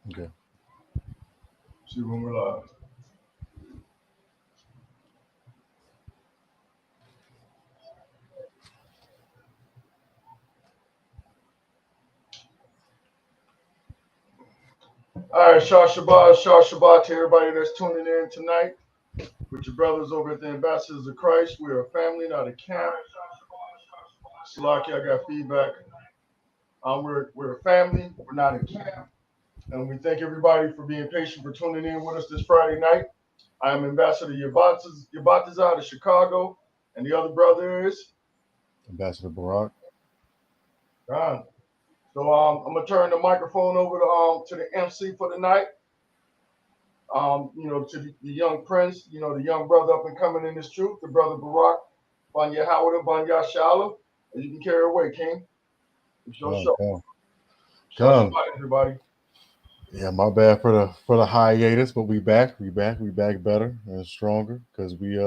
Okay. See when we're live. All right, Shah Shabbat to everybody that's tuning in tonight with your brothers over at the Ambassadors of Christ. We're a family, not a camp. Salaki, I got feedback. We're a family, we're not a camp. And we thank everybody for being patient for tuning in with us this Friday night. I am Ambassador Yabataz out of Chicago, and the other brother is Ambassador Barack. Ron. So I'm gonna turn the microphone over to the MC for the night. To the young prince, the young brother up and coming in this truth, the brother Barack, Banya Howard, Banya Shala. And you can carry away, King. It's your Come, show. come, Shout come. out, everybody. Yeah, my bad for the hiatus, but we back, we back better and stronger because we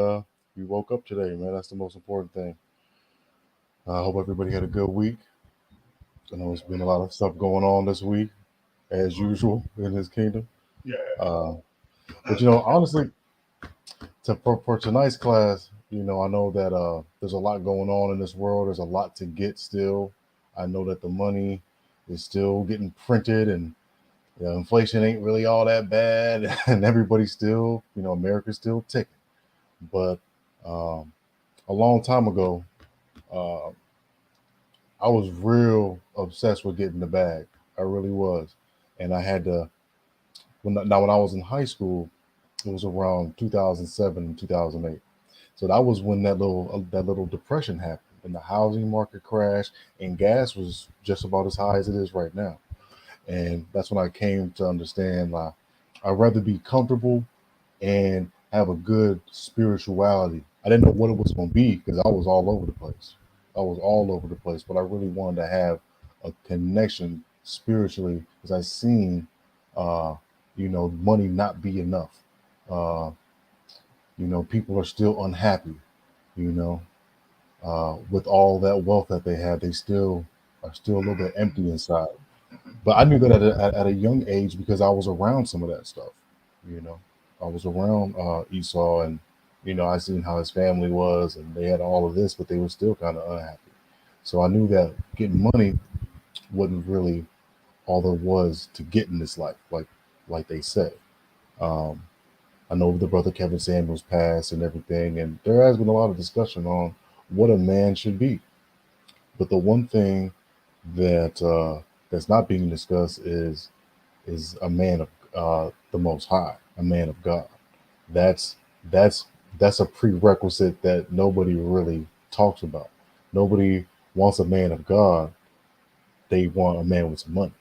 woke up today, man. That's the most important thing. I hope everybody had a good week. I know it's been a lot of stuff going on this week, as usual in this kingdom. Yeah. Uh, but honestly, for tonight's class, I know that there's a lot going on in this world. There's a lot to get still. I know that the money is still getting printed, and inflation ain't really all that bad, and everybody's still, America's still ticking. But a long time ago, uh, I was real obsessed with getting the bag. I really was, and I had to. When I was in high school, it was around 2007 and 2008. So that was when that little depression happened, and the housing market crashed, and gas was just about as high as it is right now. And that's when I came to understand, like, I'd rather be comfortable and have a good spirituality. I didn't know what it was going to be because I was all over the place. I was all over the place, but I really wanted to have a connection spiritually because I seen, uh, money not be enough. Uh, people are still unhappy. You know, with all that wealth that they have, they still are still a little bit empty inside. But I knew that at a young age because I was around some of that stuff. You know, I was around Esau, and I seen how his family was, and they had all of this, but they were still kind of unhappy. So I knew that getting money wasn't really all there was to get in this life, like they say. Um, I know the brother Kevin Samuels passed and everything, and there has been a lot of discussion on what a man should be. But the one thing that's not being discussed is a man of the Most High, a man of God. That's that's that's a prerequisite that nobody really talks about. Nobody wants a man of God. They want a man with some money.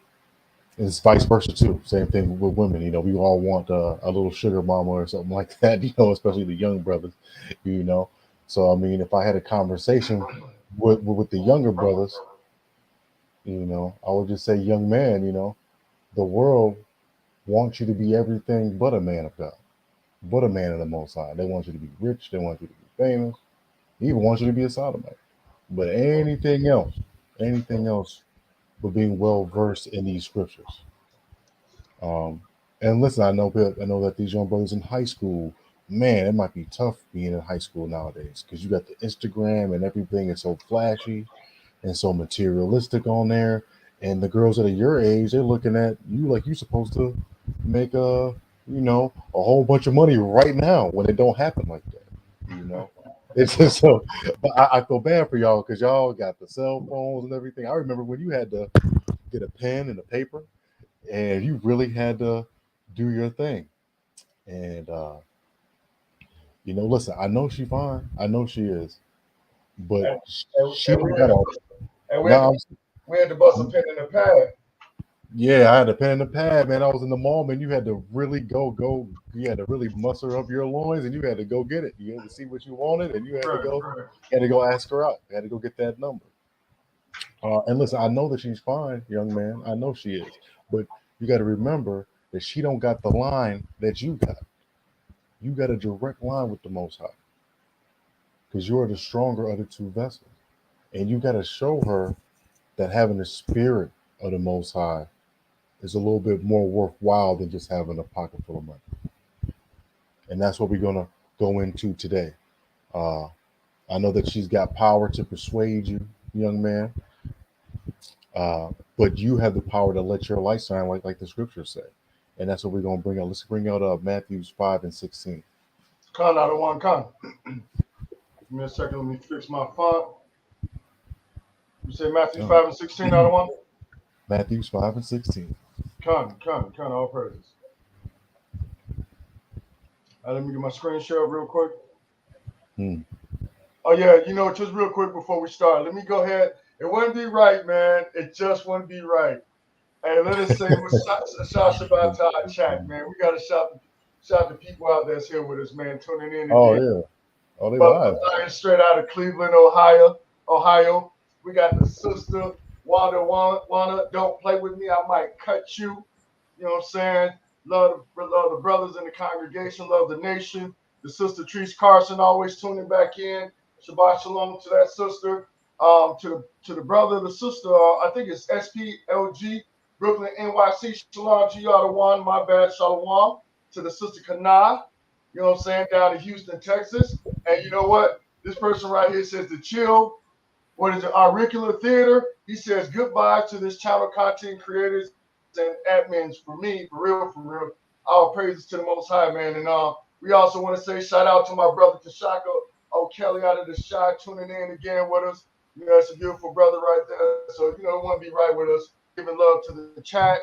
And it's vice versa too. Same thing with women. We all want a little sugar mama or something like that. Especially the young brothers. You know. So I mean, if I had a conversation with the younger brothers, I would just say, young man, the world wants you to be everything but a man of God, but a man of the Most High. They want you to be rich. They want you to be famous. They even want you to be a sodomite. But anything else, but being well versed in these scriptures. Um, and listen, I know that these young brothers in high school, man, it might be tough being in high school nowadays because you got the Instagram and everything is so flashy and so materialistic on there. And the girls that are your age, they're looking at you like you're supposed to make a whole bunch of money right now when it don't happen like that. You know, it's just so. But I feel bad for y'all because y'all got the cell phones and everything. I remember when you had to get a pen and a paper, and you really had to do your thing. And listen, I know she fine. I know she is, but And, she and, don't got all. and No, we had to bust a pen in the pad. yeah, I had a pen and a pad, man. I was in the mall, man. You had to really go. You had to really muster up your loins, and you had to go get it. You had to see what you wanted, and Right. you had to go ask her out. You had to go get that number. And listen, I know that she's fine, young man. I know she is, but you got to remember that she don't got the line that you got. You got a direct line with the Most High, because you are the stronger of the two vessels, and you got to show her that having the spirit of the Most High is a little bit more worthwhile than just having a pocket full of money. And that's what we're gonna go into today. Uh, I know that she's got power to persuade you, young man, uh, but you have the power to let your light shine, like the scriptures say. And that's what we're gonna bring out. Let's bring out Matthew's 5:16. Con out of one con. Give me a second. Let me fix my font. You say Matthew Come. 5 and 16 out of one? Matthew's 5:16. Con, all praises. Let me get my screen share up real quick. Hmm. Oh, yeah, just real quick before we start, let me go ahead. It wouldn't be right, man. It just wouldn't be right. Hey, let us say shout Shabbat to our chat, man. We got to shout the people out that's here with us, man, tuning in Oh again. yeah. Oh, they But live. straight out of Cleveland, Ohio. We got the sister Wanda. Don't play with me. I might cut you. You know what I'm saying? Love the brothers in the congregation. Love the nation. The sister Treese Carson always tuning back in. Shabbat shalom to that sister. To the brother, the sister. I think it's SPLG Brooklyn NYC. Shalom to y'all. The one. My bad. Shalawam. To the sister Kana. You know what I'm saying? Down in Houston, Texas. And you know what? This person right here says to chill. What is it? Auricular Theater. He says goodbye to this channel content creators and admins for me, for real, for real. All praises to the Most High, man. And we also want to say shout out to my brother Tashaka O'Kelly out of the Shy tuning in again with us. It's a beautiful brother right there. So it want to be right with us. Giving love to the chat.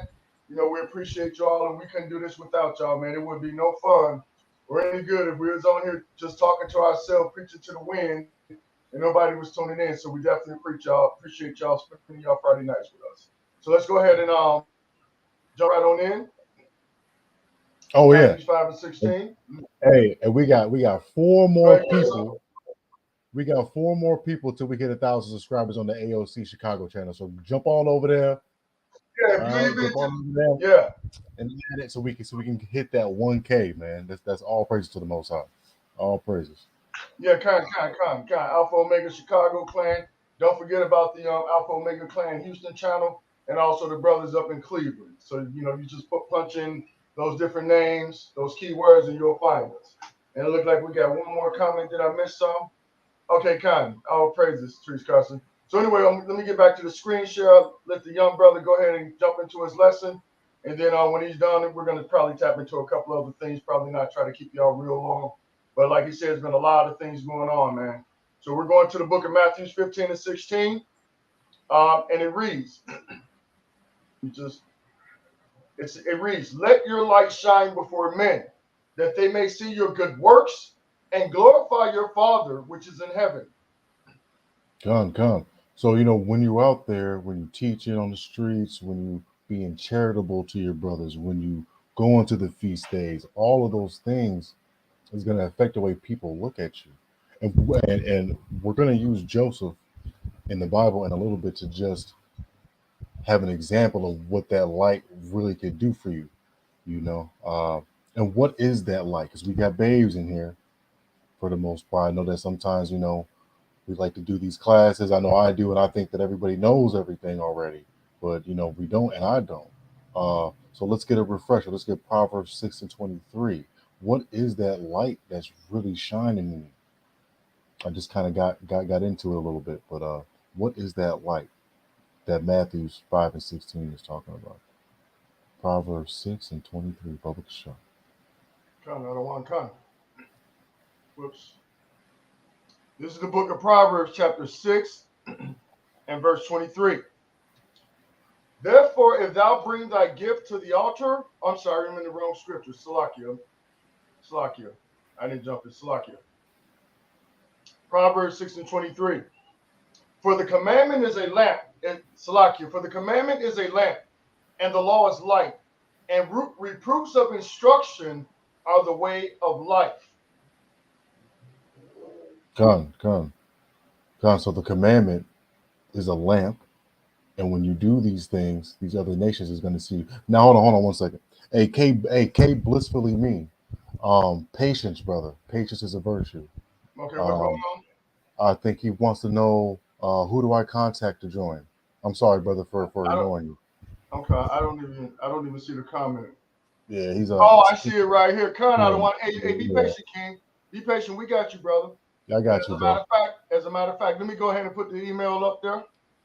We appreciate y'all, and we couldn't do this without y'all, man. It would be no fun or any good if we was on here just talking to ourselves, preaching to the wind, and nobody was tuning in. So we definitely appreciate y'all spending y'all Friday nights with us. So let's go ahead and jump right on in. Oh yeah. Matthew 5 and 16. Hey, and we got four Go more ahead, people. We got four more people till we get 1,000 subscribers on the A.O.C Chicago channel. So jump on over there. Yeah, All right, believe it. jump on over there Yeah. and add it so we can hit that 1K, man. That's all praises to the Most High. All praises. Yeah, kind. Alpha Omega Chicago clan. Don't forget about the Alpha Omega clan Houston channel and also the brothers up in Cleveland. So, you just punch in those different names, those keywords, and you'll find us. And it looked like we got one more comment. Did I miss some? Okay, kind. All praises, Trees Carson. So anyway, let me get back to the screen share. Let the young brother go ahead and jump into his lesson. And then when he's done, we're going to probably tap into a couple other things. Probably not try to keep y'all real long. But like he said, there's been a lot of things going on, man. So we're going to the book of Matthew 15 and 16. And it reads, it reads, let your light shine before men, that they may see your good works and glorify your Father which is in heaven. Come. So when you're out there, when you teaching on the streets, when you being charitable to your brothers, when you go into the feast days, all of those things is going to affect the way people look at you. And we're going to use Joseph in the Bible in a little bit to just have an example of what that light really could do for you, you know. And what is that like? Because we got babes in here for the most part. I know that sometimes, we like to do these classes. I know I do, and I think that everybody knows everything already, but we don't, and I don't. So let's get a refresher. Let's get Proverbs 6:23. What is that light that's really shining in you? I just kind of got into it a little bit, but what is that light that Matthew's 5:16 is talking about? Proverbs 6:23. Public show. Kind of one kind. Whoops. This is the book of Proverbs, chapter 6 and verse 23. Therefore, if thou bring thy gift to the altar, I'm sorry, I'm in the wrong scripture. Salakia. I didn't jump in. Salakia. Proverbs 6 and 23. For the commandment is a lamp. Salakia. For the commandment is a lamp, and the law is light, and reproofs of instruction are the way of life. Come. So the commandment is a lamp, and when you do these things, these other nations is going to see you. Now hold on 1 second. K blissfully mean. Patience, brother. Patience is a virtue. Okay, what's going Um, on? I think he wants to know who do I contact to join. I'm sorry, brother, for I don't ignoring you. Okay, I don't even see the comment. Yeah, he's Oh, I see it right here. Con, I yeah, don't want. Hey, hey, be yeah. patient, King. Be patient. We got you, brother. I And got you, bro. as a matter of fact, let me go ahead and put the email up there.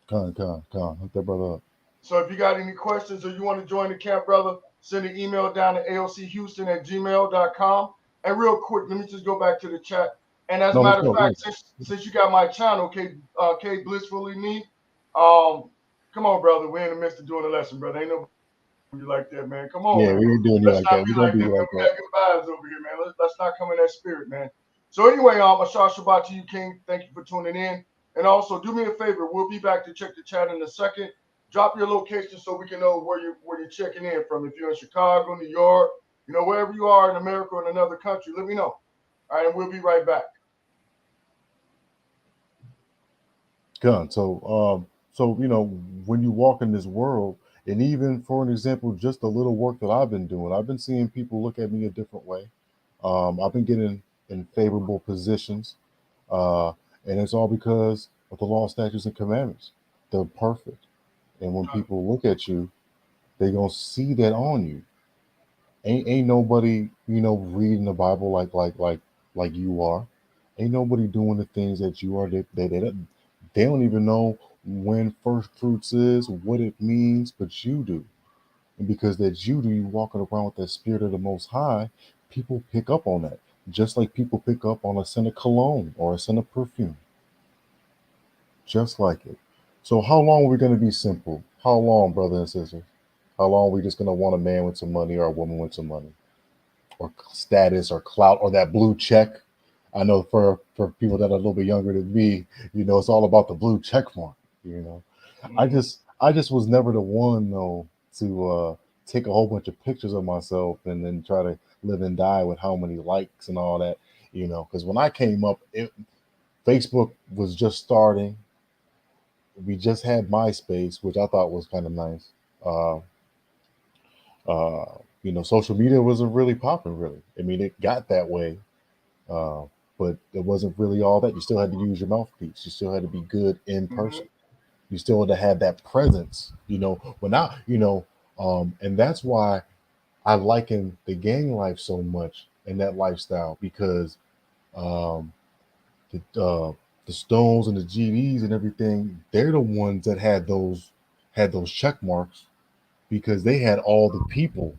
Come on. Hook that brother up. So if you got any questions or you want to join the camp, brother, send an email down to aochouston@gmail.com. And real quick, let me just go back to the chat. And as a No, let's matter of go. Yeah. fact, since you got my channel, K Blissfully Me, come on, brother. We're in the midst of doing a lesson, brother. Ain't nobody do you like that, man. Come on, Yeah, man. we ain't doing you Let's like not that. be We're gonna like do that, you man. like We that. got good vibes over here, man. Let's not come in that spirit, man. So anyway, Ashar Shabbat to you, King. Thank you for tuning in. And also do me a favor. We'll be back to check the chat in a second. Drop your location so we can know where you're checking in from. If you're in Chicago, New York, wherever you are in America or in another country, let me know. All right, and we'll be right back. Gun. So when you walk in this world, and even for an example, just the little work that I've been doing, I've been seeing people look at me a different way. I've been getting in favorable positions, uh, and it's all because of the law, statutes, and commandments. They're perfect, and when people look at you, they gonna see that on you. Ain't nobody reading the Bible like you are. Ain't nobody doing the things that you are. They don't even know when first fruits is, what it means, but you do. And because that you walking around with that spirit of the Most High, people pick up on that. Just like people pick up on a scent of cologne or a scent of perfume, just like it. So how long are we going to be simple? How long, brothers and sisters? How long are we just going to want a man with some money or a woman with some money, or status or clout or that blue check? I know for people that are a little bit younger than me, it's all about the blue check mark. You know, Mm-hmm. I just was never the one though to take a whole bunch of pictures of myself and then try to live and die with how many likes and all that. Because when I came up, Facebook was just starting. We just had MySpace, which I thought was kind of nice. Uh, Social media wasn't really popping, really. I mean, it got that way, uh, but it wasn't really all that. You still had to use your mouthpiece. You still had to be good in Mm-hmm. person. You still had to have that presence. And that's why I liken the gang life so much and that lifestyle because um, the Stones and the GDs and everything, they're the ones that had those check marks because they had all the people.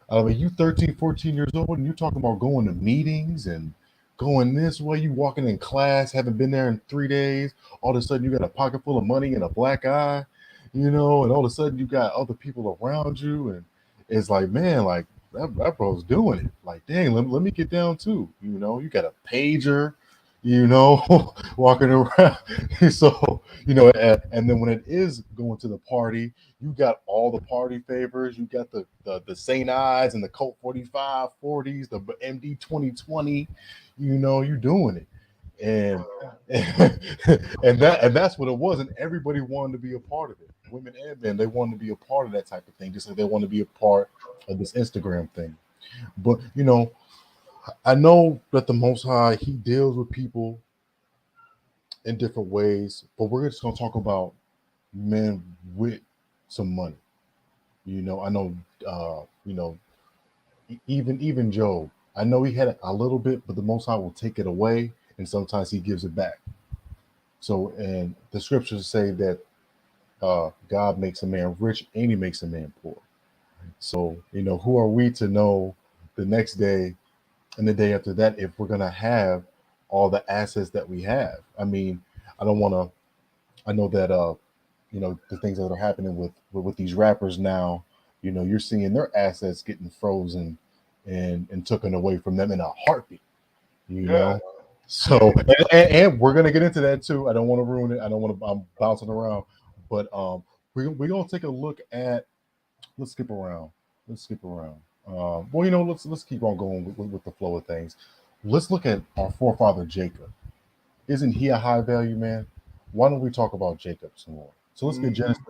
I mean, you 13, 14 years old and you're talking about going to meetings and going this way. You walking in class, haven't been there in 3 days. All of a sudden, you got a pocket full of money and a black eye, and all of a sudden, you got other people around you. And it's like, man, like that bro's doing it. Like, dang, let me get down too. You got a pager, walking around. So, and then when it is going to the party, you got all the party favors. You got the St. Ides and the Colt 45 40s, the MD 2020. You're doing it. And and that's what it was. And everybody wanted to be a part of it. Women and men, they wanted to be a part of that type of thing, just like they want to be a part of this Instagram thing. But I know that the Most High, He deals with people in different ways, but we're just gonna talk about men with some money. I know, even Job. I know he had a little bit, but the Most High will take it away, and sometimes He gives it back. So, and the scriptures say that God makes a man rich and He makes a man poor. So, who are we to know the next day and the day after that if we're gonna have all the assets that we have? I mean, I don't want to. I know that the things that are happening with these rappers now. You're seeing their assets getting frozen and taken away from them in a heartbeat. You Yeah. know, so and we're gonna get into that too. I don't want to ruin it. I don't want to. I'm bouncing around, but we're gonna take a look at. Let's skip around. Let's skip around. Well, let's keep on going with the flow of things. Let's look at our forefather Jacob. Isn't he a high value man? Why don't we talk about Jacob some more? So let's get Mm-hmm. Genesis.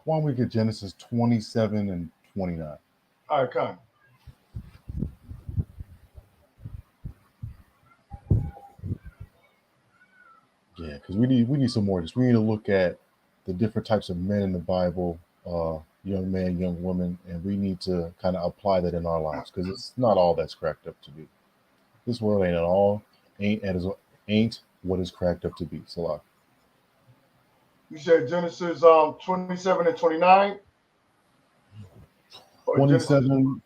Why don't we get Genesis 27 and 29? All right, come. Yeah, because we need some more of this. We need to look at the different types of men in the Bible, young man, young woman, and we need to kind of apply that in our lives because it's not all that's cracked up to be. This world ain't at all ain't what it's cracked up to be. So You said Genesis 27 and 29, or Genesis? 27.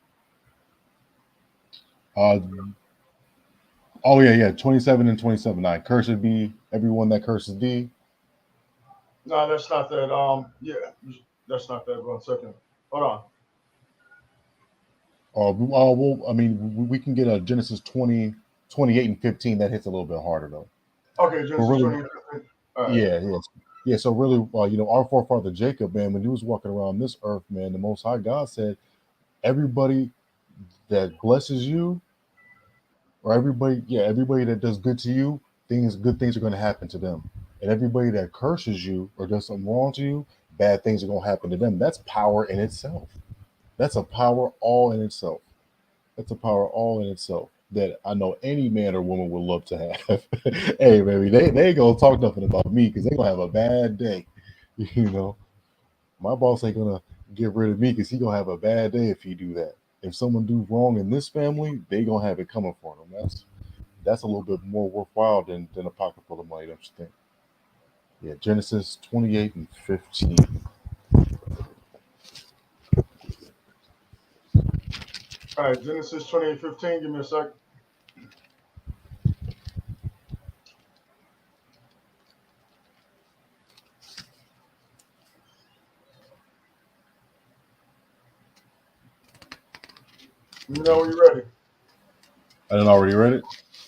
Uh, oh yeah, 27 and 27. 9. Cursed be everyone that curses thee. No, that's not that. Yeah, that's not that. 1 second. Hold on. Well, I mean, we can get a Genesis 20, 28 and 15. That hits a little bit harder though. Okay, But Genesis really, 20. All right. yeah. So really, our forefather Jacob, man, when he was walking around this earth, man, the Most High God said, everybody that blesses you, or everybody that does good to you, good things are going to happen to them. And everybody that curses you or does something wrong to you, bad things are going to happen to them. That's power in itself. That's a power all in itself. That's a power all in itself that I know any man or woman would love to have. Hey, baby, they ain't gonna talk nothing about me because they gonna have a bad day. You know, my boss ain't gonna get rid of me because he gonna have a bad day if he do that. If someone do wrong in this family, they gonna have it coming for them. That's a little bit more worthwhile than a pocket full of money, don't you think? Yeah, Genesis 28 and 15. All right, Genesis 28:15. Give me a sec. Let me know when you're ready. I didn't already read it.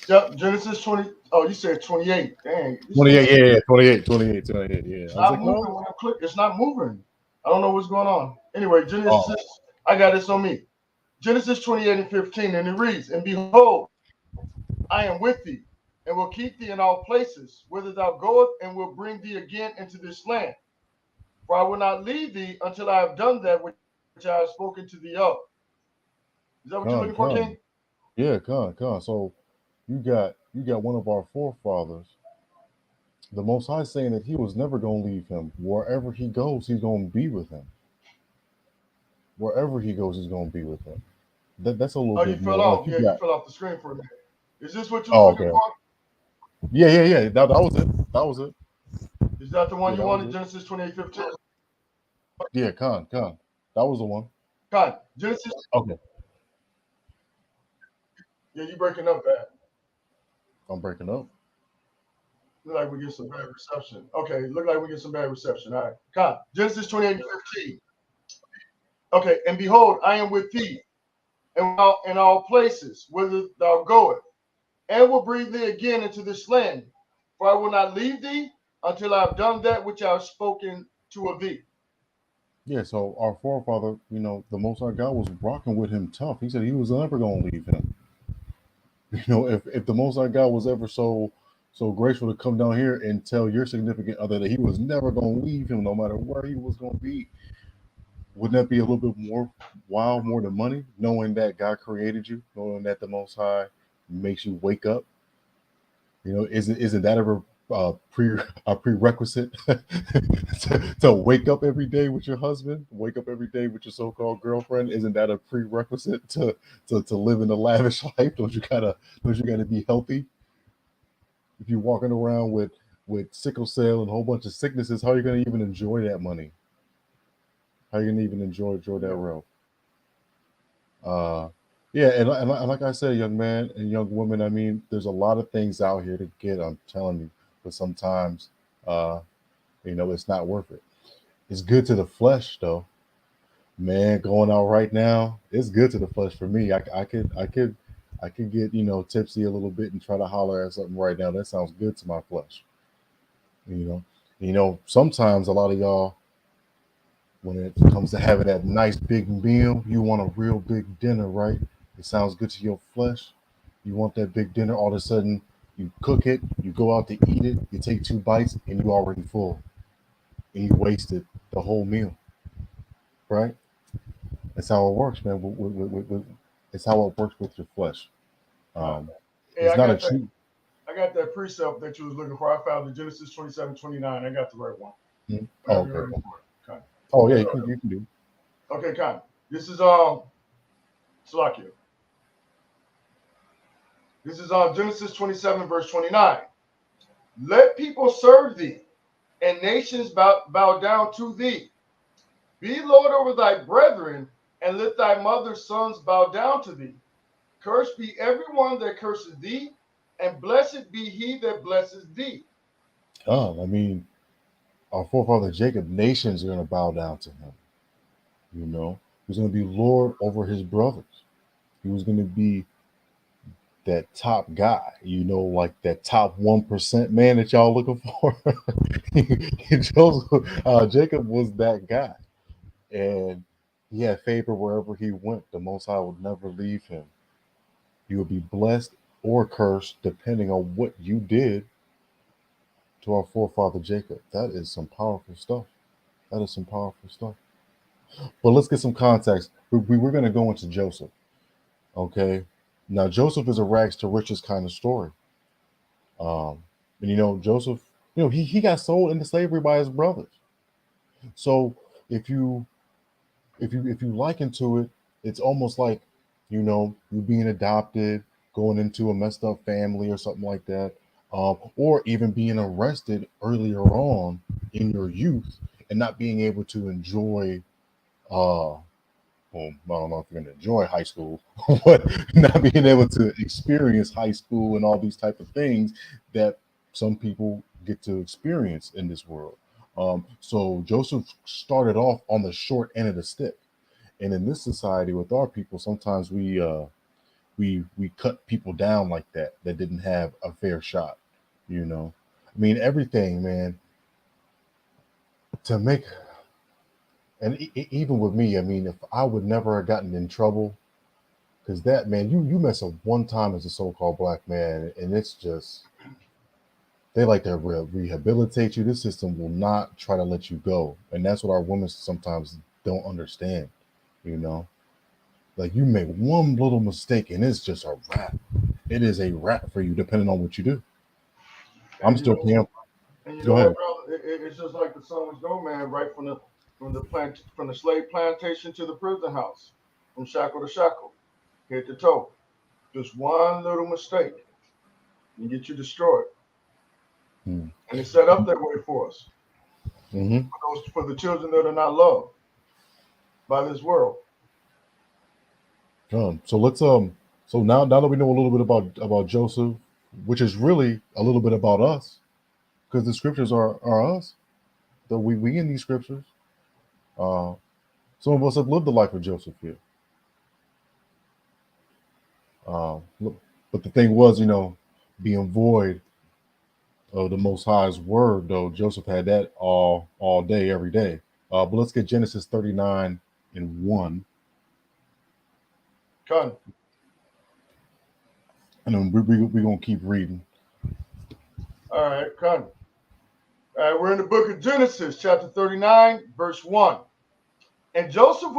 Yep, Genesis 20. Oh, you said 28. Dang, this thing 28, yeah, 28. Yeah. it's I was not like, moving no. when I click. It's not moving. I don't know what's going on. Anyway, Oh, Genesis. I got this on me. Genesis 28 and 15, and it reads, "And behold, I am with thee, and will keep thee in all places, whither thou goest, and will bring thee again into this land. For I will not leave thee until I have done that which I have spoken to thee of." Is that what you're looking for, come. King? Yeah, come. So you got one of our forefathers, the Most High, saying that He was never going to leave him. Wherever he goes, He's going to be with him. Wherever he goes, He's going to be with him. That's a little Oh, you bit fell more like off. you Yeah, you got. fell off the screen for a minute. Is this what you was Oh, looking okay. for? Yeah. That was it. That was it. Is that the one Yeah, you that was wanted? it. Genesis 28:15. Yeah, con. That was the one. God, Genesis. Okay, Yeah, you breaking up bad. I'm breaking up. Look like we get some bad reception. Okay, look like we get some bad reception. All right. God, Genesis 28:15. Okay, and behold, I am with thee in all places, whither thou goest, and will bring thee again into this land. For I will not leave thee until I have done that which I have spoken to of thee. Yeah, so our forefather, the Most High God was rocking with him tough. He said he was never going to leave him. If the Most High God was ever so graceful to come down here and tell your significant other that He was never going to leave him, no matter where he was going to be, wouldn't that be a little bit more wow, more than money? Knowing that God created you, knowing that the Most High makes you wake up. Isn't that ever a prerequisite to wake up every day with your husband, wake up every day with your so-called girlfriend? Isn't that a prerequisite to live in a lavish life? Don't you gotta be healthy? If you're walking around with sickle cell and a whole bunch of sicknesses, how are you gonna even enjoy that money? How are you gonna even enjoy that Yeah. wealth? Uh, yeah, and like I said, young man and young woman, I mean, there's a lot of things out here to get. I'm telling you, but sometimes, uh, it's not worth it. It's good to the flesh, though. Man, going out right now, it's good to the flesh for me. I could get tipsy a little bit and try to holler at something right now. That sounds good to my flesh. You know, sometimes a lot of y'all, when it comes to having that nice big meal, you want a real big dinner, right? It sounds good to your flesh. You want that big dinner. All of a sudden, you cook it, you go out to eat it, you take 2 bites, and you already full, and you wasted the whole meal, right? That's how it works, man. It's how it works with your flesh. God. Um, Hey, it's I not a got that. cheat. I got that precept that you was looking for. I found the Genesis 27:29. I got the right one. Oh, Whenever you're okay. ready for it. Okay. Oh, yeah, you can do. Okay, kind. This is Salakia. This is Genesis 27, verse 29. Let people serve thee, and nations bow down to thee. Be Lord over thy brethren, and let thy mother's sons bow down to thee. Cursed be everyone that curses thee, and blessed be he that blesses thee. I mean, our forefather Jacob, nations are going to bow down to him. You know, he's going to be Lord over his brothers. He was going to be that top guy, you know, like that top 1% man that y'all looking for. Joseph, Jacob was that guy. And he had favor wherever he went. The Most High would never leave him. You would be blessed or cursed depending on what you did to our forefather Jacob. That is some powerful stuff. That is some powerful stuff. But let's get some context. We're going to go into Joseph. Okay. Now, Joseph is a rags to riches kind of story. And you know, Joseph, you know, he got sold into slavery by his brothers. So if you if you liken to it, it's almost like, you know, you being adopted, going into a messed up family or something like that, or even being arrested earlier on in your youth and not being able to enjoy. Well, I don't know if you're going to enjoy high school, but not being able to experience high school and all these type of things that some people get to experience in this world. So Joseph started off on the short end of the stick. And in this society with our people, sometimes we cut people down like that didn't have a fair shot. You know, I mean everything, man. To make and even with me, I mean, if I would never have gotten in trouble, because that man, you mess up one time as a so-called black man, and it's just they like to rehabilitate you. This system will not try to let you go, and that's what our women sometimes don't understand. You know, like you make one little mistake and it's just a wrap. It is a wrap for you, depending on what you do. I'm And you still know, paying. and you Go know what, ahead. brother? It's just like the songs go, man. Right from the slave plantation to the prison house, from shackle to shackle, head to toe. Just one little mistake and get you destroyed. Mm-hmm. And it's set up that way for us, for the children that are not loved by this world. So let's So now that we know a little bit about Joseph, which is really a little bit about us, because the scriptures are us. That we in these scriptures. Uh, some of us have lived the life of Joseph here. Look, but the thing was, you know, being void of the Most High's word, though Joseph had that all day, every day. But let's get Genesis 39:1, Con. and then we're gonna keep reading. All right, con. All right, we're in the book of Genesis, chapter 39, verse 1. Joseph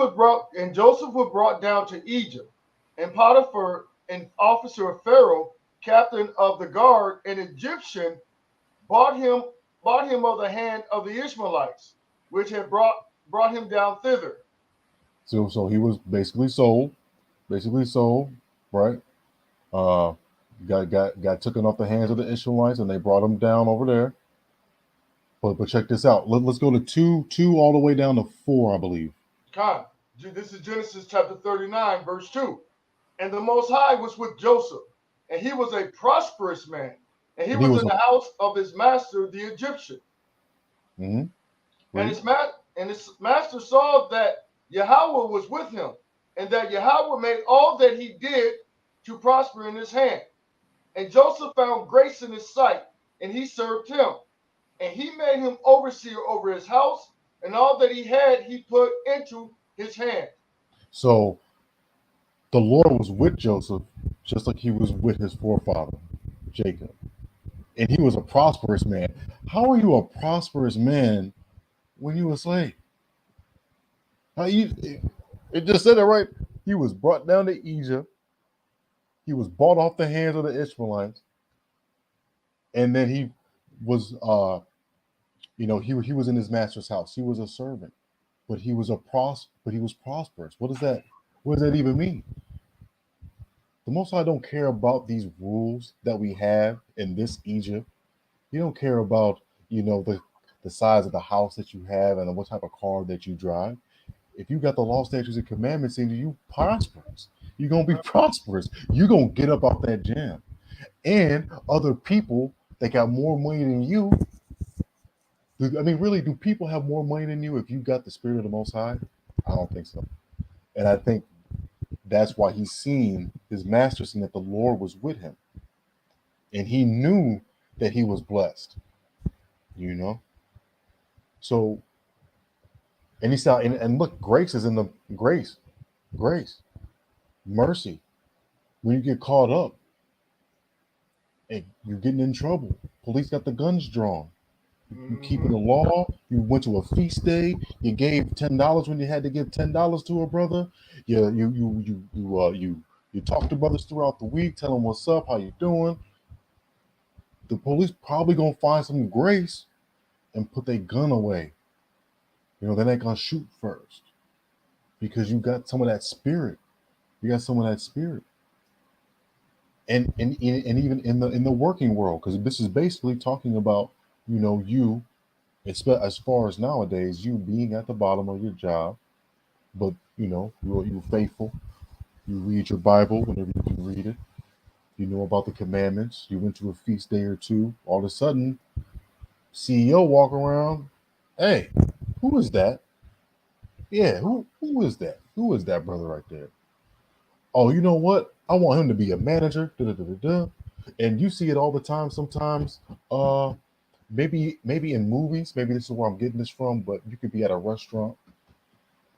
was brought down to Egypt, and Potiphar, an officer of Pharaoh, captain of the guard, an Egyptian, bought him of the hand of the Ishmaelites, which had brought him down thither. So he was basically sold, right? Uh, got taken off the hands of the Israelites, and they brought him down over there. But check this out. Let's go to two all the way down to 4, I believe. Con. This is Genesis chapter 39, verse 2. And the Most High was with Joseph, and he was a prosperous man, and he And he was was in a the house of his master, the Egyptian. mm-hmm, And read. his master saw that Yahweh was with him, and that Yahweh made all that he did to prosper in his hand. And Joseph found grace in his sight, and he served him. And he made him overseer over his house, and all that he had he put into his hand. So the Lord was with Joseph, just like he was with his forefather Jacob, and he was a prosperous man. How are you a prosperous man when you were a slave? How you? It just said it right. He was brought down to Egypt. He was bought off the hands of the Ishmaelites, and then he was, he was in his master's house. He was a servant. but he was prosperous. What does that even mean? The Most High don't care about these rules that we have in this Egypt. He don't care about, the size of the house that you have and what type of car that you drive. If you got the law, statutes, and commandments in you, you prosperous. You're gonna be prosperous. You're gonna get up off that jam. And other people that got more money than you. I mean, really, do people have more money than you if you got the spirit of the Most High? I don't think so. And I think that's why he's seen his master, seen that the Lord was with him, and he knew that he was blessed. You know, so and he saw and look, grace is in the grace, mercy. When you get caught up and you're getting in trouble, police got the guns drawn. You keeping the law. You went to a feast day. You gave $10 when you had to give $10 to a brother. You talk to brothers throughout the week. Tell them what's up, how you doing. The police probably gonna find some grace and put their gun away. They're not gonna shoot first because you got some of that spirit. You got some of that spirit. And even in the working world, because this is basically talking about you, as far as nowadays, you being at the bottom of your job, but you're faithful. You read your Bible whenever you can read it. You know about the commandments. You went to a feast day or two. All of a sudden, CEO walk around. Hey, who is that? Yeah, who is that? Who is that brother right there? Oh, you know what? I want him to be a manager. Da, da, da, da, da. And you see it all the time. Sometimes, maybe in movies. Maybe this is where I'm getting this from. But you could be at a restaurant.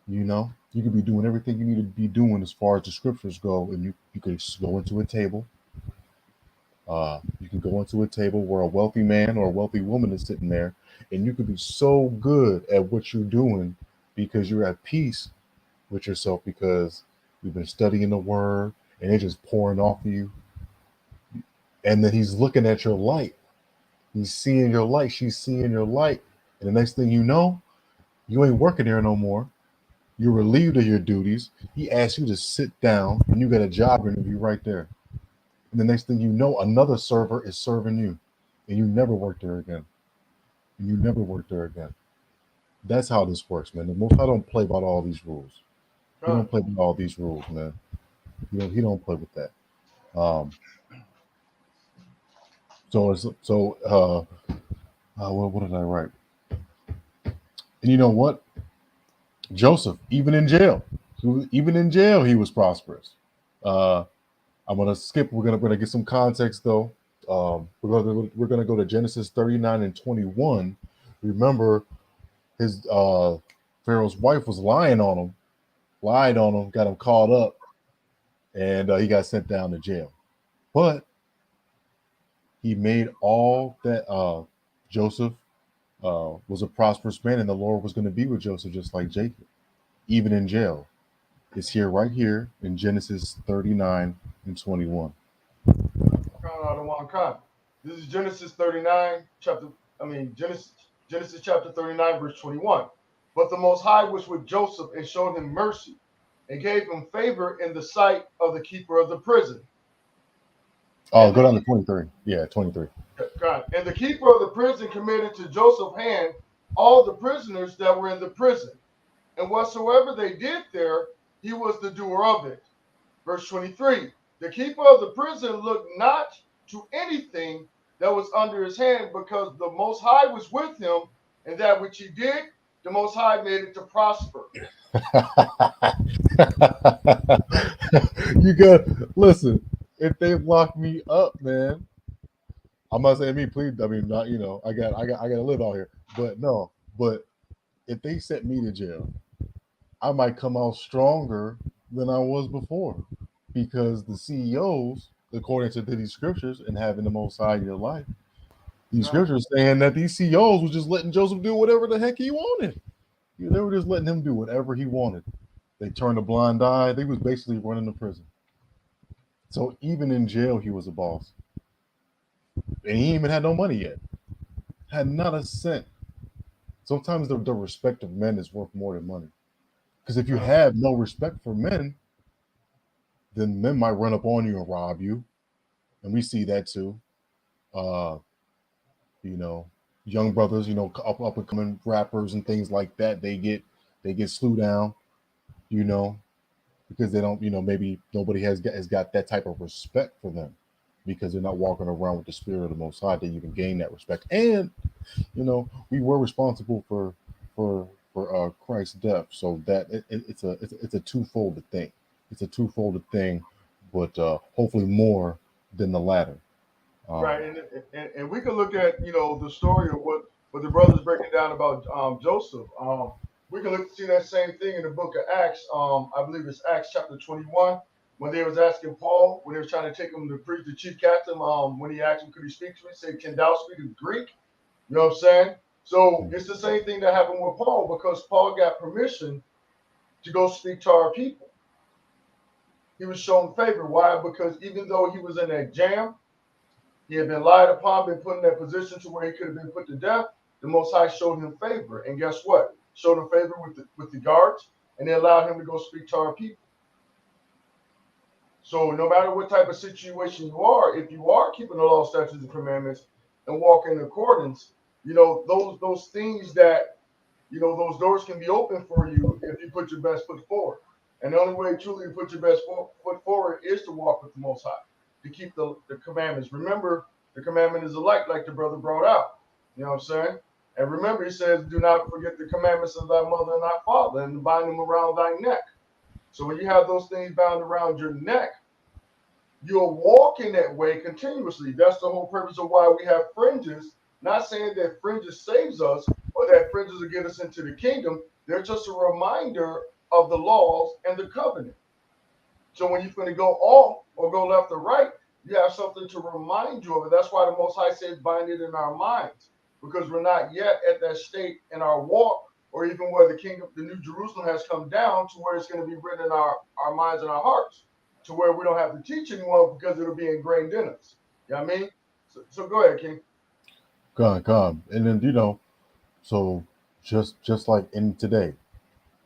You could be doing everything you need to be doing as far as the scriptures go, and you could just go into a table. You can go into a table where a wealthy man or a wealthy woman is sitting there, and you could be so good at what you're doing because you're at peace with yourself because you've been studying the word and it's just pouring off of you. And then he's looking at your light. He's seeing your light. She's seeing your light. And the next thing you know, you ain't working there no more. You're relieved of your duties. He asks you to sit down, and you got a job interview right there. And the next thing you know, another server is serving you, and you never work there again. And you never work there again. That's how this works, man. The Most High don't play about all these rules. He don't play with all these rules, man. He don't play with that. Um, what did I write? And you know what? Joseph, even in jail, he was prosperous. Uh, I'm gonna skip. We're gonna get some context though. We're gonna go to Genesis 39 and 21. Remember, his Pharaoh's wife was lied on him, got him caught up, and he got sent down to jail. But he made all that. Joseph was a prosperous man, and the Lord was going to be with Joseph just like Jacob, even in jail. It's here, right here, in Genesis 39 and 21. This is Genesis 39, Genesis chapter 39, verse 21. But the Most High was with Joseph and showed him mercy and gave him favor in the sight of the keeper of the prison. Oh, go down to 23. Yeah, 23. God. And the keeper of the prison committed to Joseph's hand all the prisoners that were in the prison. And whatsoever they did there, he was the doer of it. Verse 23. The keeper of the prison looked not to anything that was under his hand, because the Most High was with him, and that which he did, the Most High made it to prosper. You got listen. If they lock me up, man, I'm not saying me. Please, I mean, not I got to live out here. But no, but if they sent me to jail, I might come out stronger than I was before, because the CEOs, according to these scriptures and having the Most High in your life, these scriptures saying that these CEOs was just letting Joseph do whatever the heck he wanted. They were just letting him do whatever he wanted. They turned a blind eye. They was basically running the prison. So even in jail, he was a boss, and he even had no money yet. Had not a cent. sometimes the respect of men is worth more than money. Because if you Uh, have no respect for men, then men might run up on you and rob you, and we see that too. Uh, you know, young brothers, up and coming rappers and things like that, they get slew down, you know, because they don't, maybe nobody has got that type of respect for them because they're not walking around with the spirit of the Most High to even gain that respect. And we were responsible for Christ's death, so that it's a twofold thing. It's a twofold thing, but hopefully more than the latter. Um, right, and we can look at the story of what the brothers breaking down about Joseph. We can look see that same thing in the book of Acts. I believe it's Acts chapter 21 when they was asking Paul when they was trying to take him to preach the chief captain. When he asked him could he speak to me, he said, "Can thou speak Greek?" You know what I'm saying? So it's the same thing that happened with Paul because Paul got permission to go speak to our people. He was shown favor. Why? Because even though he was in that jam, he had been lied upon, been put in that position to where he could have been put to death. The Most High showed him favor, and guess what? Showed him favor with the guards, and they allowed him to go speak to our people. So no matter what type of situation you are, if you are keeping the law, statutes, and commandments, and walking in accordance, those things that those doors can be open for you if you put your best foot forward. And the only way truly to put your best foot forward is to walk with the Most High, to keep the commandments. Remember, the commandment is like the brother brought out. You know what I'm saying? And remember, he says, do not forget the commandments of thy mother and thy father and bind them around thy neck. So when you have those things bound around your neck, you're walking that way continuously. That's the whole purpose of why we have fringes. Not saying that fringes saves us or that fringes will get us into the kingdom. They're just a reminder of the laws and the covenant. So when you're going to go off or go left or right, you have something to remind you of it. That's why the Most High says bind it in our minds, because we're not yet at that state in our walk or even where the kingdom, the New Jerusalem has come down to where it's going to be written in our minds and our hearts to where we don't have to teach anymore because it'll be ingrained in us. You know what I mean? So go ahead, King. come, and then so just like in today,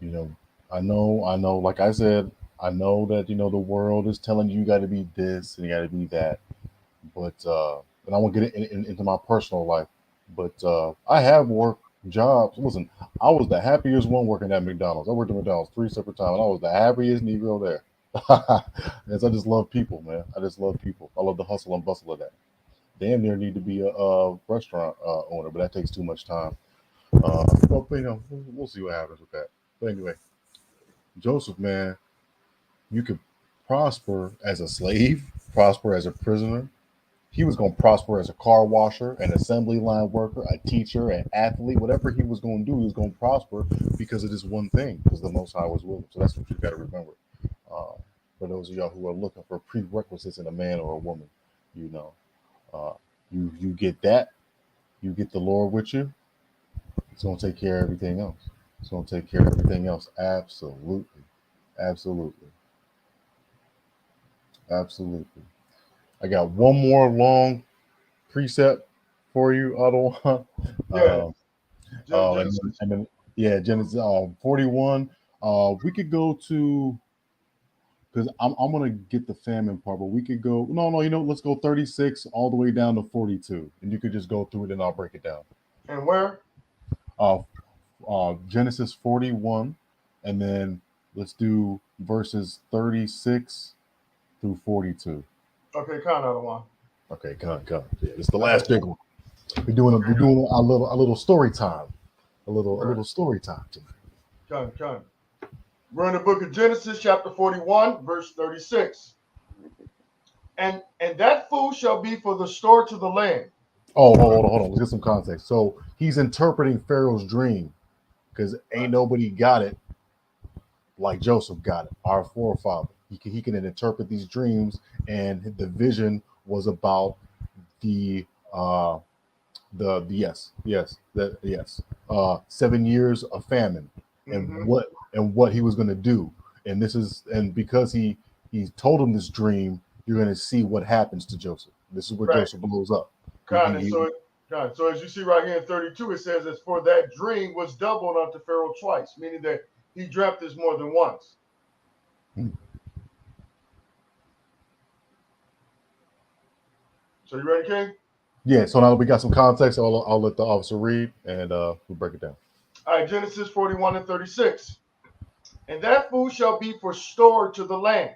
you know, I know, like I said, I know that the world is telling you got to be this and you got to be that, but and I won't get into my personal life, but I have worked jobs. Listen, I was the happiest one working at McDonald's. I worked at McDonald's 3 separate times. And I was the happiest Negro there. Yes, I just love people, man. I just love people. I love the hustle and bustle of that. Damn near need to be a restaurant owner, but that takes too much time. But we'll see what happens with that. But anyway, Joseph, man, you could prosper as a slave, prosper as a prisoner. He was going to prosper as a car washer, an assembly line worker, a teacher, an athlete, whatever he was going to do, he was going to prosper because of this one thing, because the Most High was with him. So that's what you got to remember. Uh, for those of y'all who are looking for prerequisites in a man or a woman, you know, uh, you get that, you get the Lord with you, it's going to take care of everything else. It's going to take care of everything else. Absolutely. Absolutely. Absolutely. I got one more long precept for you, Otto. Yeah, uh, Genesis. and then yeah, Genesis 41. We could go to because I'm gonna get the famine part, but we could go no, let's go 36 all the way down to 42, and you could just go through it and I'll break it down. And where? Uh, Genesis 41, and then let's do verses 36 through 42. Okay, count out one. Okay, come. Yeah, it's the I got last big you. one. We're doing a little story time, a Right. little story time tonight. Count. We're in the book of Genesis, chapter 41, verse 36. And that food shall be for the store to the land. Oh, hold on. Let's get some context. So he's interpreting Pharaoh's dream because ain't nobody got it like Joseph got it, our forefather. He can interpret these dreams, and the vision was about the uh yes 7 years of famine and Mm-hmm. what he was going to do, and because he told him this dream, you're going to see what happens to Joseph. This is where Right. Joseph blows up. he, Kind of. he, So he it, God. So as you see right here in 32, it says, as for that dream was doubled unto Pharaoh twice, meaning that he dreamt this more than once. Hmm. So you ready, King? Yeah, so now that we got some context, I'll let the officer read and we'll break it down. All right, Genesis 41 and 36. And that food shall be for store to the land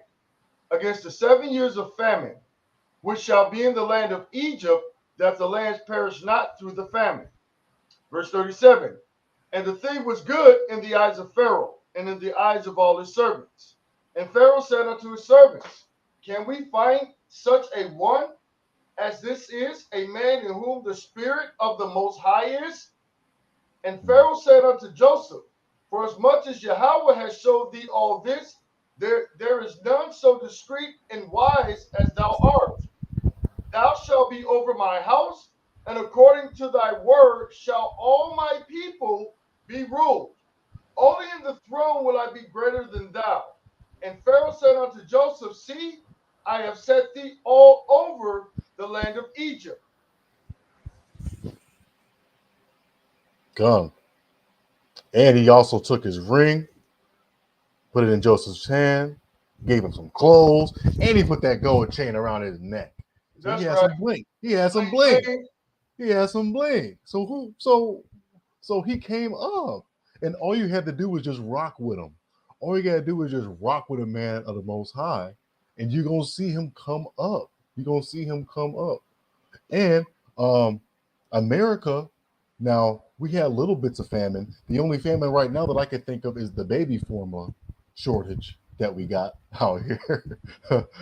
against the 7 years of famine, which shall be in the land of Egypt, that the lands perish not through the famine. Verse 37. And the thing was good in the eyes of Pharaoh and in the eyes of all his servants. And Pharaoh said unto his servants, can we find such a one as this is, a man in whom the spirit of the Most High is? And Pharaoh said unto Joseph, for as much as Yahweh has showed thee all this, there is none so discreet and wise as thou art. Thou shalt be over my house, and according to thy word shall all my people be ruled. Only in the throne will I be greater than thou. And Pharaoh said unto Joseph, see, I have set thee all over the land of Egypt. Gone. And he also took his ring, put it in Joseph's hand, gave him some clothes, and he put that gold chain around his neck. So he That's had right. some bling. He had some Bling, bling. bling. He had some bling. So he came up, and all you had to do was just rock with him. All you gotta do is just rock with a man of the Most High, and you're gonna see him come up. You're gonna see him come up. And America, now we had little bits of famine. The only famine right now that I can think of is the baby formula shortage that we got out here.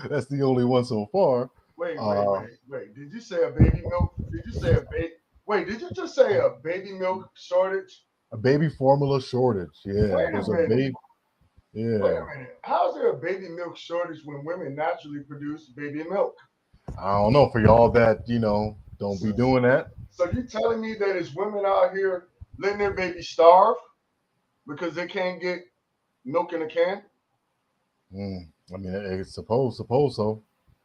That's the only one so far. Uh, Wait. Did you say a baby milk? Did you say a baby? Wait, did you just say a baby milk shortage? a baby formula shortage. Yeah, Wait a there's a minute. baby. Wait Yeah, a minute. How is there a baby milk shortage when women naturally produce baby milk? I don't know for y'all that don't So, be doing that. so you telling me that it's women out here letting their baby starve because they can't get milk in a can? I mean, it's suppose so.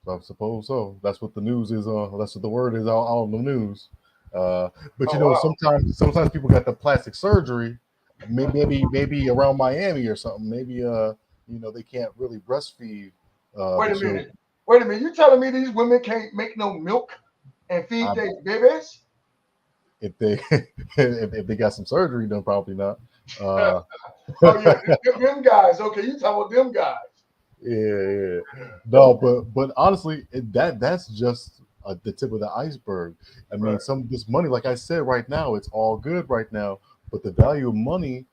I suppose so. That's what the news is. That's what the word is out on the news. Uh, but Oh wow. sometimes people got the plastic surgery. Maybe around Miami or something. Maybe they can't really breastfeed the Wait a minute. children. Wait a minute. You telling me these women can't make no milk and feed I, their babies? if they if they got some surgery done, probably not. Oh Uh, yeah, them guys. Okay, you talking about them guys? yeah. No, but honestly, that's just the tip of the iceberg. I mean, Right. some this money, like I said, right now it's all good right now, but the value of money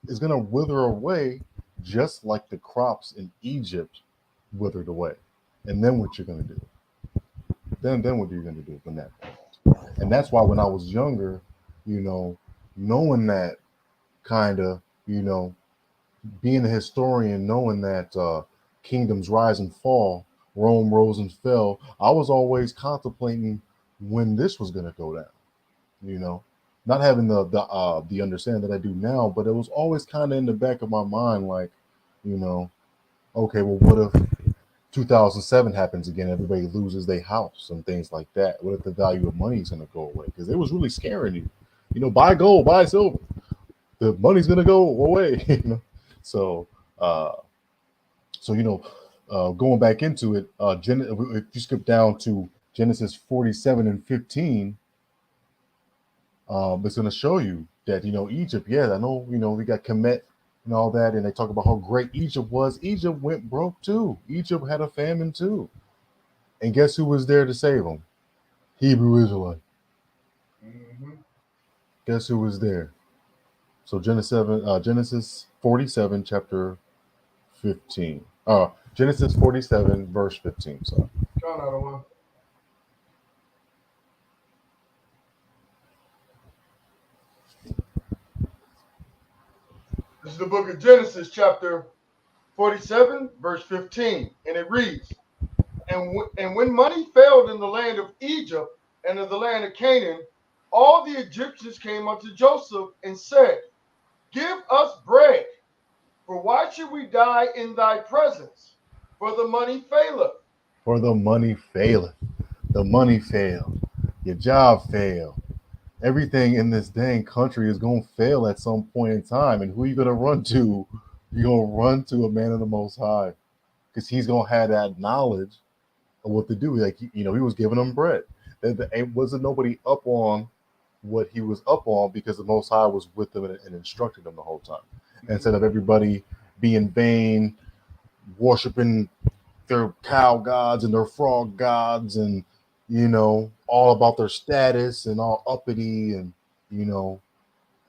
is gonna wither away, just like the crops in Egypt withered away. And then what you're gonna do? Then what are you gonna do when that comes? And that's why when I was younger, you know, knowing that kind of, you know, being a historian, knowing that kingdoms rise and fall, Rome rose and fell, I was always contemplating when this was going to go down. You know, not having the understanding that I do now, but it was always kind of in the back of my mind, like, you know, okay, well, what if 2007 happens again? Everybody loses their house and things like that. What if the value of money is going to go away? Because it was really scaring you. You know, buy gold, buy silver. The money's going to go away. You know, so. Uh, going back into it, if you skip down to Genesis 47 and 15, it's going to show you that, Egypt, yeah, I know, we got Kemet and all that, and they talk about how great Egypt was. Egypt went broke too. Egypt had a famine too. And guess who was there to save them? Hebrew Israelite. Mm-hmm. Guess who was there? So Genesis 47, chapter 15. Genesis 47, verse 15. Sorry. Count out of one. This is the book of Genesis, chapter 47, verse 15, and it reads, and when money failed in the land of Egypt and in the land of Canaan, all the Egyptians came unto Joseph and said, give us bread, for why should we die in thy presence? For the money faileth. For the money faileth. The money failed. Your job failed. Everything in this dang country is going to fail at some point in time. And who are you going to run to? You're going to run to a man of the Most High, because he's going to have that knowledge of what to do. Like, he was giving them bread. There wasn't nobody up on what he was up on, because the Most High was with them and instructed them the whole time. Instead of everybody being vain, worshiping their cow gods and their frog gods, and all about their status and all uppity, and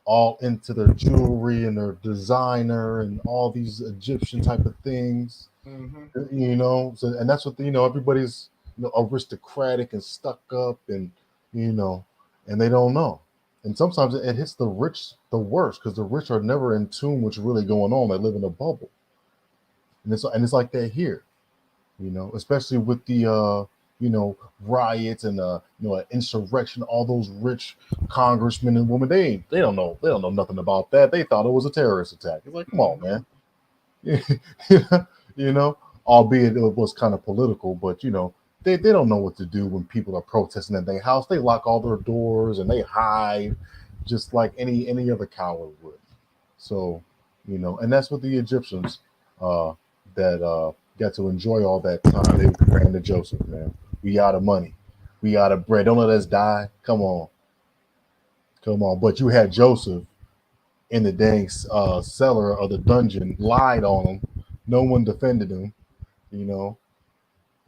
all into their jewelry and their designer and all these Egyptian type of things. So, and that's what everybody's aristocratic and stuck up, and and they don't know. And sometimes it hits the rich the worst, because the rich are never in tune with what's really going on. They live in a bubble, and it's like that here, especially with the riots and insurrection. All those rich congressmen and women, they don't know nothing about that. They thought it was a terrorist attack. It's like, come on, man. you know, Albeit it was kind of political, but they don't know what to do when people are protesting at their house. They lock all their doors and they hide, just like any other coward would. So, and that's what the Egyptians that got to enjoy all that time. They ran to Joseph, man. We out of money, we out of bread. Don't let us die. Come on. But you had Joseph in the dang cellar of the dungeon, lied on him. No one defended him, you know.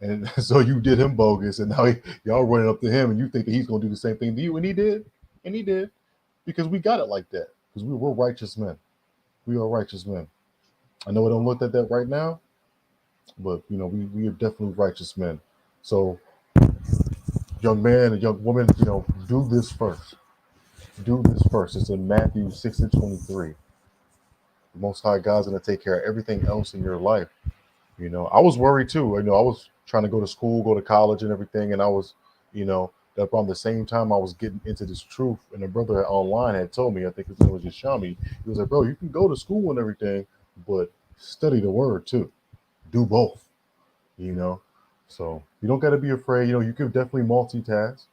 And so you did him bogus, and now y'all running up to him, and you think that he's going to do the same thing to you, and he did, because we got it like that, because we're righteous men. We are righteous men. I know I don't look at that right now, but we are definitely righteous men. So, young man and young woman, do this first. Do this first. It's in Matthew 6:23. The Most High God's going to take care of everything else in your life. I was worried too. I was trying to go to school, go to college and everything. And I was, that around the same time I was getting into this truth. And a brother online had told me, I think his name was Yashami, he was like, bro, you can go to school and everything, but study the word too. Do both, you know? So you don't got to be afraid. You can definitely multitask.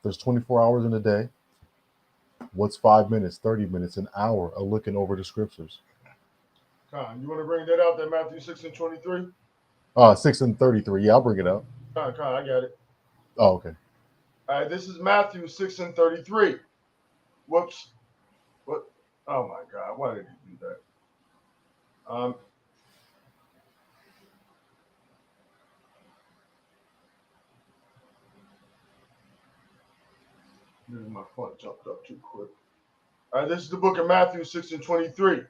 There's 24 hours in a day. What's 5 minutes, 30 minutes, an hour of looking over the scriptures? Con, you want to bring that out, that Matthew 6:23? 6:33. Yeah, I'll bring it up. Con, I got it. Oh, okay. All right, this is Matthew 6:33. Whoops. What? Oh my God, why did he do that? My font jumped up too quick. All right, this is the book of Matthew 6:23.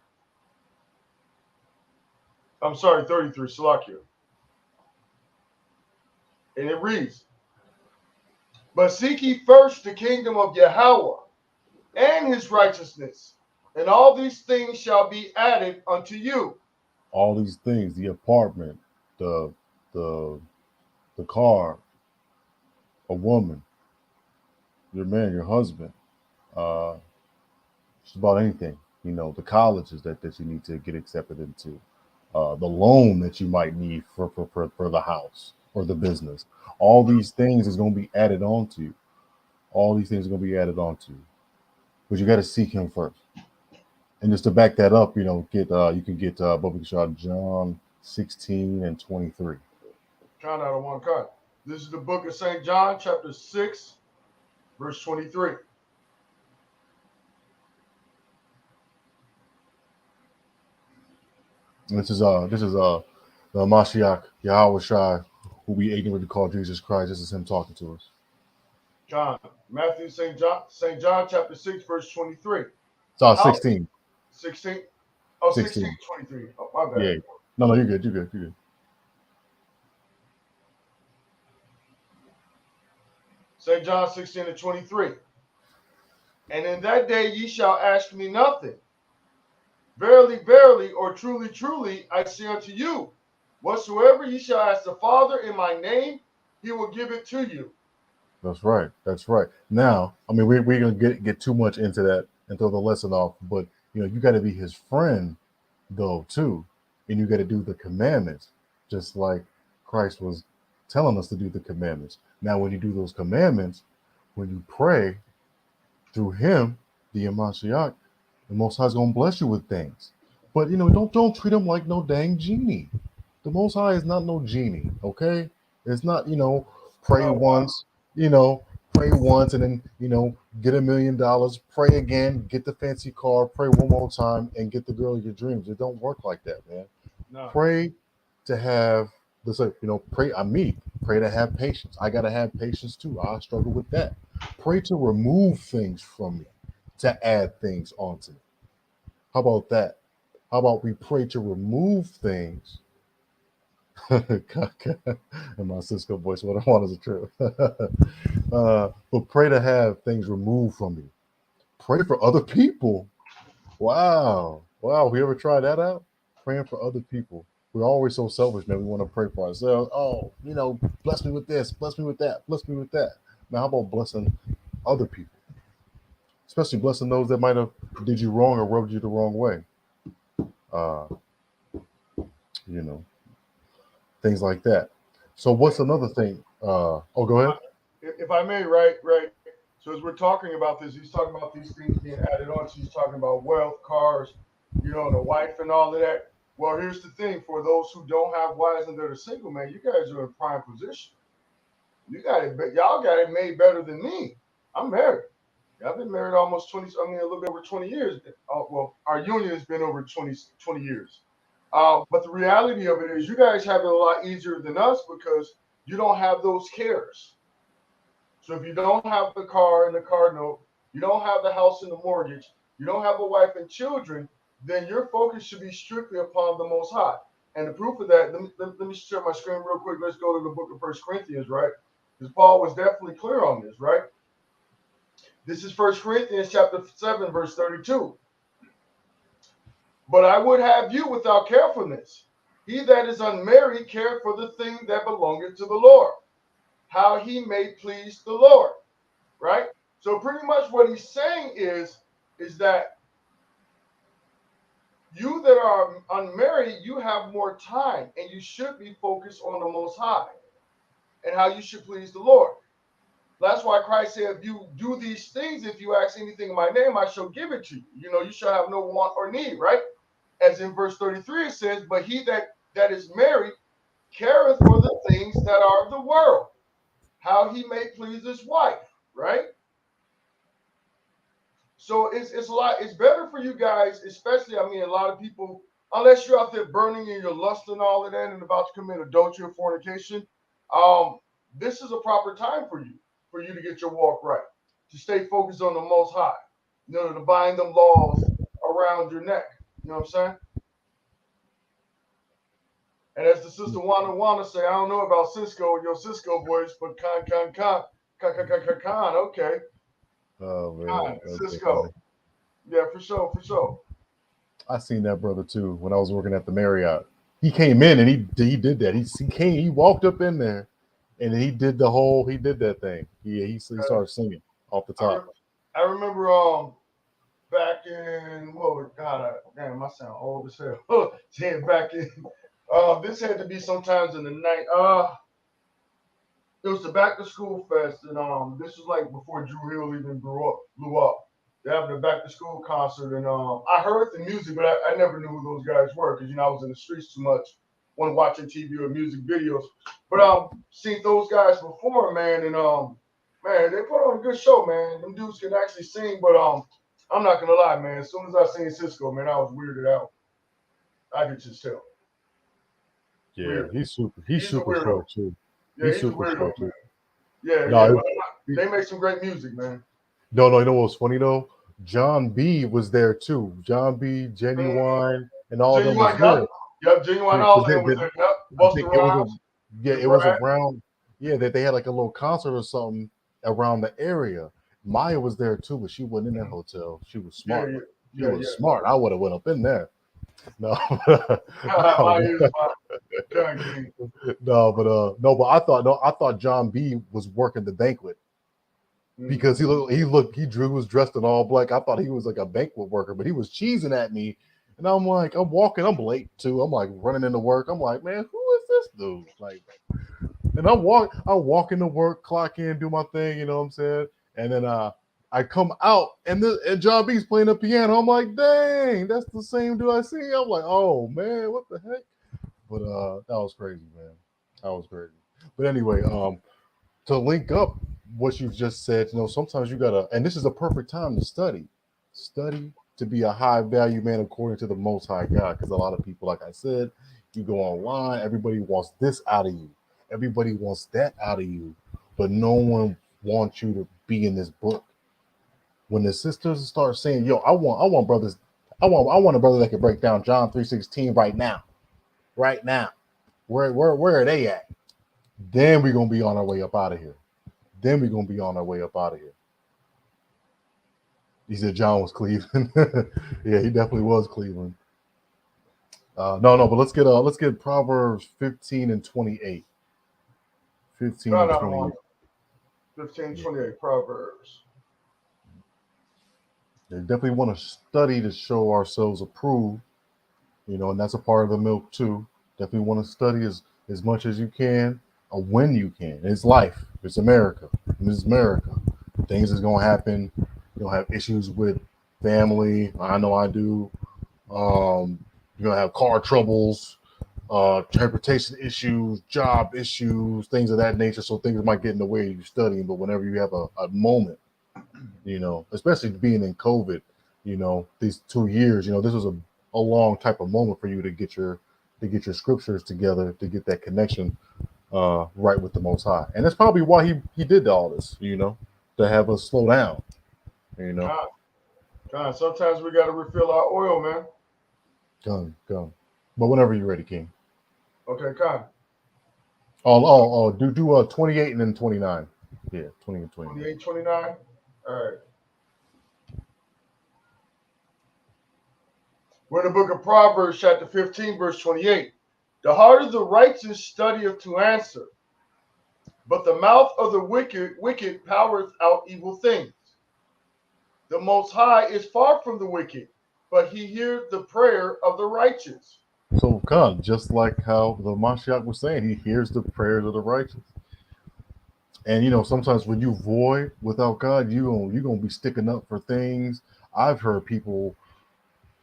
I'm sorry, 33, Salakia. And it reads, but seek ye first the kingdom of Yahweh and his righteousness, and all these things shall be added unto you. All these things, the apartment, the the the car, a woman, your man, your husband, uh, just about anything. The colleges that you need to get accepted into, the loan that you might need for the house or the business. All these things is going to be added on to you. All these things are going to be added on to you. But you got to seek him first. And just to back that up, get you can get Bubba Shah John 16:23. Count out of one cut. This is the book of St. John, chapter 6, verse 23. And this is the Mashiach Yahweh Shai, who we ignorantly call Jesus Christ. This is him talking to us. John, Matthew, St. John, chapter 6, verse 23. It's 16. 16? Oh, 16, 16. 23. Oh, my bad. Yeah. No, you're good. You're good. St. John 16:23. And in that day ye shall ask me nothing. Verily, verily, or truly, truly, I say unto you, whatsoever ye shall ask the Father in my name, he will give it to you. That's right. Now, I mean, we're gonna get too much into that and throw the lesson off, but you got to be his friend though too, and you got to do the commandments, just like Christ was telling us to do the commandments. Now, when you do those commandments, when you pray, Through him, the Mashiach, the Most High is gonna bless you with things. But don't treat him like no dang genie. The Most High is not no genie, okay? It's not, pray Oh wow. once, you know, pray once and then, get $1 million, pray again, get the fancy car, pray one more time, and get the girl of your dreams. It don't work like that, man. No. Pray to have pray pray to have patience. I gotta have patience too. I struggle with that. Pray to remove things from me, to add things onto me. How about that? How about we pray to remove things? In my Cisco voice, what I want is a trip. But pray to have things removed from me. Pray for other people. Wow. Wow. We ever tried that out? Praying for other people. We're always so selfish, man. We want to pray for ourselves. Oh, bless me with this, bless me with that, bless me with that. Now, how about blessing other people? Especially blessing those that might have did you wrong or rubbed you the wrong way. Uh, you know, things like that. So, what's another thing? Go ahead. If I may, right. So as we're talking about this, he's talking about these things being added on. So he's talking about wealth, cars, and a wife and all of that. Well, here's the thing: for those who don't have wives and that are single, man, you guys are in prime position. You got it, y'all got it made better than me. I'm married. I've been married almost 20. I mean, a little bit over 20 years. Well, our union has been over 20 years. But the reality of it is, you guys have it a lot easier than us because you don't have those cares. So if you don't have the car and the car note, you don't have the house and the mortgage, you don't have a wife and children, then your focus should be strictly upon the Most High. And the proof of that, let me share my screen real quick. Let's go to the book of First Corinthians, right? Because Paul was definitely clear on this, right? This is First Corinthians chapter 7, verse 32. But I would have you without carefulness. He that is unmarried care for the thing that belongeth to the Lord, how he may please the Lord, right? So pretty much what he's saying is that you that are unmarried, you have more time and you should be focused on the Most High and how you should please the Lord. That's why Christ said, if you do these things, if you ask anything in my name, I shall give it to you. You shall have no want or need, right? As in verse 33, it says, but he that is married careth for the things that are of the world, how he may please his wife, right? So it's a lot. It's better for you guys, especially. I mean, a lot of people, unless you're out there burning and you're lust and all of that, and about to commit adultery or fornication, um, this is a proper time for you to get your walk right, to stay focused on the Most High, to bind them laws around your neck. You know what I'm saying? And as the sister Wanna say, I don't know about Cisco and your Cisco voice, but con. Okay, Oh man, con okay, Cisco. man. Yeah, for sure, for sure. I seen that brother too when I was working at the Marriott. He came in and he did that. He walked up in there, and he did that thing. He started singing off the I, top. re- I remember back in damn, I sound old as hell. Saying back in this had to be sometimes in the night. It was the back to school fest, and this was like before Drew Hill even blew up. They having a back to school concert, and I heard the music, but I never knew who those guys were because I was in the streets too much when watching TV or music videos. But seen those guys before, man, and man, they put on a good show, man. Them dudes can actually sing, but I'm not gonna lie, man. As soon as I seen Cisco, man, I was weirded out. I could just tell. Yeah, Weird. he's He's a super weirdo. short too. Yeah, He's he's a super weirdo, short man. too. Yeah, No, but they make some great music, man. no. You know what was funny though? John B was there too. John B, Mm-hmm. Genuine, and all of them was Genuine, there. yep, Genuine Yeah, All because In was there, yep. I Busta think it was Rhymes, the it was Brat, around. Yeah, that they had like a little concert or something around the area. Maya was there too, but she wasn't in that hotel. She was yeah, smart. yeah, She yeah, was smart. I would have went up in there. No, yeah. My no, ears, my gun king. no, but I thought John B was working the banquet because Mm-hmm. Drew was dressed in all black. I thought he was like a banquet worker, but he was cheesing at me, and I'm like, I'm walking, I'm late too. I'm like running into work. I'm like, man, who is this dude? Like, and I walk into work, clock in, do my thing. You know what I'm saying? And then I come out and John B's playing the piano. I'm like, dang, that's the same dude I see. I'm like, oh man, what the heck? But that was crazy, man. That was crazy. But anyway, to link up what you've just said, sometimes you gotta, and this is a perfect time to study to be a high value man according to the Most High God. Because a lot of people, like I said, you go online, everybody wants this out of you, everybody wants that out of you, but no one wants you to be in this book. When the sisters start saying, "Yo, I want brothers, I want a brother that can break down John 3:16 right now," where are they at? Then we're gonna be on our way up out of here. Then we're gonna be on our way up out of here. He said John was Cleveland. Yeah, he definitely was Cleveland. No, but let's get Proverbs 15 and 28. 15 God, and I want 28. 15:28 Proverbs. They definitely want to study to show ourselves approved, and that's a part of the milk too. Definitely want to study as much as you can, or when you can. It's life. It's America. This is America. Things is gonna happen. You'll have issues with family. I know I do. You're gonna have car troubles, transportation issues, job issues, things of that nature. So things might get in the way of you studying. But whenever you have a moment, especially being in COVID, these 2 years, this was a long type of moment for you to get your scriptures together, to get that connection right with the Most High. And that's probably why he did all this, to have us slow down, you know. God, God, sometimes we got to refill our oil, man. Go. But whenever you're ready, King. Okay, God. Do 28 and then 29. Yeah, 20 and 29. 28, 29. All right. We're in the book of Proverbs, chapter 15, verse 28. The heart of the righteous studieth to answer, but the mouth of the wicked powereth out evil things. The Most High is far from the wicked, but he heareth the prayer of the righteous. So, God, just like how the Mashiach was saying, he hears the prayers of the righteous. And sometimes when you void without God, you gonna be sticking up for things. I've heard people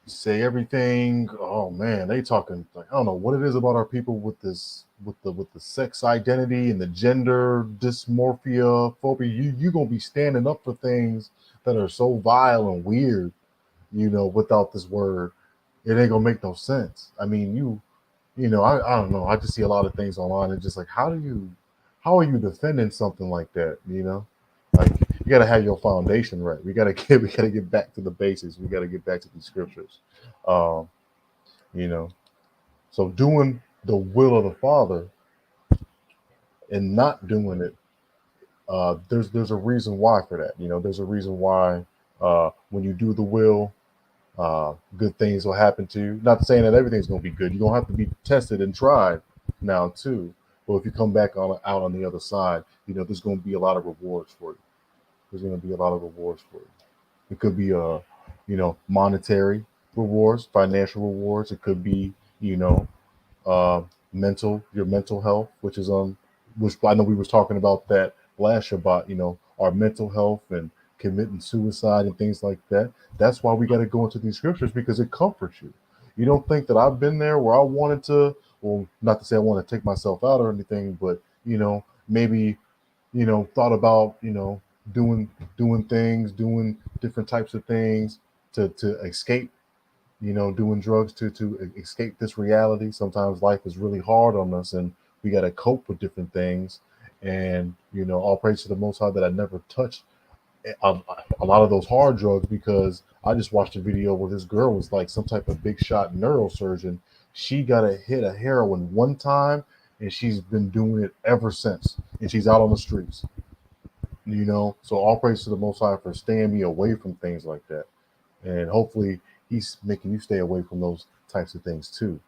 say everything. Oh man, they talking like I don't know what it is about our people with this with the sex identity and the gender dysmorphia phobia. You gonna be standing up for things that are so vile and weird. Without this word, it ain't gonna make no sense. I mean, I don't know. I just see a lot of things online and just like, how are you defending something like that? Like you got to have your foundation right. We got to get back to the basics. We got to get back to the scriptures. Um, you know, so doing the will of the Father and not doing it, there's a reason why for that. There's a reason why when you do the will, good things will happen to you. Not saying that everything's going to be good. You're going to have to be tested and tried now too. But if you come back out on the other side, there's going to be a lot of rewards for you. There's going to be a lot of rewards for you. It could be monetary rewards, financial rewards. It could be uh, your mental health, which I know we was talking about that last Shabbat. Our mental health and committing suicide and things like that. That's why we got to go into these scriptures because it comforts you. You don't think that I've been there where I wanted to, well, not to say I want to take myself out or anything, but maybe thought about doing things, doing different types of things to escape, doing drugs to escape this reality. Sometimes life is really hard on us, and we got to cope with different things. And all praise to the Most High that I never touched a lot of those hard drugs because I just watched a video where this girl was like some type of big shot neurosurgeon. She got a hit of heroin one time, and she's been doing it ever since. And she's out on the streets. So all praise to the Most High for staying me away from things like that, and hopefully He's making you stay away from those types of things too,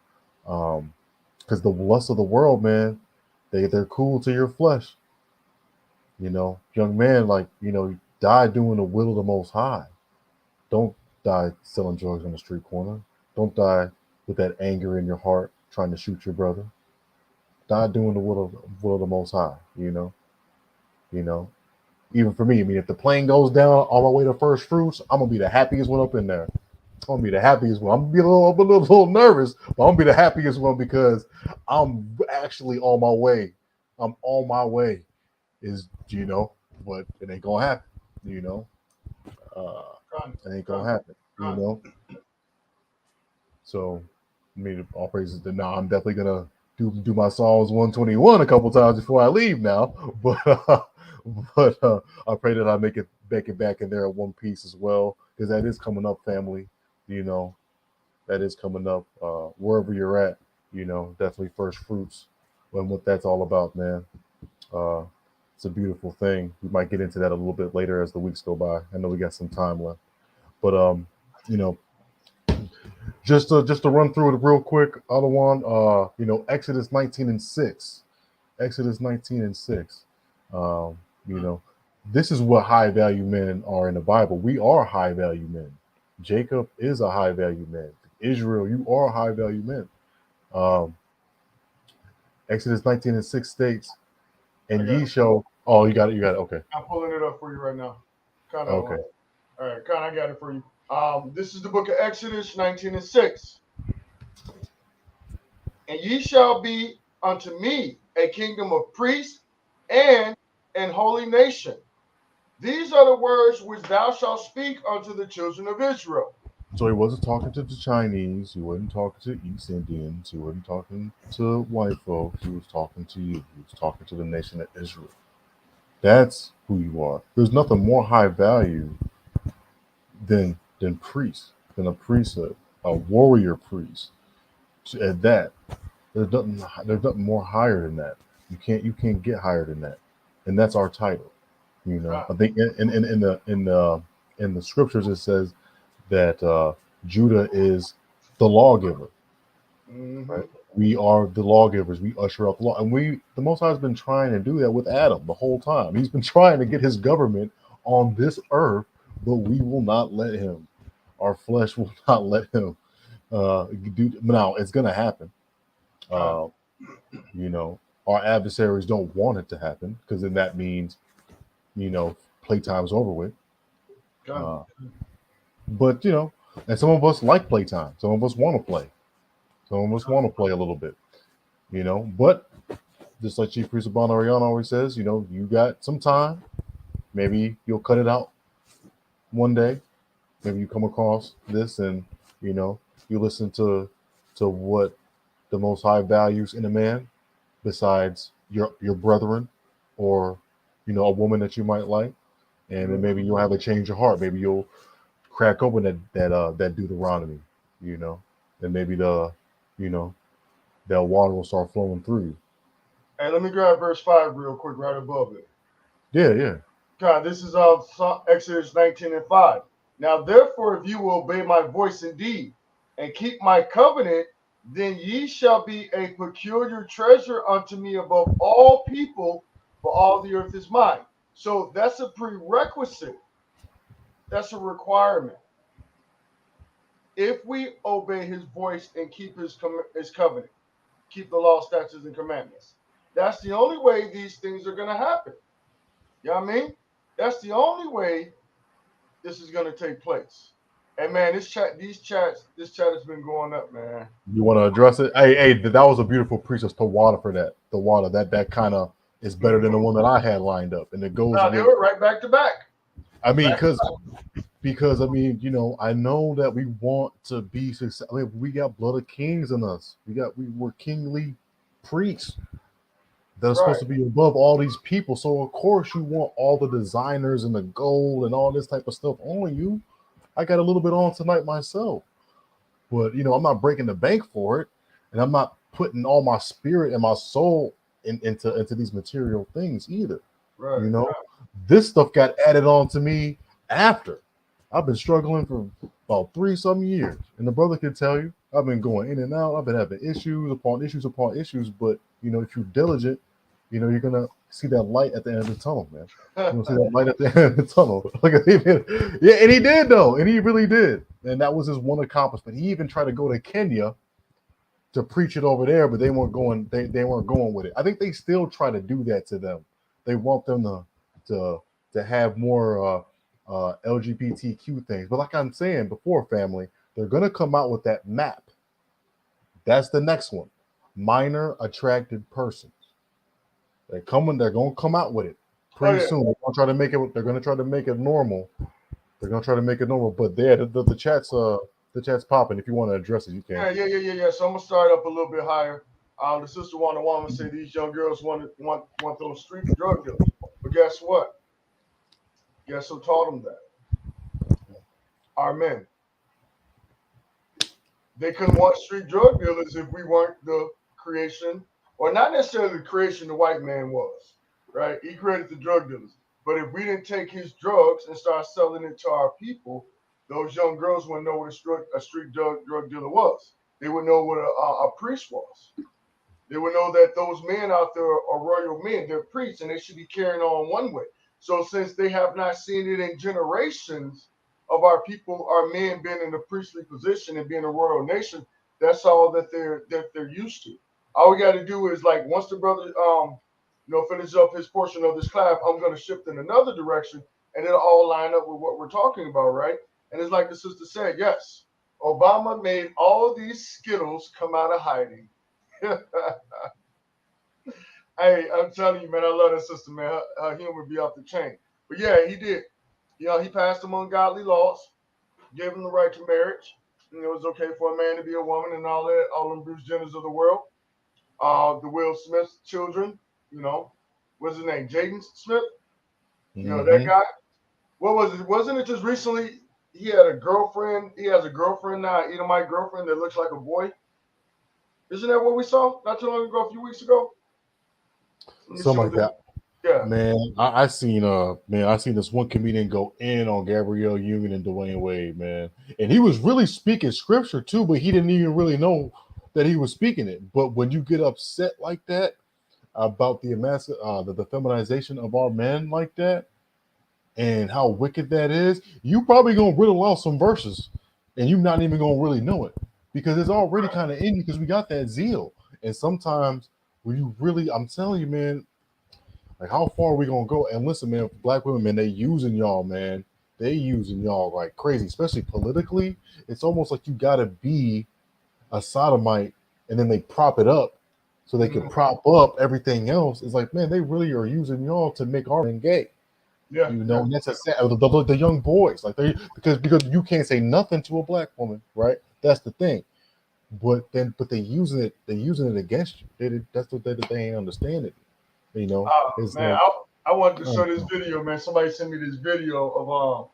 because the lusts of the world, man, they're cool to your flesh. Young man, like die doing the will of the Most High. Don't die selling drugs on the street corner. Don't die with that anger in your heart trying to shoot your brother. Die doing the will of the Most High. You know. Even for me, I mean, if the plane goes down on my way to first fruits, I'm gonna be the happiest one up in there. I'm gonna be the happiest one. I'm gonna be a little nervous, but I'm gonna be the happiest one because I'm actually on my way. I'm on my way. But it ain't gonna happen. You know, uh, Con, it ain't con, gonna happen. You con. know, so I mean, all praises to now. I'm definitely gonna do my Psalms 121 a couple times before I leave now, but I pray that I make it back in there at one piece as well because that is coming up, family. You know, that is coming up wherever you're at. Definitely first fruits and what that's all about, man. Uh, it's a beautiful thing. We might get into that a little bit later as the weeks go by. I know we got some time left, but you know, just to run through it real quick, other one, Exodus 19:6. Exodus 19:6. Um, you know, this is what high value men are in the Bible. We are high value men. Jacob is a high value man. Israel, you are high value men. Um, Exodus 19:6 states, I and got ye it. shall. Oh, you got it. Okay, I'm pulling it up for you right now. Kind of. okay. All right, Con, I got it for you. This is the book of Exodus 19:6. And ye shall be unto me a kingdom of priests and an holy nation. These are the words which thou shalt speak unto the children of Israel. So he wasn't talking to the Chinese. He wasn't talking to East Indians. He wasn't talking to white folks. He was talking to you. He was talking to the nation of Israel. That's who you are. There's nothing more high value than priest, than a priesthood, a warrior priest. At that, there's nothing more higher than that. You can't get higher than that, and that's our title. Con, I think in the scriptures it says that Judah is the lawgiver. mm-hmm. Right? We are the lawgivers. We usher out the law, and the Most High has been trying to do that with Adam the whole time. He's been trying to get his government on this earth, but we will not let him. Our flesh will not let him do. Now it's going to happen. Con, Uh, our adversaries don't want it to happen because then that means playtime's over with. con, Uh, but and some of us like playtime. Some of us want to play. Some of us want to play a little bit. But just like Chief Priest Abana Ariana always says, you got some time. Maybe you'll cut it out one day. Maybe you come across this and you know you listen to what the Most High values in a man, besides your brethren, or a woman that you might like, and then mm, maybe you'll have a change of heart. Maybe you'll crack open that Deuteronomy, you know, and maybe you know that water will start flowing through you. Hey, let me grab verse 5 real quick right above it. Yeah, yeah. God, this is Exodus 19:5. Now, therefore, if you will obey my voice indeed and keep my covenant, then ye shall be a peculiar treasure unto me above all people, for all the earth is mine. So that's a prerequisite. That's a requirement. If we obey his voice and keep his covenant, keep the law, statutes, and commandments, that's the only way these things are going to happen. You know what I mean? That's the only way this is gonna take place. And man, this chat has been going up, man. You want to address it? Hey, that was a beautiful precepts to water for that. The water that kind of is better than the Mm-hmm. one that I had lined up, and it goes Now they with. were right back to back. I mean, Back to because I mean, I know that we want to be successful. I mean, we got blood of kings in us. We're kingly priests that are supposed right, to be above all these people. So of course you want all the designers and the gold and all this type of stuff on you. I got a little bit on tonight myself, but I'm not breaking the bank for it, and I'm not putting all my spirit and my soul into these material things either. right, You know, this stuff got added on to me after. I've been struggling for about 3 some years, and the brother can tell you I've been going in and out. I've been having issues upon issues upon issues, but if you're diligent, you're gonna see that light at the end of the tunnel, man. You'll see that light at the end of the tunnel. Look at him. Yeah, and he did though, and he really did, and that was his one accomplishment. He even tried to go to Kenya to preach it over there, but they weren't going. They weren't going with it. I think they still try to do that to them. They want them to to have more LGBTQ things. But like I'm saying before, family, they're gonna come out with that map. That's the next one. Minor attracted persons. They're coming. They're gonna come out with it Oh pretty yeah. soon. They're gonna try to make it. They're gonna try to make it normal. They're gonna try to make it normal. But there, the chat's popping. If you want to address it, you can. Yeah. So I'm gonna start up a little bit higher. The sister wanted to say these young girls want those street drug dealers. But guess what? Guess who taught them that? Our men. They couldn't want street drug dealers if we weren't the creation, or not necessarily the creation the white man was, right? He created the drug dealers. But if we didn't take his drugs and start selling it to our people, those young girls wouldn't know what a street drug dealer was. They would know what a priest was. They would know that those men out there are royal men. They're priests, and they should be carrying on one way. So since they have not seen it in generations of our people, our men being in a priestly position and being a royal nation, that's all that they're used to. All we got to do is, like, once the brother finishes up his portion of this class, I'm going to shift in another direction, and it'll all line up with what we're talking about, right? And it's like the sister said, yes, Obama made all these Skittles come out of hiding. Hey, I'm telling you, man, I love that sister, man. Her humor be off the chain. But yeah, he did. He passed them ungodly laws, gave them the right to marriage. It was okay for a man to be a woman and all that, all them Bruce Jenners of the world. The Will Smith children, what's his name? Jaden Smith? That Mm-hmm. guy. What was it? Wasn't it just recently he had a girlfriend? He has a girlfriend now, Edomite girlfriend that looks like a boy. Isn't that what we saw not too long ago, a few weeks ago? Let me see Something what like that. yeah. I seen this one comedian go in on Gabrielle Union and Dwayne Wade, man. And he was really speaking scripture too, but he didn't even really know that he was speaking it. But when you get upset like that about the feminization of our men like that and how wicked that is, you probably gonna riddle out some verses and you're not even gonna really know it because it's already kind of in you because we got that zeal. And sometimes when you really, I'm telling you, man, like, how far are we gonna go? And listen, man, black women, man, they using y'all, man. They using y'all like crazy, especially politically. It's almost like you gotta be a sodomite, and then they prop it up so they can prop up everything else. It's like, man, they really are using y'all to make our men gay. Yeah, And that's a sad. The young boys, like because you can't say nothing to a black woman, right? That's the thing. But they using it. They using it against you. That's what they ain't understanding. It's man, like, I wanted to oh, show this video, man. Somebody sent me this video of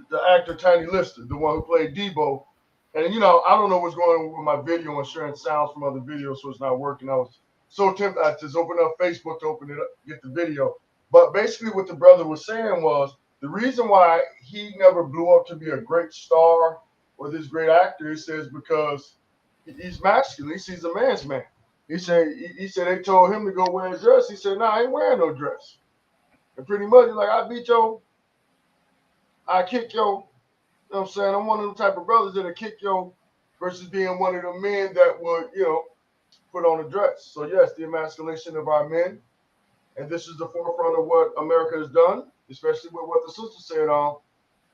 the actor Tiny Lister, the one who played Debo. And I don't know what's going on with my video and sharing sounds from other videos, so it's not working. I was so tempted I just opened up Facebook to open it up, get the video. But basically, what the brother was saying was the reason why he never blew up to be a great star or this great actor. He says because he's masculine. He sees a man's man. He said they told him to go wear a dress. He said, "No, I ain't wearing no dress." And pretty much, he's like, I kick yo. You know what I'm saying? I'm one of them type of brothers that'll kick yo versus being one of the men that would, put on a dress. So yes, the emasculation of our men. And this is the forefront of what America has done, especially with what the sister said on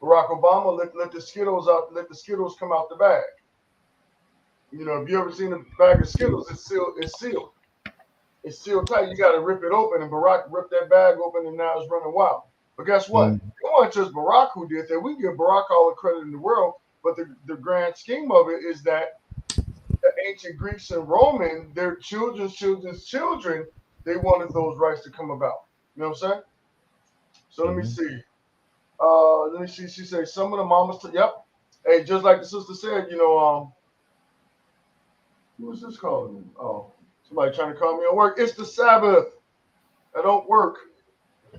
Barack Obama, let the Skittles out, let the Skittles come out the bag. If you ever seen a bag of Skittles, it's sealed. It's sealed tight. You got to rip it open, and Barack ripped that bag open, and now it's running wild. But guess what? mm, It wasn't just Barack who did that. We give Barack all the credit in the world, but the grand scheme of it is that the ancient Greeks and Roman, their children's children, they wanted those rights to come about. You know what I'm saying? So let me mhm. see. Let me see. She said some of the mamas. Yep. Hey, just like the sister said, who was this calling me? Oh, somebody trying to call me on work. It's the Sabbath. I don't work.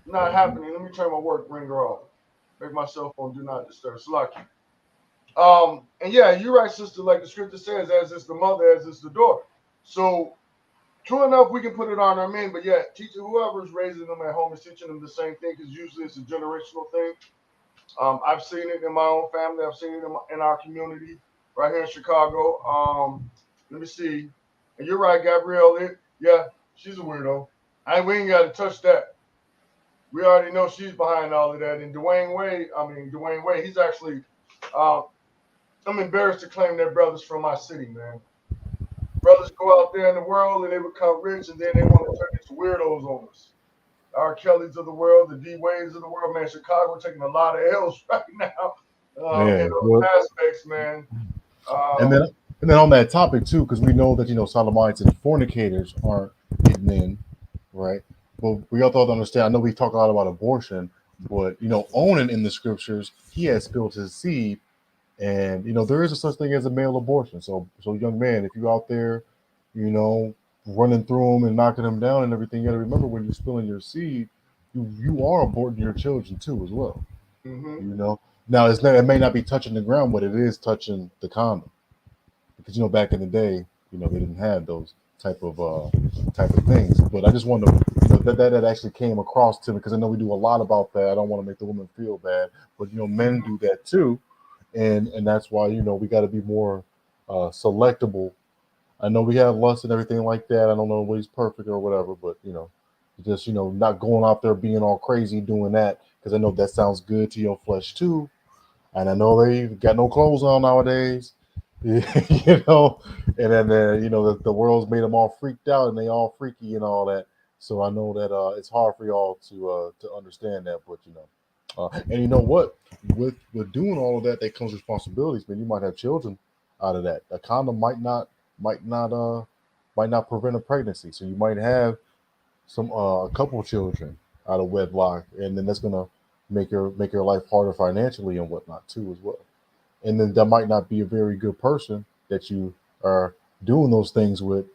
Not happening. Let me turn my work ringer off. Make my cell phone do not disturb. Slucky. And yeah, you're right, sister. Like the scripture says, as is the mother, as is the daughter. So true enough, we can put it on our men, but yeah, teaching whoever's raising them at home is teaching them the same thing because usually it's a generational thing. I've seen it in my own family. I've seen it in our community right here in Chicago. Let me see. And you're right, Gabrielle. Yeah, she's a weirdo. We ain't got to touch that. we already know she's behind all of that. And Dwayne Wade, he's actually, uh, I'm embarrassed to claim that brothers from my city, man. Brothers go out there in the world and they become rich, and then they want to turn into weirdos on us. R. Kellys of the world, the D Waves of the world, man. Chicago taking a lot of L's right now in Yeah, those well, aspects, man. and Um, then and then on that topic too, because we know that sodomites and fornicators aren't getting in, right? But we also have to understand. I know we talk a lot about abortion, but Onan in the scriptures, he has spilled his seed, and there is a such thing as a male abortion. So young man, if you're out there, you know, running through them and knocking them down and everything, you got to remember when you're spilling your seed, you are aborting your children too as well. hmm You know. Now it may not be touching the ground, but it is touching the condom because back in the day, they didn't have those type of things. But I just wanted to that actually came across to me because I know we do a lot about that. I don't want to make the women feel bad, but men hmm do that too, and that's why we got to be more selectable. I know we have lust and everything like that. I don't know nobody's perfect or whatever, but just not going out there being all crazy doing that because I know that sounds good to your flesh too, and I know they got no clothes on nowadays. And then the world's made them all freaked out and they all freaky and all that. So I know that it's hard for y'all to understand that, but and you know what? With doing all of that, that comes responsibilities. Man, you might have children out of that. A condom might not might not prevent a pregnancy, so you might have some a couple of children out of wedlock, and then that's gonna make your life harder financially and whatnot too as well. And then that might not be a very good person that you are doing those things with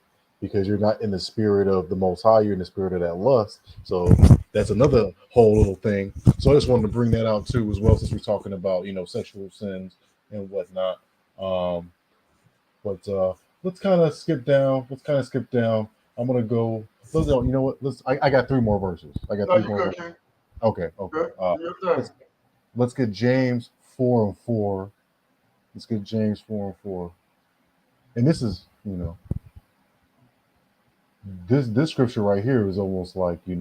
because you're not in the spirit of the Most High. You're in the spirit of that lust. So that's another whole little thing. So I just wanted to bring that out too as well, since we're talking about sexual sins and whatnot. Um, but let's kind of skip down. Let's kind of skip down. I'm gonna go. You know what? I got three more verses. I got no, three you more good, verses. King. Okay. Okay. Good. Do your thing. Let's let's get James 4:4. Let's get James 4:4. And this is, this scripture right here is almost like, you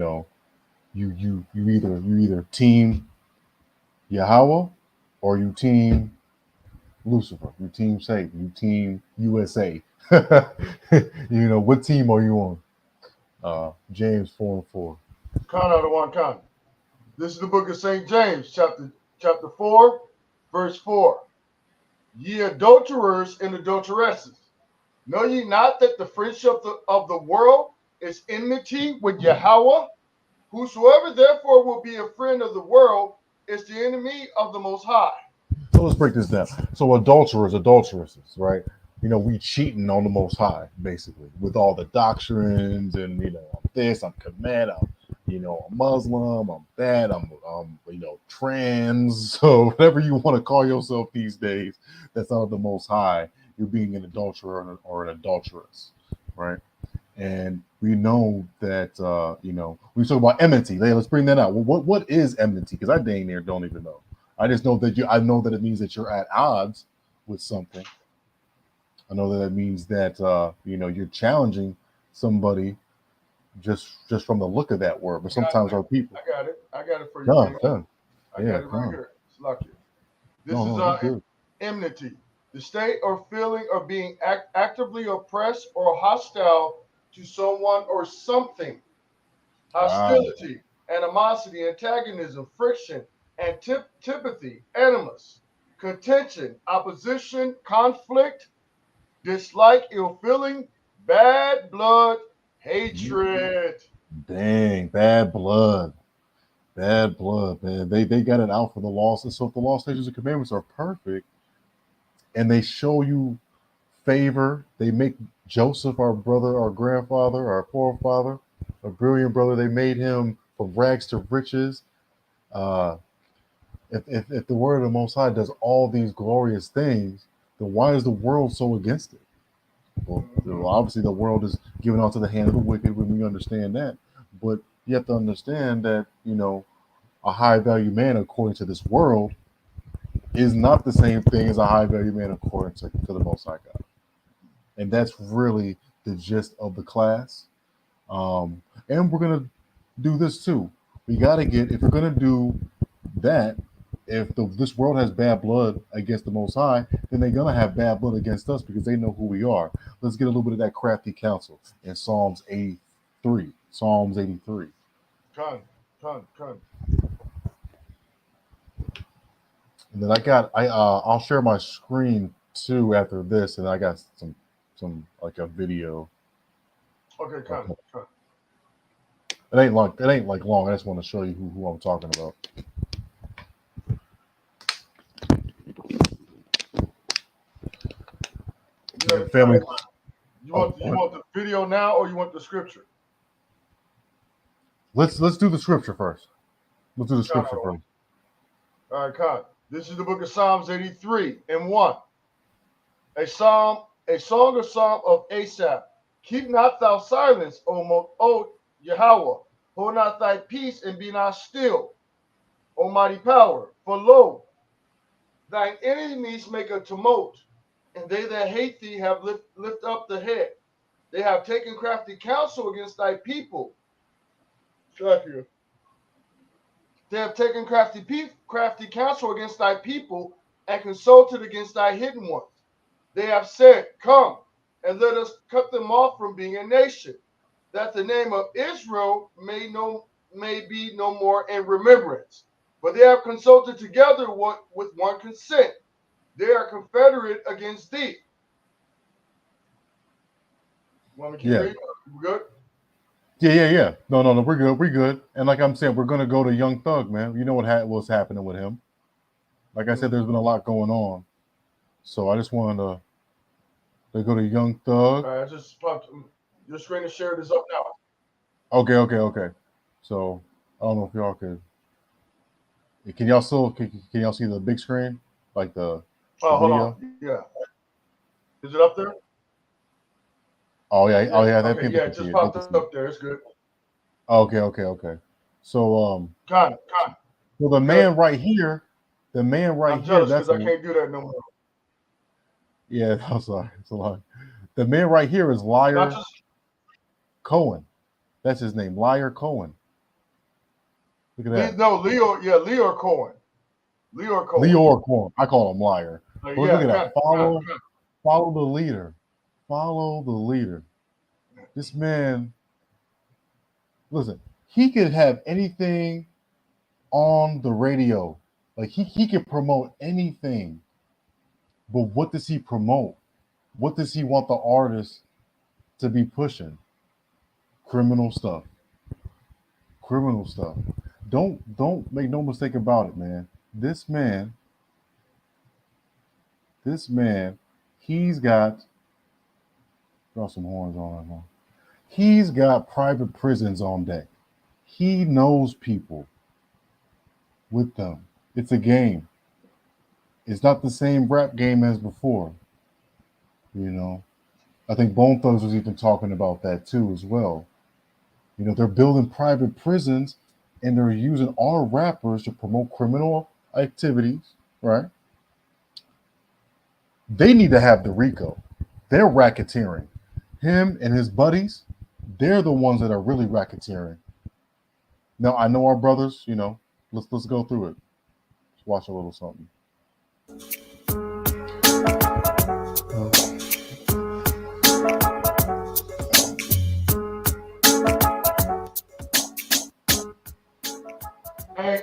either team Yahweh or you team Lucifer, you team Satan, you team USA. What team are you on? James 4:4. Count out of one count. This is the book of St. James, chapter 4, verse 4. Ye adulterers and adulteresses, know ye not that the friendship of the world is enmity with Yahweh? Whosoever therefore will be a friend of the world is the enemy of the Most High. So let's break this down. So adulterers, adulteresses, right? We cheating on the Most High, basically, with all the doctrines and I'm this, I'm command, I'm Muslim, I'm that, I'm trans, so whatever you want to call yourself these days, that's not the Most High. You're being an adulterer or an adulteress, right? And we know that we talk about enmity. Let's bring that out. Well, what is enmity? Because I dang near don't even know. I just know that I know that it means that you're at odds with something. I know that it means that you're challenging somebody just from the look of that word. But Got it. sometimes our people, I got it. I got it for you, done, King. done, I yeah, got it right done. here. It's lucky. This No, is no, you good. enmity, the state or feeling of being actively oppressed or hostile to someone or something. Ah, Hostility, animosity, antagonism, friction, antipathy, animus, contention, opposition, conflict, dislike, ill feeling, bad blood, hatred. dang, bad blood, man. They got it out for the laws, and so if the law, statutes, and commandments are perfect, and they show you favor. They make Joseph, our brother, our grandfather, our forefather, a brilliant brother. They made him from rags to riches. Uh, if the word of the Most High does all these glorious things, then why is the world so against it? Well, Mhm. obviously the world is given onto the hand of the wicked when we understand that. But you have to understand that, a high value man according to this world is not the same thing as a high value man according to the Most High God. And that's really the gist of the class. And we're gonna do this too. We got to get, if we're going to do that, if this world has bad blood against the Most High, then they're going to have bad blood against us because they know who we are. Let's get a little bit of that crafty counsel in Psalms 83. Psalms 83. Con. And then I'll share my screen too after this, and I got some like a video. Okay, con. It ain't like long. I just want to show you who I'm talking about. Yeah, family. You want the video now, or you want the scripture? Let's do the scripture first. Let's do the scripture first. All right, con. This is the book of Psalms 83 and 1. A song of Asaph. Keep not thou silence, O Yahweh. Hold not thy peace and be not still, O mighty power. For lo, thine enemies make a tumult, and they that hate thee have lift up the head. They have taken crafty counsel against thy people. They have taken crafty counsel against thy people and consulted against thy hidden ones. They have said, come, and let us cut them off from being a nation, that the name of Israel may be no more in remembrance. But they have consulted together with one consent. They are confederate against thee. Want me to keep reading? We good? Yeah. No, we're good. And like I'm saying, we're gonna go to Young Thug, man. You know what's happening with him. Like I said, there's been a lot going on, so I just wanted to go to Young Thug. All right, I just popped your screen to share this up now. Okay. So I don't know if y'all could. Can y'all see the big screen, like the hold video? on. Yeah. Is it up there? Oh yeah. That okay, yeah, it just popped up there. It's good. Okay. So Con. Well, the man right here. I'm jealous because I can't do that no more. Yeah, I'm sorry. It's a lot. The man right here is Liar Cohen. That's his name, Liar Cohen. Look at that. No, Leo Cohen. Leor Cohen. I call him Liar. But look at that. Follow the leader. Follow the leader. This man, listen, he could have anything on the radio. Like he could promote anything. But what does he promote? What does he want the artist to be pushing? Criminal stuff. Don't make no mistake about it, man. This man, he's got draw some horns on him. He's got private prisons on deck. He knows people with them. It's a game. It's not the same rap game as before. You know, I think Bone Thugs was even talking about that too as well. You know, they're building private prisons and they're using our rappers to promote criminal activities, right? They need to have the RICO. They're racketeering. Him and his buddies, they're the ones that are really racketeering. Now I know our brothers, you know, let's go through it. Let's watch a little something.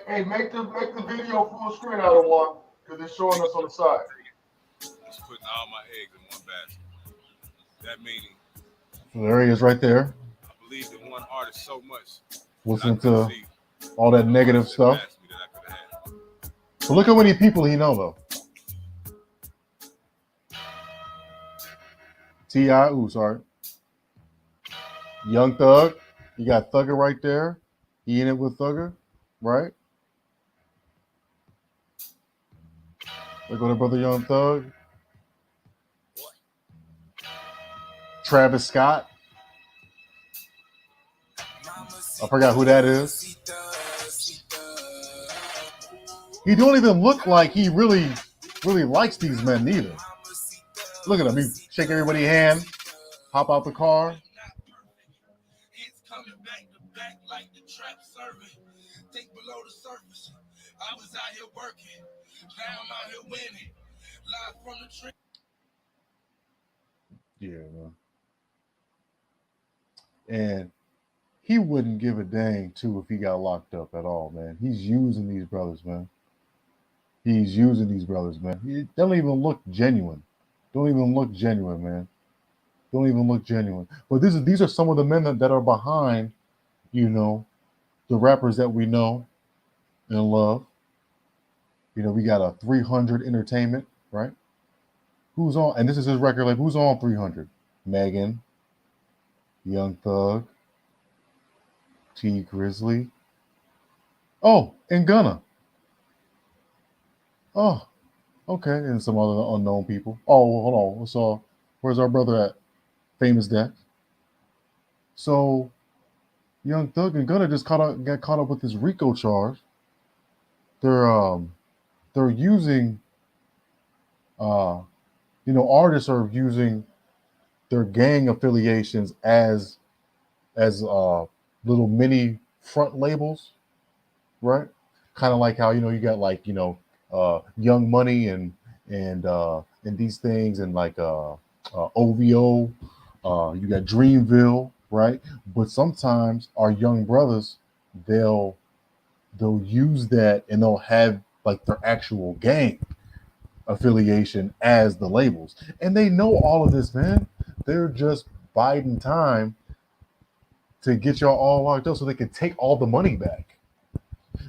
Hey, make the video full screen out of one because it's showing us on the side. Just putting all my eggs in one basket. That meaning. So there he is right there. I believe in one artist so much. Listen to all that negative stuff. So look how many people he know though. T.I. Sorry. Young Thug. You got Thugger right there. He in it with Thugger, right? Look at the brother Young Thug. Travis Scott. I forgot who that is. He don't even look like he really likes these men neither. Look at him. He shake everybody's hand, hop out the car. trap serving. Think below the surface. I was out here working. Now I'm out here winning. Live from the tree. Yeah, man. And he wouldn't give a dang too if he got locked up at all, man. He's using these brothers, man. He's using these brothers, man. He don't even look genuine. Don't even look genuine, man. Don't even look genuine. But these are some of the men that are behind, you know, the rappers that we know and love. You know, we got a 300 Entertainment, right? Who's on? And this is his record label. Who's on 300? Megan, Young Thug, T Grizzly. Oh, and Gunna. Oh, okay. And some other unknown people. Oh, well, hold on. So, where's our brother at? Famous Dex. So, Young Thug and Gunna just got caught up with this RICO charge. They're using, uh, artists are using their gang affiliations as little mini front labels, right? Kind of like how you got like Young Money and these things and like OVO, you got Dreamville, right? But sometimes our young brothers they'll they'll use that and they'll have like their actual gang affiliation as the labels, and they know all of this, man. They're just biding time to get y'all all locked up so they can take all the money back.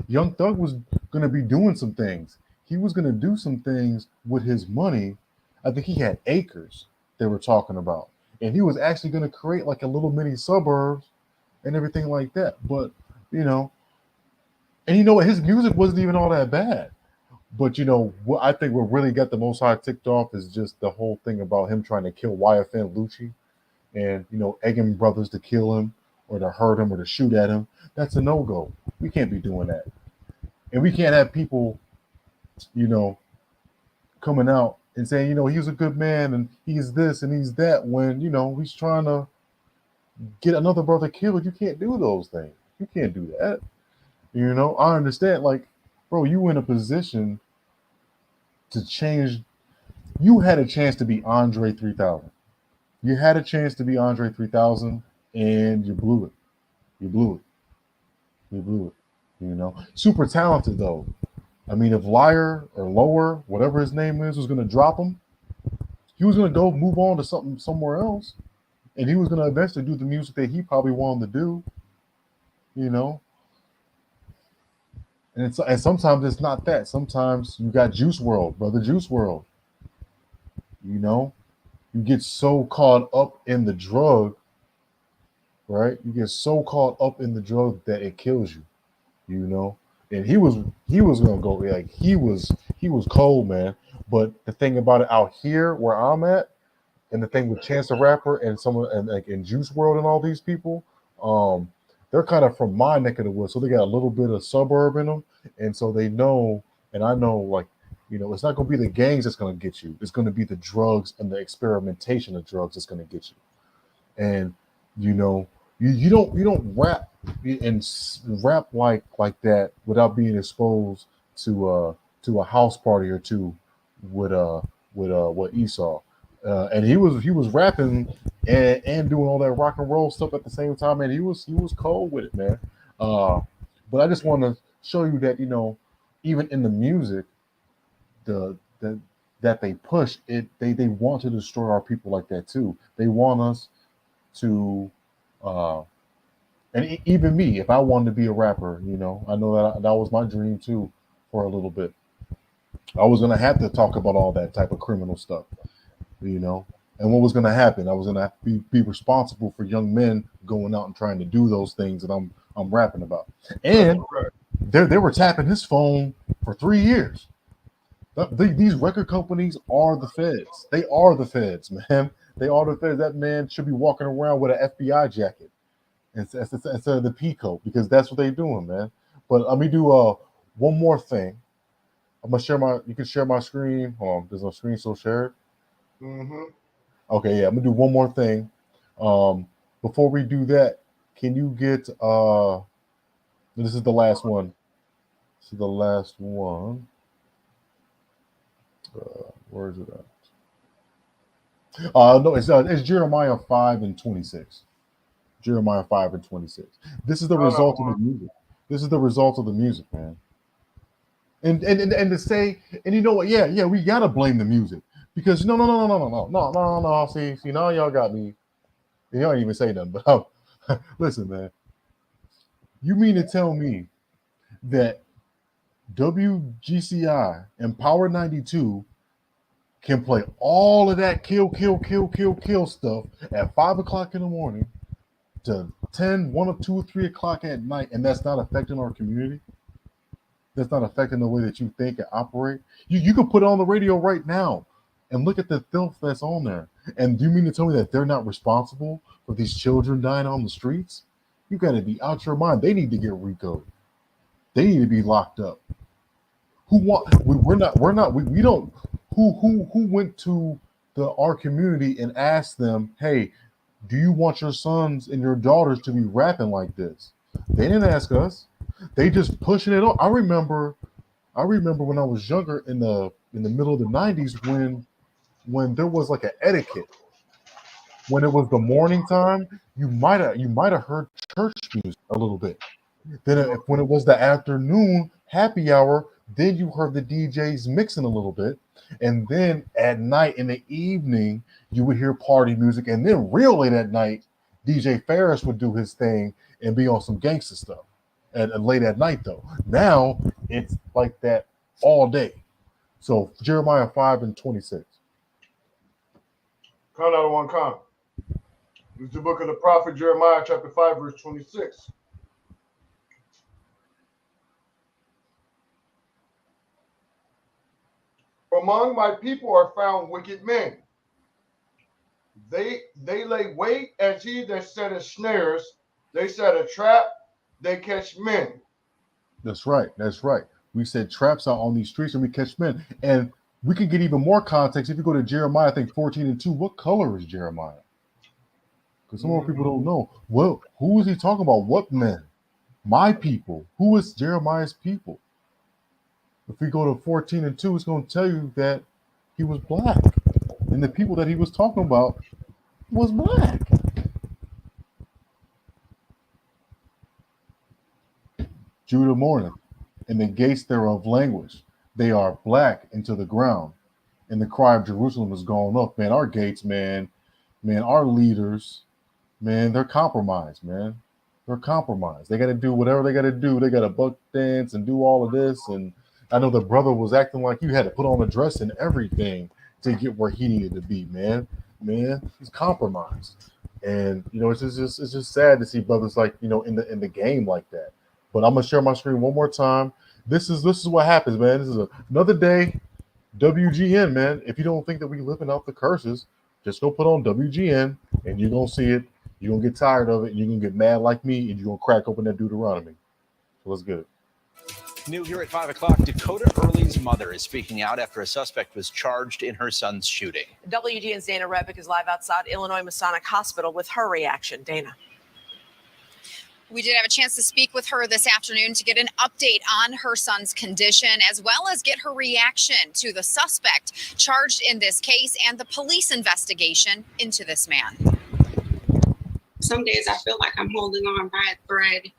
Young Thug was going to be doing some things. He was going to do some things with his money. I think he had acres they were talking about. And he was actually going to create like a little mini suburbs and everything like that. But, you know, and you know what? His music wasn't even all that bad. But, what I think what really got the most high ticked off is just the whole thing about him trying to kill YFN Lucci and, egging brothers to kill him or to hurt him or to shoot at him. That's a no-go. We can't be doing that. And we can't have people, coming out and saying, he's a good man and he's this and he's that when, he's trying to get another brother killed. You can't do those things. You can't do that. I understand. Like, bro, you in a position to change. You had a chance to be Andre 3000. You had a chance to be Andre 3000 and you blew it. You blew it. You blew it. Super talented though. I mean, if Liar or Lower, whatever his name is, was going to drop him, he was going to go move on to something somewhere else, and he was going to eventually do the music that he probably wanted to do, And sometimes it's not that. Sometimes you got Juice World, brother Juice World. You get so caught up in the drug, right? You get so caught up in the drug that it kills you. And he was gonna go like he was cold, man. But the thing about it out here where I'm at, and the thing with Chance the Rapper and someone and like in Juice World and all these people, they're kind of from my neck of the woods, so they got a little bit of suburb in them, and so they know, and I know, like, it's not gonna be the gangs that's gonna get you. It's gonna be the drugs and the experimentation of drugs that's gonna get you. And you don't rap and rap like that without being exposed to a house party or two with what Esau, and he was rapping and doing all that rock and roll stuff at the same time, and he was cold with it, man. But I just want to show you that even in the music, the that they push it, they want to destroy our people like that too. They want us to and even me, if I wanted to be a rapper, I know that was my dream too for a little bit. I was gonna have to talk about all that type of criminal stuff, and what was gonna happen? I was gonna have to be responsible for young men going out and trying to do those things that I'm rapping about. And they were tapping his phone for 3 years. These record companies are the feds. They are the feds, man. They are the feds. That man should be walking around with an FBI jacket instead of the P coat, because that's what they're doing, man. But let me do one more thing. I'm gonna share my. You can share my screen. Hold on, there's no screen still shared. Mm-hmm. Okay, yeah, I'm gonna do one more thing. Before we do that, can you get This is the last one. This is the last one. Where is it at? No, it's Jeremiah 5:26. Jeremiah 5:26. This is the Count out result of the one. music. This is the result of the music, man. And to say, and you know what? Yeah, we gotta blame the music because no. See, now y'all got me. Y'all ain't even say nothing, but listen, man. You mean to tell me that WGCI and Power 92 can play all of that kill stuff at 5 o'clock in the morning to 10, 1 or 2 or 3 o'clock at night, and that's not affecting our community? That's not affecting the way that you think and operate? You can put it on the radio right now and look at the filth that's on there. And do you mean to tell me that they're not responsible for these children dying on the streets? You got to be out your mind. They need to get RICO'd. They need to be locked up. We don't. Who went to our community and asked them, hey, do you want your sons and your daughters to be rapping like this? They didn't ask us. They just pushing it on. I remember when I was younger in the middle of the 90s when there was like an etiquette. When it was the morning time, you might have heard church music a little bit. Then when it was the afternoon happy hour, then you heard the DJs mixing a little bit. And then at night in the evening, you would hear party music. And then real late at night, DJ Ferris would do his thing and be on some gangster stuff. And late at night, though. Now, it's like that all day. So Jeremiah 5:26. Count out of one count. It's the book of the prophet Jeremiah, chapter 5, verse 26. Among my people are found wicked men. They lay wait as he that setteth snares. They set a trap. They catch men. That's right. We set traps out on these streets and we catch men. And we can get even more context if you go to Jeremiah, I think 14:2. What color is Jeremiah? Because some more people don't know. Well, who is he talking about? What men? My people. Who is Jeremiah's people? If we go to 14:2, it's going to tell you that he was black. And the people that he was talking about was black. Judah mourneth, and the gates thereof languish. They are black into the ground. And the cry of Jerusalem is gone up. Man, our gates, man, our leaders, man, they're compromised, man. They're compromised. They got to do whatever they got to do. They got to buck dance and do all of this. And I know the brother was acting like you had to put on a dress and everything to get where he needed to be, man. Man, he's compromised. And it's just sad to see brothers like in the game like that. But I'm gonna share my screen one more time. This is what happens, man. This is another day. WGN, man. If you don't think that we living out the curses, just go put on WGN and you're gonna see it. You're gonna get tired of it. You're gonna get mad like me, and you're gonna crack open that Deuteronomy. So let's get it. New here at 5 o'clock, Dakota Early's mother is speaking out after a suspect was charged in her son's shooting. WGN's Dana Rebick is live outside Illinois Masonic Hospital with her reaction. Dana. We did have a chance to speak with her this afternoon to get an update on her son's condition, as well as get her reaction to the suspect charged in this case and the police investigation into this man. Some days I feel like I'm holding on by a thread.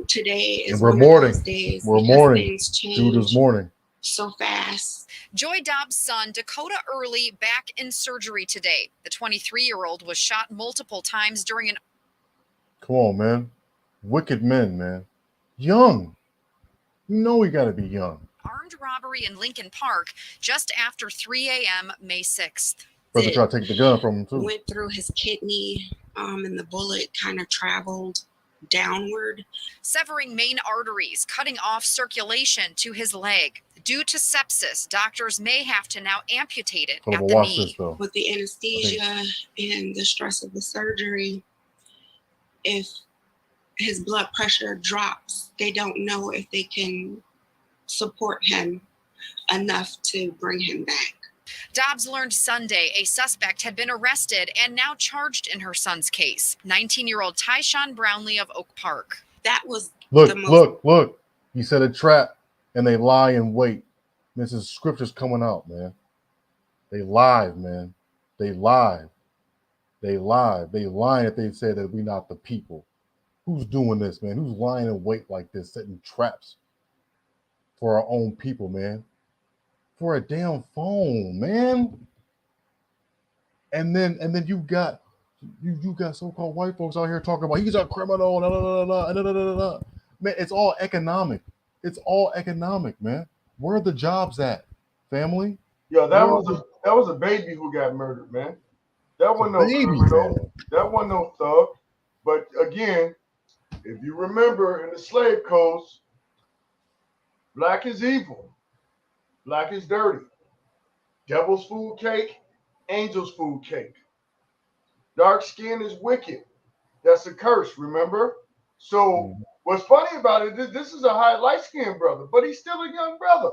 Today is we're one mourning. of those days. We're mourning. Things change Judah's mourning so fast. Joy Dobbs' son, Dakota Early, back in surgery today. The 23-year-old was shot multiple times during an... Come on, man. Wicked men, man. Young. You know we got to be young. Armed robbery in Lincoln Park just after 3 a.m. May 6th. Brother tried to take the gun from him, too. Went through his kidney, and the bullet kind of traveled downward, severing main arteries, cutting off circulation to his leg. Due to sepsis, doctors may have to now amputate it at the knee. With the anesthesia and the stress of the surgery, if his blood pressure drops, they don't know if they can support him enough to bring him back. Dobbs learned Sunday a suspect had been arrested and now charged in her son's case, 19-year-old Tyshawn Brownlee of Oak Park. That was Look. He said a trap, and they lie in wait. This is scriptures coming out, man. They lied, man. They lied. They lied. They lying if they said that we not the people. Who's doing this, man? Who's lying in wait like this, setting traps for our own people, man? For a damn phone, man. And then you got so-called white folks out here talking about he's a criminal, man. It's all economic. It's all economic, man. Where are the jobs at, family? Yo, that was a baby who got murdered, man. That wasn't no criminal. Man. That wasn't no thug. But again, if you remember in the slave codes, black is evil, black is dirty. Devil's food cake, angel's food cake. Dark skin is wicked. That's a curse, remember? So what's funny about it, this is a high light-skinned brother, but he's still a young brother.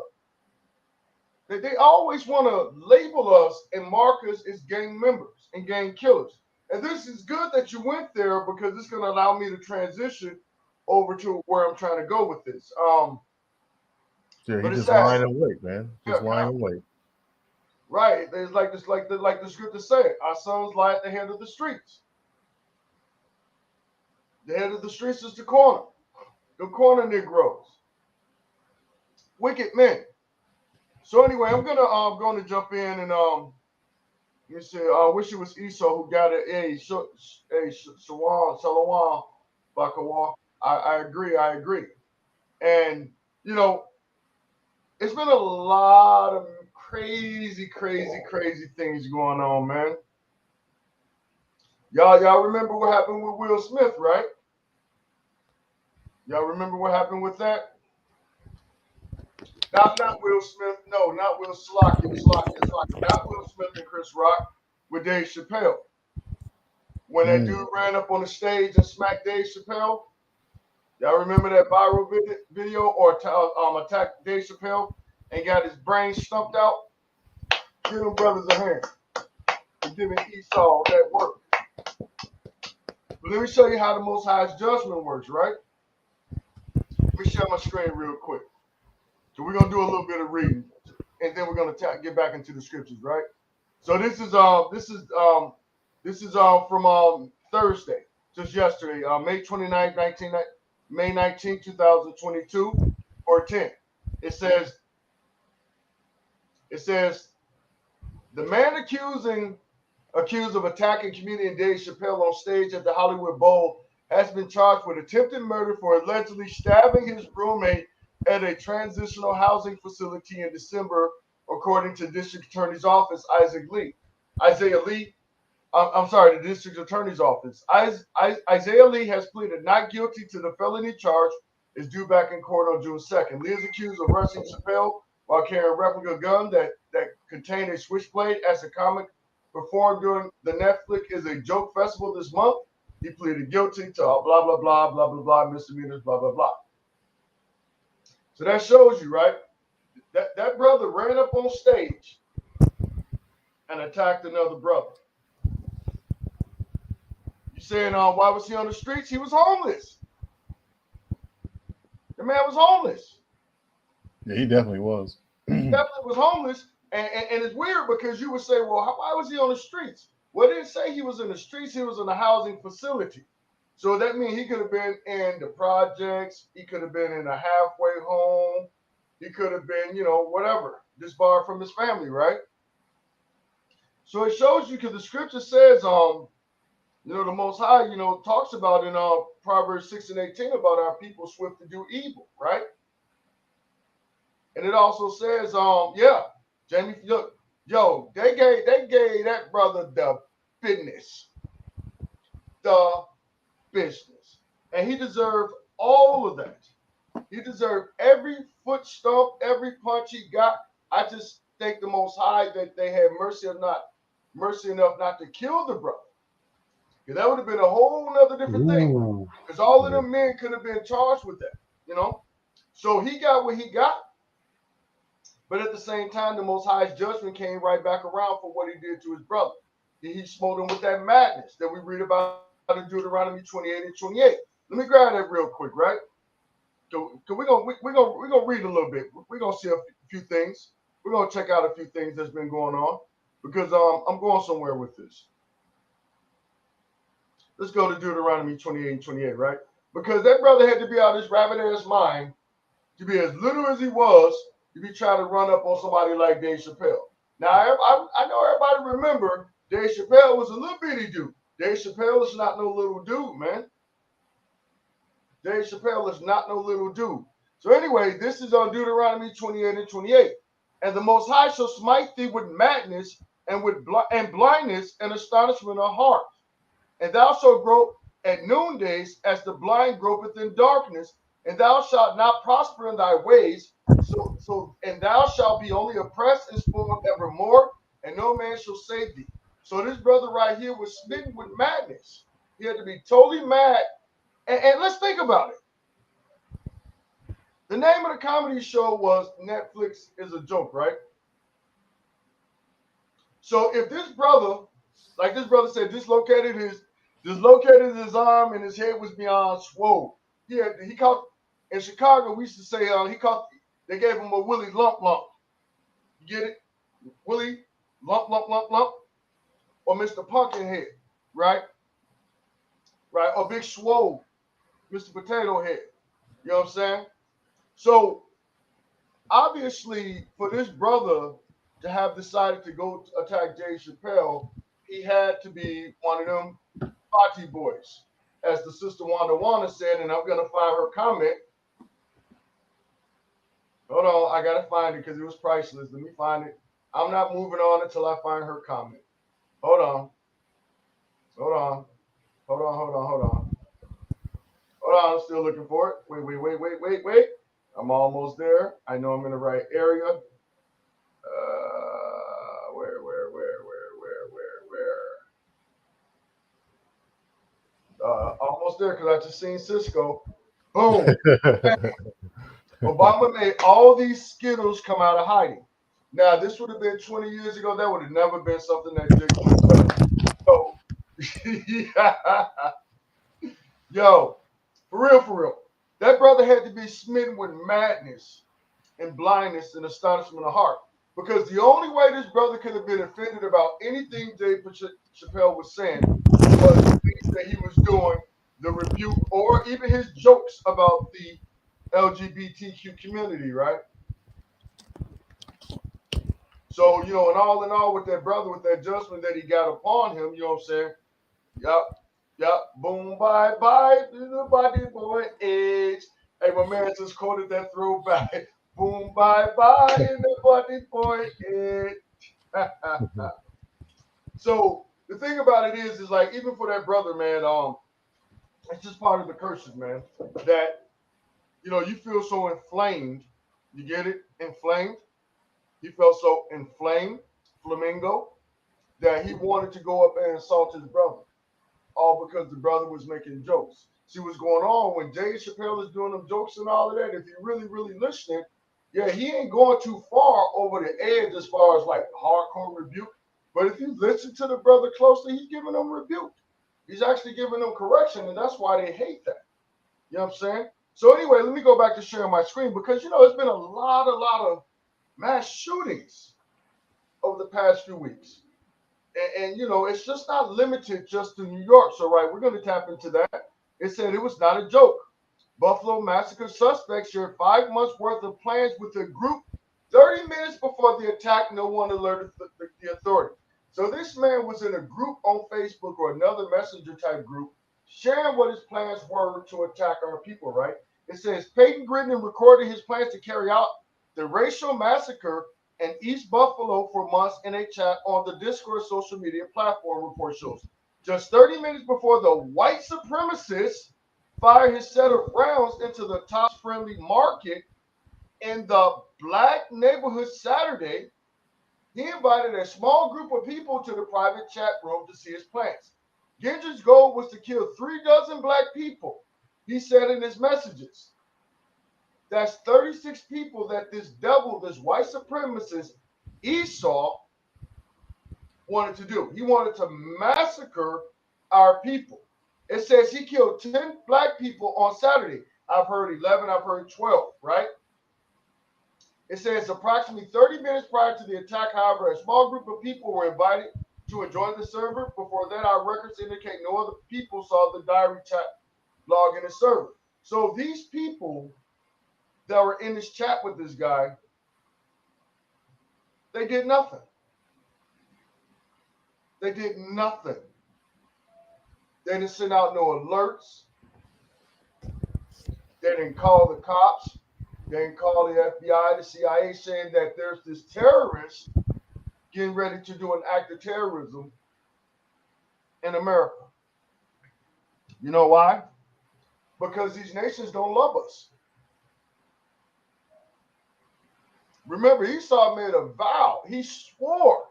They always want to label us and mark us as gang members and gang killers. And this is good that you went there because it's going to allow me to transition over to where I'm trying to go with this. Yeah, he's just lying in wait, man. Just lying in wait. Right. It's like this, like the scripture said, our sons lie at the head of the streets. The head of the streets is the corner. The corner Negroes. Wicked men. So anyway, I'm gonna jump in and let me see. I wish it was Esau who got it. Shalawam, Bakawa. I agree. And you know, it's been a lot of crazy things going on, man. Y'all remember what happened with Will Smith, right? Y'all remember what happened with that? Not Will Smith. No, not Will Slocky. Not Will Smith and Chris Rock with Dave Chappelle. When that dude ran up on the stage and smacked Dave Chappelle. Y'all remember that viral video or attacked Dave Chappelle and got his brain stumped out? Give them brothers a hand. And giving Esau that work. But let me show you how the Most High's judgment works, right? Let me share my screen real quick. So we're gonna do a little bit of reading, and then we're gonna get back into the scriptures, right? So this is from Thursday, just yesterday, May 29th, May 19th, 2022, or 10. It says the man accused of attacking comedian Dave Chappelle on stage at the Hollywood Bowl has been charged with attempted murder for allegedly stabbing his roommate at a transitional housing facility in December, according to District Attorney's Office, Isaiah Lee. I'm sorry, the District Attorney's Office. Isaiah Lee has pleaded not guilty to the felony charge, is due back in court on June 2nd. Lee is accused of arresting Chappelle while carrying a replica gun that contained a switchblade as a comic performed during the Netflix Is a Joke Festival this month. He pleaded guilty to blah, blah, blah, blah, blah, blah, misdemeanors, blah, blah, blah. So that shows you, right? That brother ran up on stage and attacked another brother. You saying, why was he on the streets? He was homeless. The man was homeless. Yeah, he definitely was. He definitely was homeless. And it's weird because you would say, well, why was he on the streets? Well, it didn't say he was in the streets. He was in a housing facility. So that means he could have been in the projects. He could have been in a halfway home. He could have been, whatever, disbarred from his family, right? So it shows you because the scripture says, the Most High, talks about in Proverbs 6:18 about our people swift to do evil, right? And it also says, Jamie, look, they gave that brother the business. And he deserved all of that. He deserved every foot stomp, every punch he got. I just thank the Most High that they had mercy enough not to kill the brother. Because that would have been a whole nother different thing. Because all of them men could have been charged with that, So he got what he got. But at the same time, the Most High's judgment came right back around for what he did to his brother. He smote him with that madness that we read about in Deuteronomy 28 and 28. Let me grab that real quick, right? we're gonna read a little bit. We're gonna see a few things. We're gonna check out a few things that's been going on because I'm going somewhere with this. Let's go to Deuteronomy 28 and 28, right? Because that brother had to be out of his rabbit ass mind to be as little as he was to be trying to run up on somebody like Dave Chappelle. Now I know everybody remember Dave Chappelle was a little bitty dude. Dave Chappelle is not no little dude, man. Dave Chappelle is not no little dude. So anyway, this is on Deuteronomy 28 and 28. And the Most High shall smite thee with madness and with blindness and astonishment of heart. And thou shalt grope at noondays as the blind gropeth in darkness, and thou shalt not prosper in thy ways. And thou shalt be only oppressed and spoiled evermore, and no man shall save thee. So this brother right here was smitten with madness. He had to be totally mad. And let's think about it. The name of the comedy show was Netflix is a Joke, right? So if this brother, like this brother said, dislocated his arm and his head was beyond swole. He caught in Chicago. We used to say they gave him a Willie lump lump. You get it? Willie lump lump lump lump, or Mr. Pumpkinhead, right? Right, or Big Swole, Mr. Potato Head. You know what I'm saying? So obviously, for this brother to have decided to go attack Dave Chappelle, he had to be one of them party boys, as the sister Wanda said, and I'm gonna find her comment. Hold on, I gotta find it because it was priceless. Let me find it. I'm not moving on until I find her comment. Hold on. I'm still looking for it. Wait. I'm almost there. I know I'm in the right area. Where? Almost there because I just seen Cisco. Boom. Obama made all these Skittles come out of hiding. Now, this would have been 20 years ago. That would have never been something that Dick would have. Yo, for real. That brother had to be smitten with madness and blindness and astonishment of heart. Because the only way this brother could have been offended about anything Dave Chappelle was saying was the things that he was doing, the rebuke, or even his jokes about the LGBTQ community, right? So, you know, and all in all, with that brother, with that judgment that he got upon him, you know what I'm saying? Yep. Boom, bye, the body boy age. Hey, my man just quoted that throwback. Boom, bye, in the body boy age. So the thing about it is like, even for that brother, man, it's just part of the curses, man, that, you know, you feel so inflamed. You get it? Inflamed. He felt so inflamed, flamingo, that he wanted to go up and assault his brother, all because the brother was making jokes. See what's going on when Dave Chappelle is doing them jokes and all of that. If you're really listening, yeah, he ain't going too far over the edge as far as like hardcore rebuke. But if you listen to the brother closely, he's giving them rebuke. He's actually giving them correction, and that's why they hate that. You know what I'm saying? So anyway, let me go back to sharing my screen because, you know, it's been a lot of mass shootings over the past few weeks. And you know, it's just not limited just to New York. So, right, we're going to tap into that. It said it was not a joke. Buffalo massacre suspects shared 5 months worth of plans with a group 30 minutes before the attack. No one alerted the authorities. So this man was in a group on Facebook or another messenger type group sharing what his plans were to attack our people, right? It says Peyton Gritton recorded his plans to carry out the racial massacre in East Buffalo for months in a chat on the Discord social media platform, report shows. Just 30 minutes before the white supremacists fired his set of rounds into the Tops-friendly market in the black neighborhood Saturday, he invited a small group of people to the private chat room to see his plans. Ginger's goal was to kill 36 black people, he said in his messages. That's 36 people that this devil, this white supremacist Esau, wanted to do. He wanted to massacre our people. It says he killed 10 black people on Saturday. I've heard 11, I've heard 12, right? It says approximately 30 minutes prior to the attack, however, a small group of people were invited to join the server. Before that, our records indicate no other people saw the diary chat log in the server. So these people that were in this chat with this guy, they did nothing. They did nothing. They didn't send out no alerts. They didn't call the cops. They didn't call the FBI, the CIA, saying that there's this terrorist getting ready to do an act of terrorism in America. You know why? Because these nations don't love us. Remember, Esau made a vow. He swore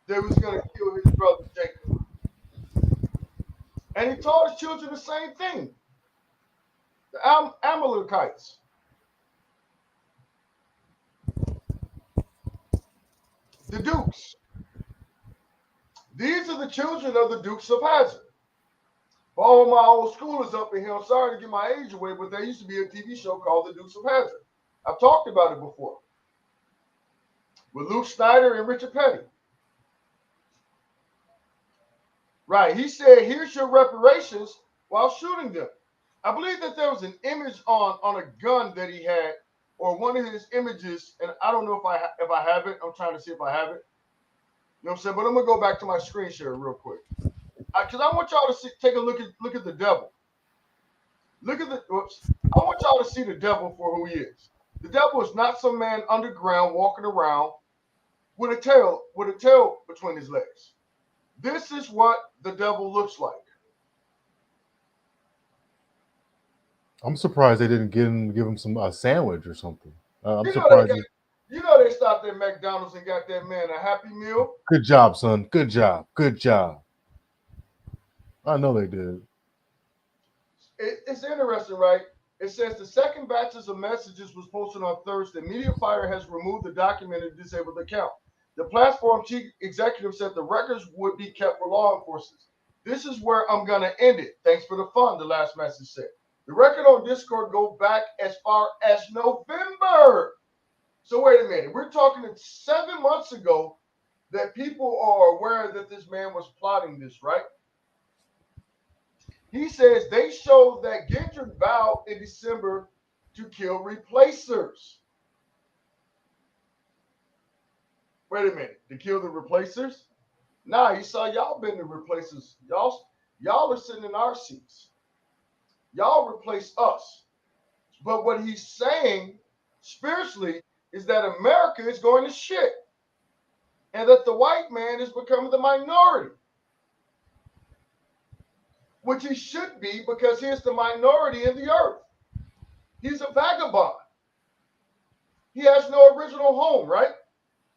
that he was going to kill his brother Jacob. And he taught his children the same thing. The Amalekites. The Dukes. These are the children of the Dukes of Hazzard. For all of my old schoolers up in here, I'm sorry to give my age away, but there used to be a TV show called The Dukes of Hazzard. I've talked about it before. With Luke Snyder and Richard Petty. Right. He said, here's your reparations while shooting them. I believe that there was an image on a gun that he had, or one of his images, and I don't know if I have it. I'm trying to see if I have it. You know what I'm saying? But I'm going to go back to my screen share real quick. Because I want y'all to take a look at the devil. I want y'all to see the devil for who he is. The devil is not some man underground walking around with a tail between his legs. This is what the devil looks like. I'm surprised they didn't give him some sandwich or something. I'm You surprised. know they stopped at McDonald's and got that man a Happy Meal. Good job, son. Good job. Good job. I know they did. It's interesting, right? It says the second batches of messages was posted on Thursday. MediaFire has removed the document and disabled the account. The platform chief executive said the records would be kept for law enforcement. This is where I'm going to end it. Thanks for the fun, the last message said. The record on Discord go back as far as November. So wait a minute. We're talking 7 months ago that people are aware that this man was plotting this, right? He says they showed that Gendron vowed in December to kill replacers. Wait a minute. To kill the replacers? Nah, he saw y'all been the replacers. Y'all are sitting in our seats. Y'all replace us. But what he's saying spiritually is that America is going to shit. And that the white man is becoming the minority. Which he should be, because he is the minority in the earth. He's a vagabond. He has no original home, right?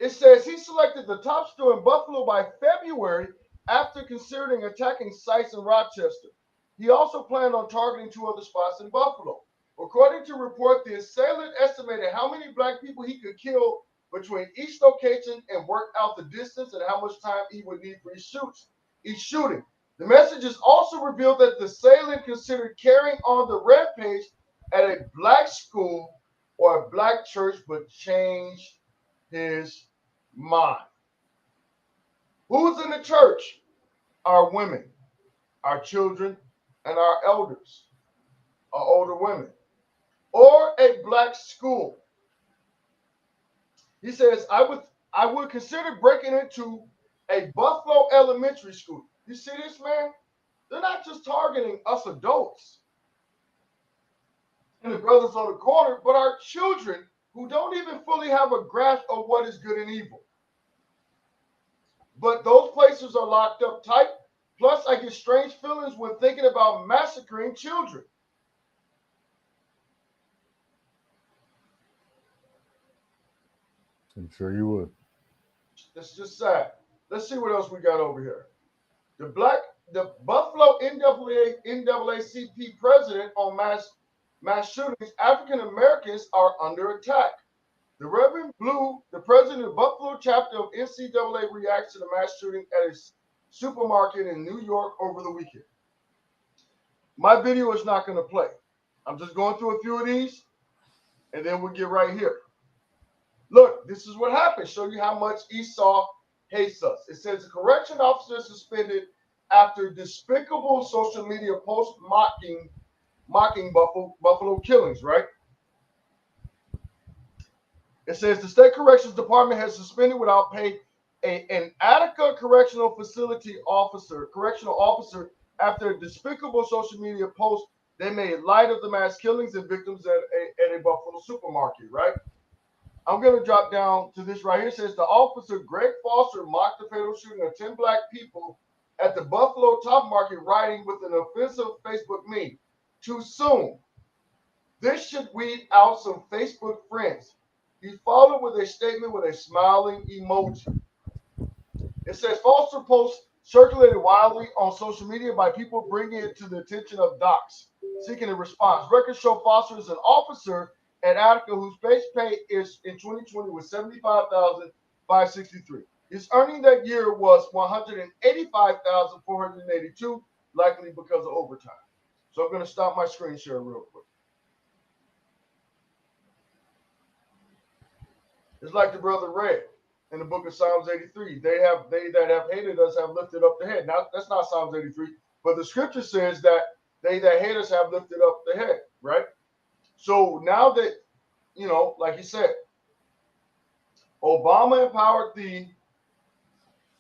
It says he selected the top store in Buffalo by February after considering attacking sites in Rochester. He also planned on targeting 2 other spots in Buffalo. According to report, the assailant estimated how many black people he could kill between each location and worked out the distance and how much time he would need for each shooting. The messages also revealed that the assailant considered carrying on the rampage at a black school or a black church, but changed his mind. Who's in the church? Our women, our children, and our elders, our older women, or a black school. He says, I would consider breaking into a Buffalo elementary school. You see this, man? They're not just targeting us adults and the brothers on the corner, but our children who don't even fully have a grasp of what is good and evil. But those places are locked up tight. Plus, I get strange feelings when thinking about massacring children. I'm sure you would. It's just sad. Let's see what else we got over here. The Buffalo NAACP president on mass shootings, African Americans are under attack. The Reverend Blue, the president of Buffalo chapter of NCAA, reacts to the mass shooting at a supermarket in New York over the weekend. My video is not going to play. I'm just going through a few of these, and then we'll get right here. Look, this is what happened. Show you how much Esau hates us. It says a correction officer suspended after despicable social media post mocking Buffalo killings, right? It says the state corrections department has suspended without pay an Attica correctional officer after a despicable social media post. They made light of the mass killings and victims at a Buffalo supermarket, right? I'm going to drop down to this right here. It says the officer, Greg Foster, mocked the fatal shooting of 10 black people at the Buffalo Top Market, writing with an offensive Facebook meme. Too soon. This should weed out some Facebook friends. He followed with a statement with a smiling emoji. It says Foster post circulated wildly on social media by people bringing it to the attention of docs seeking a response. Records show Foster is an officer at Attica whose base pay is in 2020 was $75,563. His earning that year was $185,482, likely because of overtime. So I'm going to stop my screen share real quick. It's like the brother read in the book of Psalms 83. They that have hated us have lifted up the head. Now that's not Psalms 83, but the scripture says that they that hate us have lifted up the head, right? So now that, you know, like he said, Obama empowered the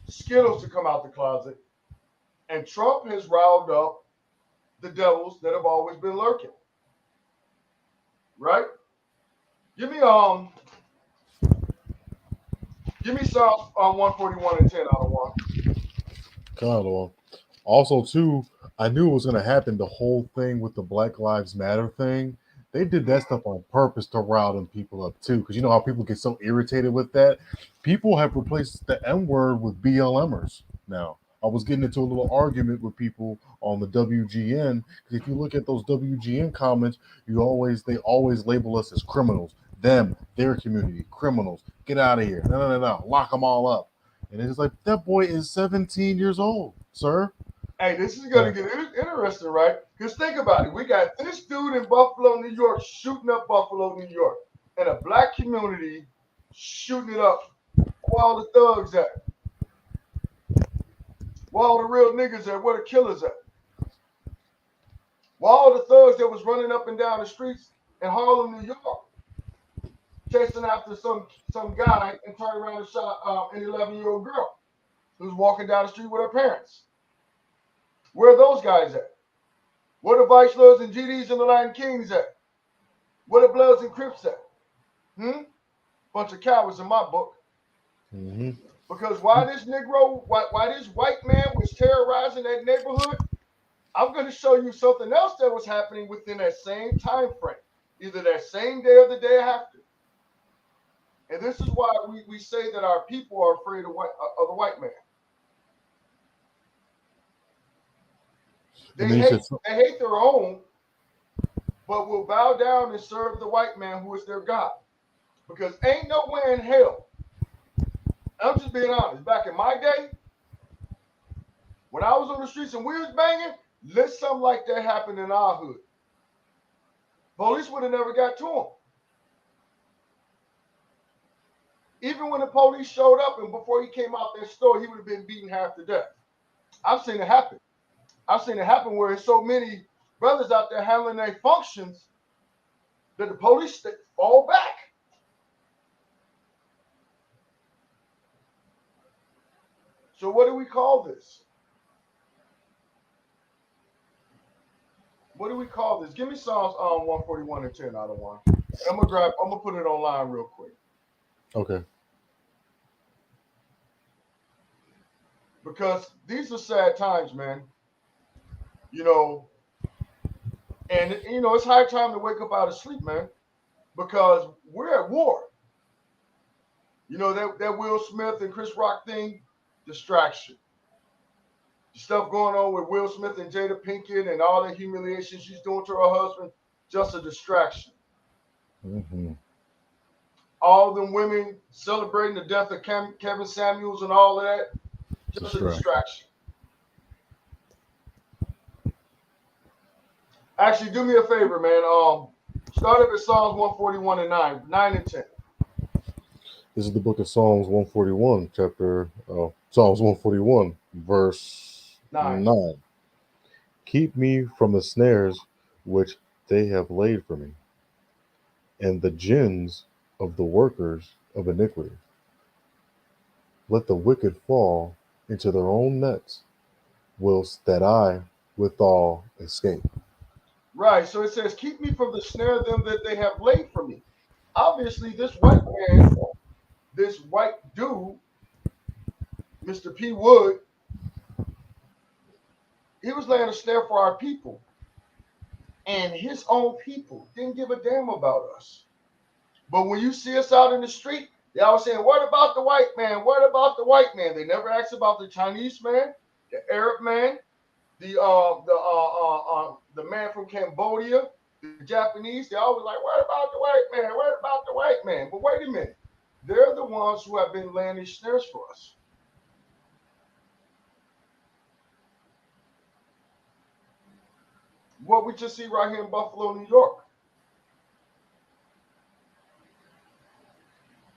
Skittles to come out the closet, and Trump has riled up the devils that have always been lurking, right? Give me Psalms 141 and 10 out of 1. Kind of. Also, too, I knew it was going to happen. The whole thing with the Black Lives Matter thing, they did that stuff on purpose to rile them people up too. Because you know how people get so irritated with that. People have replaced the N-word with BLMers now. I was getting into a little argument with people on the WGN because if you look at those WGN comments, they always label us as criminals. Them, their community, criminals. Get out of here. No. Lock them all up. And it's like, that boy is 17 years old, sir. Hey, this is going to get interesting, right? Because think about it. We got this dude in Buffalo, New York, shooting up Buffalo, New York, and a black community shooting it up. Where all the thugs at? Where all the real niggas at? Where the killers at? Where all the thugs that was running up and down the streets in Harlem, New York, chasing after some guy and turned around and shot an 11-year-old girl who's walking down the street with her parents. Where are those guys at? Where the Vice Lords and GDs and the Latin Kings at? Where the Bloods and Crips at? Bunch of cowards in my book. Mm-hmm. Because why this Negro, why this white man was terrorizing that neighborhood, I'm going to show you something else that was happening within that same time frame, either that same day or the day after. And this is why we say that our people are afraid of the white man. They hate their own, but will bow down and serve the white man who is their God. Because ain't nowhere in hell, I'm just being honest, back in my day, when I was on the streets and we was banging, let something like that happen in our hood. Police would have never got to him. Even when the police showed up and before he came out that store, he would have been beaten half to death. I've seen it happen. I've seen it happen where there's so many brothers out there handling their functions that the police fall back. So what do we call this? What do we call this? Give me Psalms 141 and 10 out of 1. I'm gonna put it online real quick. Okay. Because these are sad times, man. You know, and you know, it's high time to wake up out of sleep, man. Because we're at war. You know, that Will Smith and Chris Rock thing, distraction. The stuff going on with Will Smith and Jada Pinkett and all the humiliation she's doing to her husband, just a distraction. Mm-hmm. All them women celebrating the death of Kevin Samuels and all of that, just a distraction. Actually, do me a favor, man. Start up at Psalms 141 and 9 and 10. This is the book of Psalms 141, Psalms 141, verse 9. Keep me from the snares which they have laid for me, and the gins of the workers of iniquity. Let the wicked fall into their own nets, whilst that I withal escape. Right. So it says, keep me from the snare of them that they have laid for me. Obviously, this white man, this white dude, Mr. P. Wood, he was laying a snare for our people. And his own people didn't give a damn about us. But when you see us out in the street, they always saying, what about the white man? What about the white man? They never ask about the Chinese man, the Arab man, the man from Cambodia, the Japanese. They always like, what about the white man? What about the white man? But wait a minute. They're the ones who have been laying these snares for us. What we just see right here in Buffalo, New York.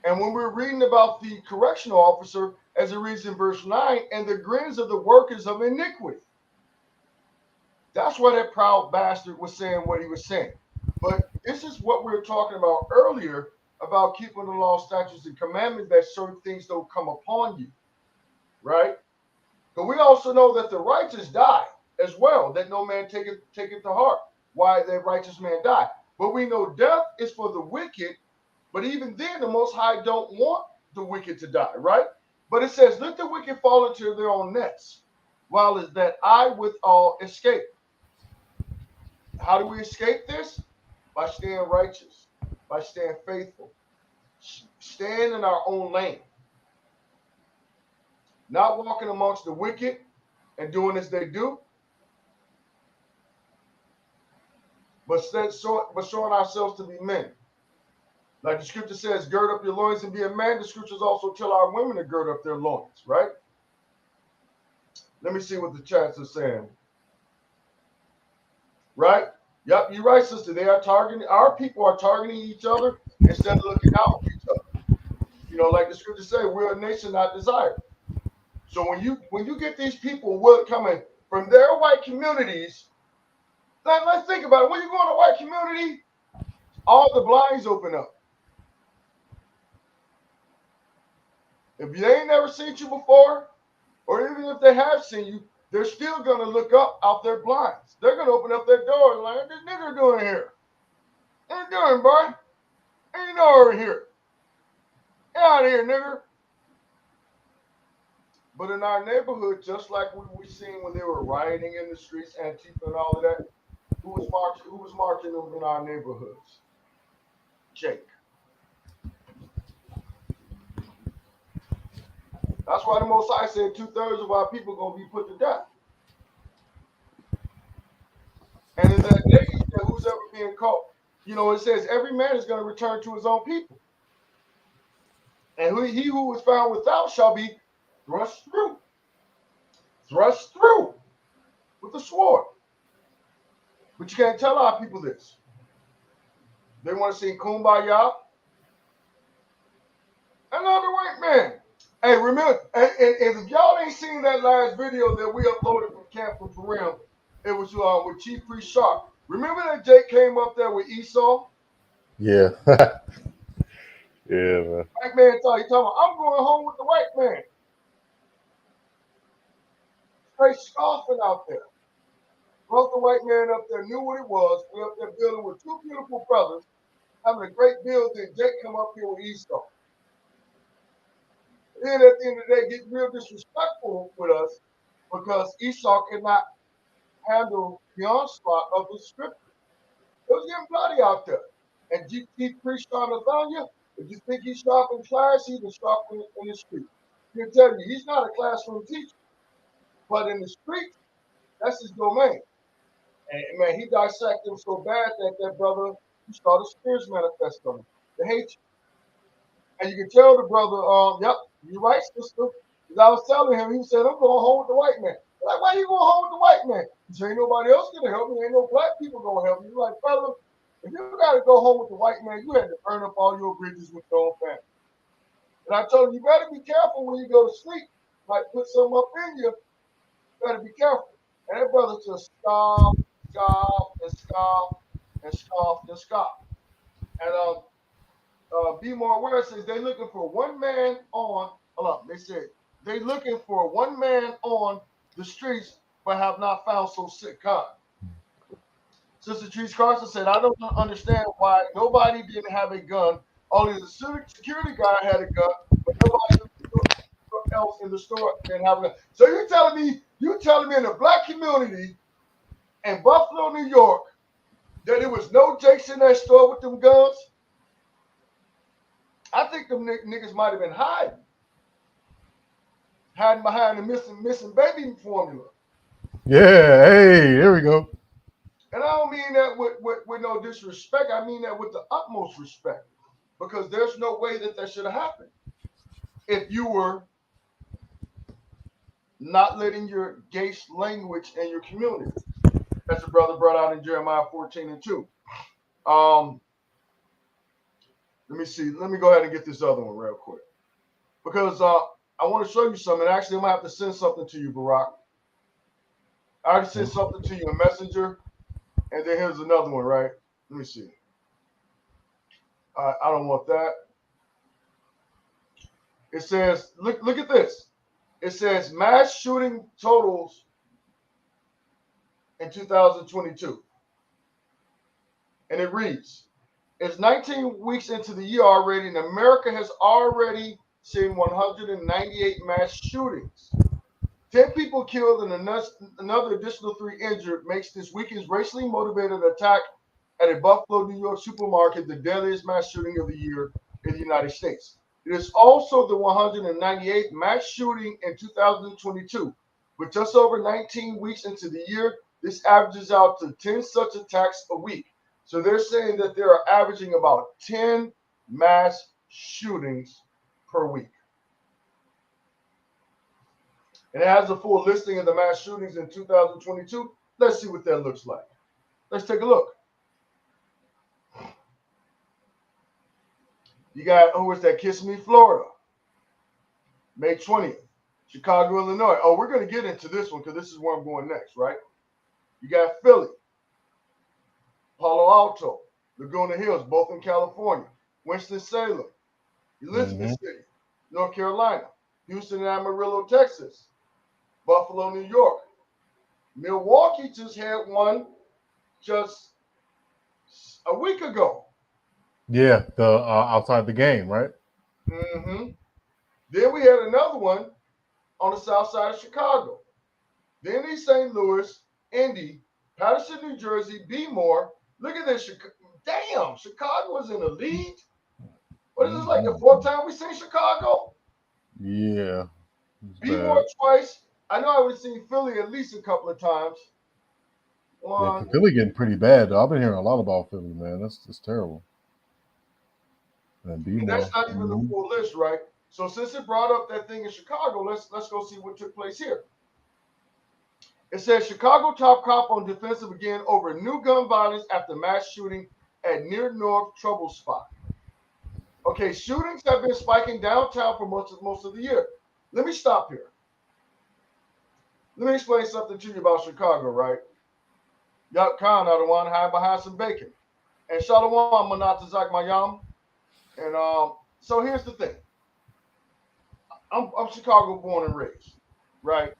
And when we're reading about the correctional officer, as it reads in verse 9, and the grins of the workers of iniquity. That's why that proud bastard was saying what he was saying. But this is what we were talking about earlier about keeping the law, statutes, and commandments, that certain things don't come upon you, right? But we also know that the righteous die as well, that no man take it to heart, why that righteous man die. But we know death is for the wicked, but even then the Most High don't want the wicked to die, right? But it says, let the wicked fall into their own nets, while is that I withal escape. How do we escape this? By staying righteous, by staying faithful, staying in our own lane, not walking amongst the wicked and doing as they do, but showing ourselves to be men. Like the scripture says, gird up your loins and be a man. The scriptures also tell our women to gird up their loins, right? Let me see what the chats are saying. Right? Yep, you're right, sister. They are targeting, our people are targeting each other instead of looking out for each other. You know, like the scriptures say, we're a nation not desired. So when you get these people coming from their white communities, let's think about it. When you go in a white community, all the blinds open up. If they ain't never seen you before, or even if they have seen you, they're still going to look up out their blinds. They're going to open up their doors like, what this nigger doing here? What you doing, boy? What you know over here? Get out of here, nigger. But in our neighborhood, just like we seen when they were rioting in the streets, Antifa and all of that, who was marching in our neighborhoods? Jake. That's why the Most High said 2/3 of our people are going to be put to death. And in that day, he said, who's ever being caught? You know, it says every man is going to return to his own people. And he who was found without shall be thrust through with the sword. But you can't tell our people this. They want to sing Kumbaya. Another white man. Hey, remember, and if y'all ain't seen that last video that we uploaded from Camp from Purim, it was with Chief Priest Sharp. Remember that Jake came up there with Esau? Yeah. Yeah, man. Black man thought he talking about, I'm going home with the white man. Straight scoffing out there. Brought the white man up there, knew what it was. We up there building with two beautiful brothers, having a great build. Then Jake come up here with Esau. Then at the end of the day, get real disrespectful with us because Esau cannot handle the onslaught of the scripture. It was getting bloody out there. And Chief Priest Nathaniel, if you think he's sharp in class, he's sharp in the street. He'll tell you he's not a classroom teacher, but in the street, that's his domain. And man, he dissected him so bad that brother, he started spirits manifest on him. They hate you. And you can tell the brother, yep, you're right, sister. Because I was telling him, he said, I'm going home with the white man. Like, why you going home with the white man? There ain't nobody else gonna help me. Ain't no black people gonna help me. You're like, brother, if you gotta go home with the white man, you had to burn up all your bridges with your own family. And I told him, you better be careful when you go to sleep. Like, put something up in you. You better be careful. And that brother just scoffed, and scoffed, and scoffed, and scoffed. And be more aware says they're looking for one man on. Hold up, they said they're looking for one man on the streets, but have not found so sick kind. Sister Trees Carson said, I don't understand why nobody didn't have a gun. Only the security guy had a gun, but nobody else in the store didn't have a gun. So you're telling me in the black community in Buffalo, New York, that there was no Jakes in that store with them guns? I think them niggas might have been hiding behind the missing baby formula. Yeah, hey, here we go. And I don't mean that with no disrespect. I mean that with the utmost respect, because there's no way that should have happened if you were not letting your gays language in your community, as the brother brought out in Jeremiah 14:2. Let me see. Let me go ahead and get this other one real quick, because I want to show you something. Actually, I'm gonna have to send something to you, Barack. I already sent something to you in Messenger, and then here's another one, right? Let me see. I don't want that. It says, look at this. It says mass shooting totals in 2022. And it reads, it's 19 weeks into the year already, and America has already seen 198 mass shootings. 10 people killed and another additional 3 injured makes this weekend's racially motivated attack at a Buffalo, New York supermarket the deadliest mass shooting of the year in the United States. It is also the 198th mass shooting in 2022. With just over 19 weeks into the year, this averages out to 10 such attacks a week. So they're saying that they are averaging about 10 mass shootings per week. And it has a full listing of the mass shootings in 2022. Let's see what that looks like. Let's take a look. You got, who was that? Kiss Me, Florida, May 20th. Chicago, Illinois. Oh, we're going to get into this one because this is where I'm going next, right? You got Philly, Palo Alto, Laguna Hills, both in California, Winston-Salem, Elizabeth City, North Carolina, Houston and Amarillo, Texas, Buffalo, New York. Milwaukee just had one just a week ago. Yeah, the outside the game, right? Mm-hmm. Then we had another one on the south side of Chicago. Then East St. Louis, Indy, Patterson, New Jersey, Bmore. Look at this. Damn, Chicago is in the lead. What is this, like the 4th time we've seen Chicago? Yeah. Bmore twice. I know I would have seen Philly at least a couple of times. Yeah, Philly getting pretty bad, though. I've been hearing a lot about Philly, man. That's terrible. And that's not even the full list, right? So since it brought up that thing in Chicago, let's go see what took place here. It says Chicago top cop on defensive again over new gun violence after mass shooting at near North trouble spot. Okay, shootings have been spiking downtown for most of the year. Let me stop here. Let me explain something to you about Chicago, right? Yup, Khan, I the one hide behind some bacon. And Shalawam Manatazak Mayam. And so here's the thing. I'm Chicago born and raised, right?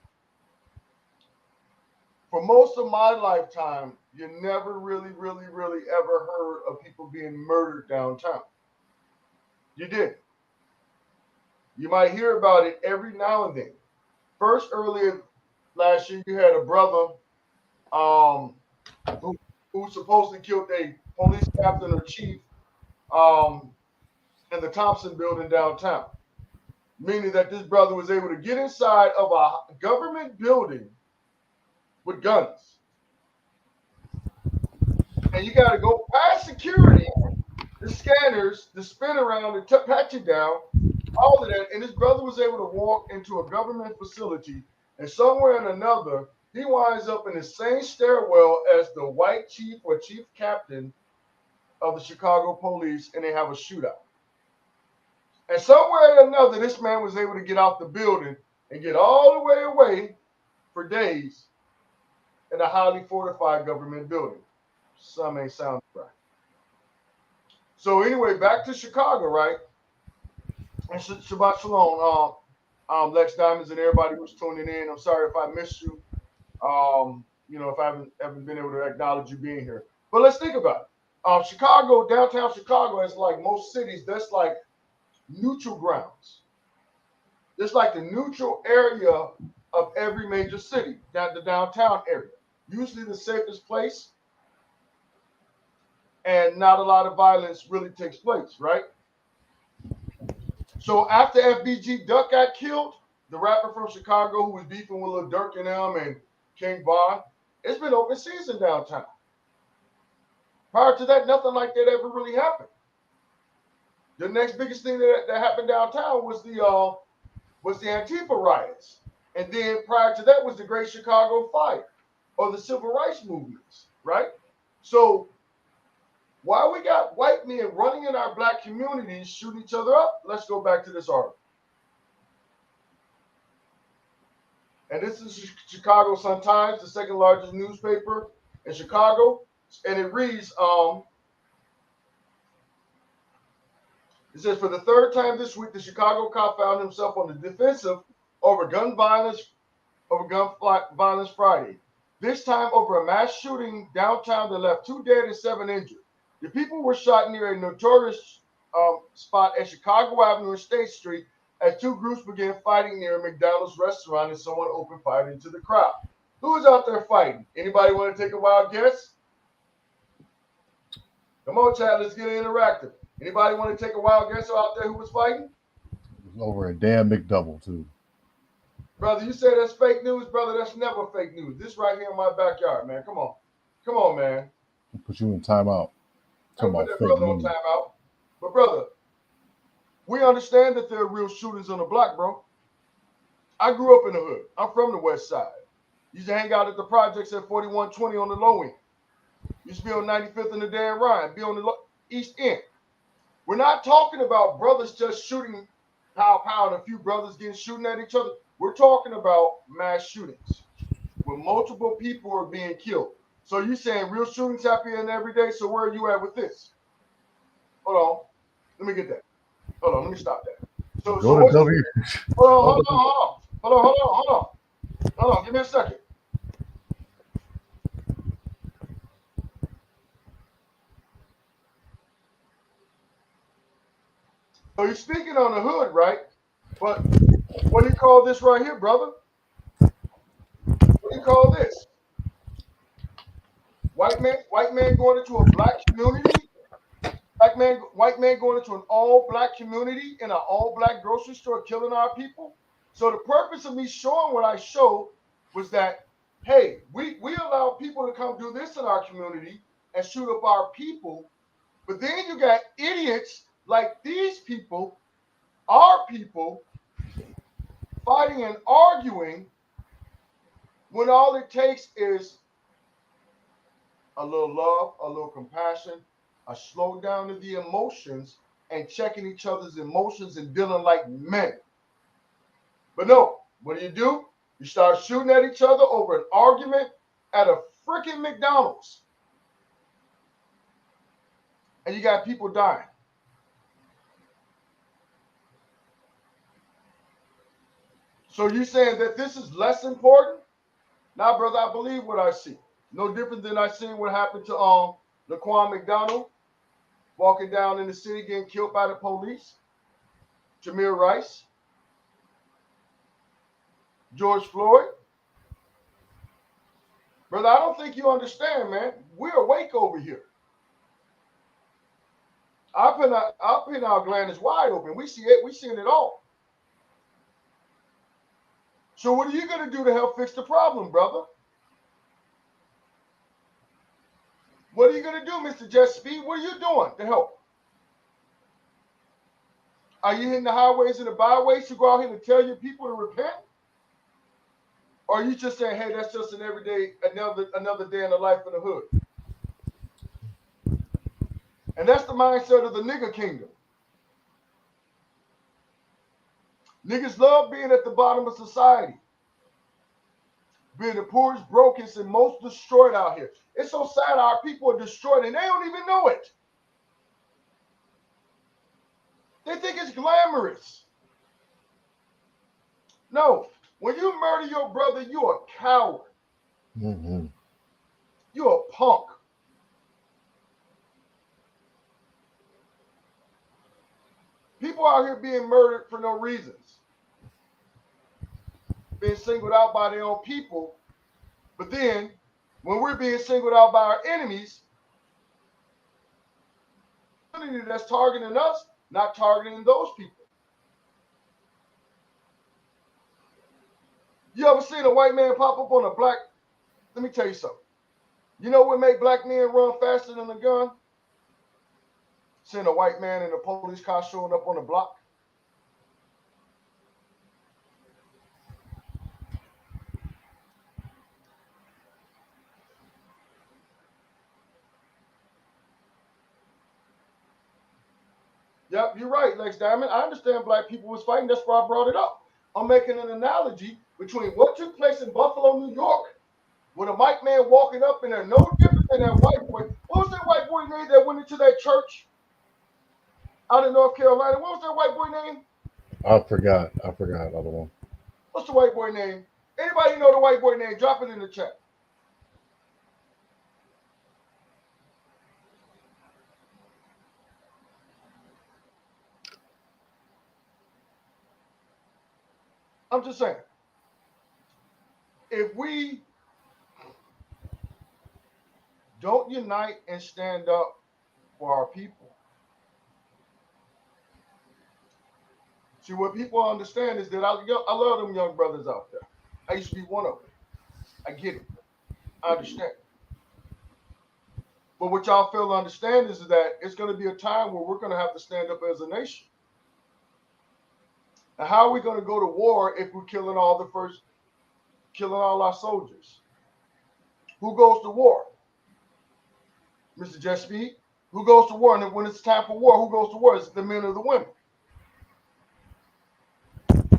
For most of my lifetime, you never really ever heard of people being murdered downtown. You didn't. You might hear about it every now and then. First, earlier last year, you had a brother who supposedly killed a police captain or chief in the Thompson building downtown. Meaning that this brother was able to get inside of a government building with guns. And you got to go past security, the scanners, the spin around, and pat you down, all of that. And this brother was able to walk into a government facility And somewhere in another, he winds up in the same stairwell as the white chief or chief captain of the Chicago police, and they have a shootout. And somewhere or another, this man was able to get out the building and get all the way away for days in a highly fortified government building. Some ain't sounding right. So anyway, back to Chicago, right? And Shabbat Shalom, Lex Diamonds and everybody who's tuning in. I'm sorry if I missed you. If I haven't been able to acknowledge you being here. But let's think about it. Chicago, downtown Chicago, is like most cities. That's like neutral grounds. It's like the neutral area of every major city, the downtown area. Usually the safest place, and not a lot of violence really takes place, right? So after FBG Duck got killed, the rapper from Chicago who was beefing with Lil Durk and them and King Von, it's been open season downtown. Prior to that, nothing like that ever really happened. The next biggest thing that happened downtown was the Antifa riots. And then prior to that was the Great Chicago Fire or the Civil Rights movements, right? So while we got white men running in our black communities, shooting each other up, let's go back to this article. And this is Chicago Sun-Times, the second largest newspaper in Chicago. And it reads, it says, for the third time this week, the Chicago cop found himself on the defensive over gun violence Friday. This time over a mass shooting downtown that left 2 dead and 7 injured. The people were shot near a notorious spot at Chicago Avenue and State Street as two groups began fighting near a McDonald's restaurant and someone opened fire into the crowd. Who was out there fighting? Anybody want to take a wild guess? Come on, chat, let's get interactive. Anybody want to take a wild guess out there who was fighting? It was over a damn McDouble, too. Brother, you say that's fake news, brother. That's never fake news. This right here in my backyard, man. Come on. Come on, man. I'll put you in timeout. Talking about fake news. Timeout. But, brother, we understand that there are real shooters on the block, bro. I grew up in the hood. I'm from the west side. Used to hang out at the projects at 4120 on the low end. Used to be on 95th and the Dan Ryan. Be on the east end. We're not talking about brothers just shooting pow, and a few brothers getting shooting at each other. We're talking about mass shootings where multiple people are being killed. So you're saying real shootings happen every day. So where are you at with this? Hold on. Let me get that. Hold on. Let me stop that. So go to W. Hold on. Give me a second. So you're speaking on the hood, right? But what do you call this right here, brother? What do you call this? White man going into a black community? White man going into an all-black community in an all-black grocery store killing our people? So the purpose of me showing what I showed was that, hey, we allow people to come do this in our community and shoot up our people. But then you got idiots like these people, our people, fighting and arguing when all it takes is a little love, a little compassion, a slow down of the emotions and checking each other's emotions and dealing like men. But no, what do? You start shooting at each other over an argument at a freaking McDonald's. And you got people dying. So you saying that this is less important? Nah, brother, I believe what I see. No different than I seen what happened to Laquan McDonald walking down in the city getting killed by the police. Jameer Rice. George Floyd. Brother, I don't think you understand, man. We're awake over here. Our pineal gland is wide open. We see it. We're seeing it all. So what are you going to do to help fix the problem, brother? What are you going to do, Mr. Jet Speed? What are you doing to help? Are you hitting the highways and the byways to go out here to tell your people to repent? Or are you just saying, hey, that's just an everyday, another day in the life of the hood? And that's the mindset of the nigga kingdom. Niggas love being at the bottom of society, being the poorest, brokest, and most destroyed out here. It's so sad our people are destroyed and they don't even know it. They think it's glamorous. No, when you murder your brother, you're a coward. Mm-hmm. You're a punk. People out here being murdered for no reasons, being singled out by their own people. But then, when we're being singled out by our enemies, that's targeting us, not targeting those people. You ever seen a white man pop up on a black? Let me tell you something. You know what make black men run faster than a gun? Seeing a white man in a police car showing up on the block. Yep, you're right, Lex Diamond. I understand black people was fighting. That's why I brought it up. I'm making an analogy between what took place in Buffalo, New York, with a white man walking up in there, no different than that white boy. What was that white boy name that went into that church out in North Carolina? What was that white boy name? I forgot. Other one. What's the white boy name? Anybody know the white boy name? Drop it in the chat. I'm just saying, if we don't unite and stand up for our people, see, what people understand is that I love them young brothers out there. I used to be one of them. I get it. I understand. But what y'all fail to understand is that it's going to be a time where we're going to have to stand up as a nation. Now, how are we going to go to war if we're killing all our soldiers? Who goes to war? Mr. Jet Speed? Who goes to war? And when it's time for war, who goes to war? Is it the men or the women?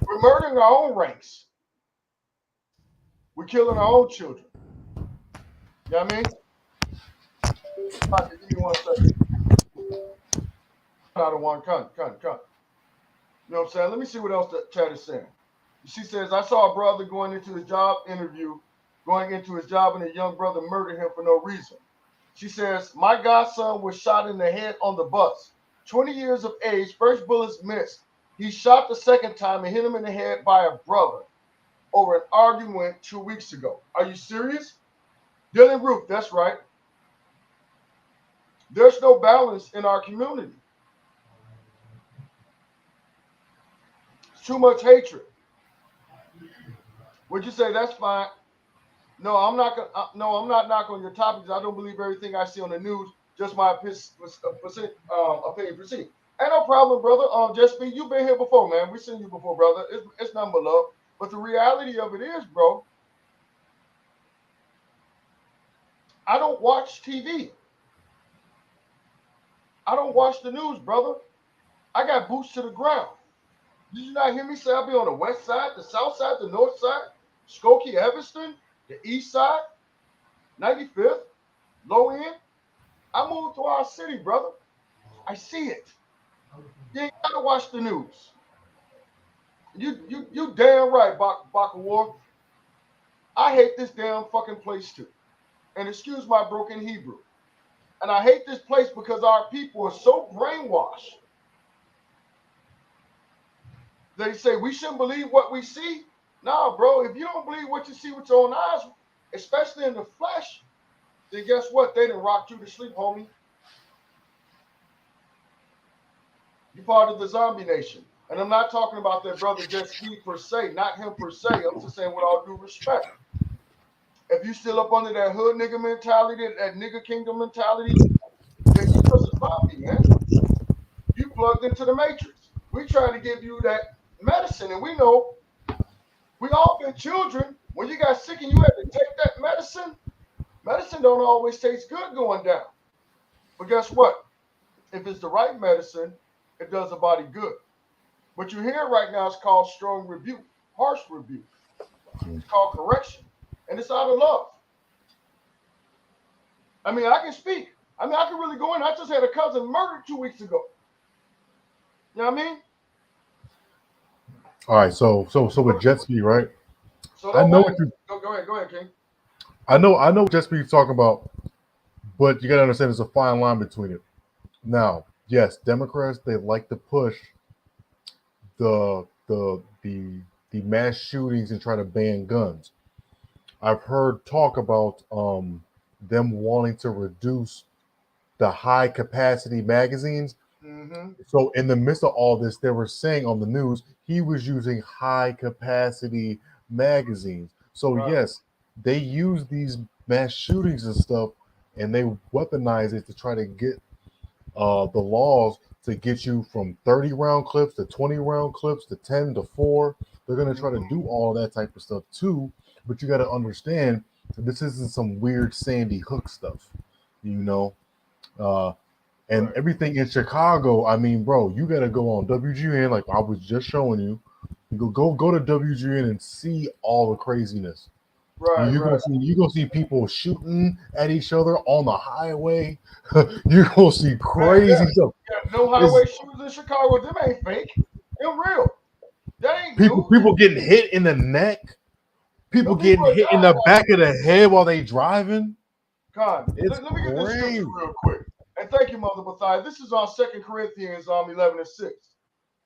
We're murdering our own ranks. We're killing our own children. You know what I mean? Give me 1 second. Out of one, come. You know what I'm saying? Let me see what else the chat is saying. She says, I saw a brother going into his job, and a young brother murdered him for no reason. She says, my godson was shot in the head on the bus. 20 years of age, first bullets missed. He shot the second time and hit him in the head by a brother over an argument 2 weeks ago. Are you serious? Dylan Roof, that's right. There's no balance in our community. It's too much hatred. Would you say that's fine? No, I'm not knocking on your topics. I don't believe everything I see on the news. Just my opinion proceed. Ain't no problem, brother. Just be. You've been here before, man. We've seen you before, brother. It's nothing but love. But the reality of it is, bro, I don't watch TV. I don't watch the news, brother. I got boots to the ground. Did you not hear me say I'll be on the west side, the south side, the north side, Skokie, Evanston, the east side, 95th, low end? I moved to our city, brother. I see it. You ain't gotta watch the news. You damn right, Baka War. I hate this damn fucking place too. And excuse my broken Hebrew. And I hate this place because our people are so brainwashed. They say we shouldn't believe what we see. Nah, bro, if you don't believe what you see with your own eyes, especially in the flesh, then guess what? They done rocked you to sleep, homie. You're part of the zombie nation. And I'm not talking about that brother Just Speed per se, not him per se. I'm just saying with all due respect. If you still up under that hood nigga mentality, that nigga kingdom mentality, then you just a zombie, man. You plugged into the matrix. We trying to give you that medicine, and we know we all been children When you got sick and you had to take that medicine, medicine don't always taste good going down. But guess what? If it's the right medicine, it does the body good. What you hear right now is called strong rebuke, harsh rebuke. It's called correction. And it's out of love. I mean, I can speak. I mean, I can really go in. I just had a cousin murdered 2 weeks ago. You know what I mean? All right, so with jet ski, right? So I don't know mind. what you. Go ahead, King. I know what jet ski you're talking about, but you gotta understand there's a fine line between it. Now, yes, Democrats, they like to push the mass shootings and try to ban guns. I've heard talk about them wanting to reduce the high capacity magazines. Mm-hmm. So in the midst of all this, they were saying on the news he was using high capacity magazines. So Right. yes, they use these mass shootings and stuff, and they weaponize it to try to get the laws to get you from 30 round clips to 20 round clips to 10 to 4. They're going to try to do all that type of stuff too. But you got to understand this isn't some weird Sandy Hook stuff, you know. And Right. everything in Chicago, I mean, bro, you got to go on WGN, like I was just showing you. Go to WGN and see all the craziness. Right. You're Right. gonna see people shooting at each other on the highway. You're gonna see Man, crazy stuff. yeah, no highway shooters in Chicago. Them ain't fake. Them real. That ain't new. People getting hit in the neck. People Them people getting are hit in dying the out back of the head while they driving. God, It's let me get this crazy. scripture real quick. And thank you, Mother Matthias. This is on 2 Corinthians 11 and 6.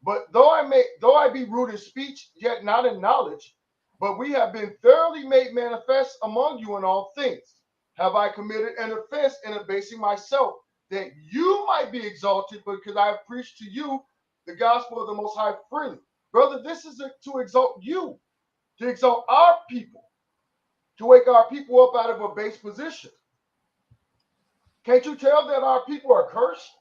But though I be rude in speech, yet not in knowledge, but we have been thoroughly made manifest among you in all things. Have I committed an offense in abasing myself, that you might be exalted, because I have preached to you the gospel of the Most High freely. Brother, this is to exalt you, to exalt our people, to wake our people up out of a base position. Can't you tell that our people are cursed?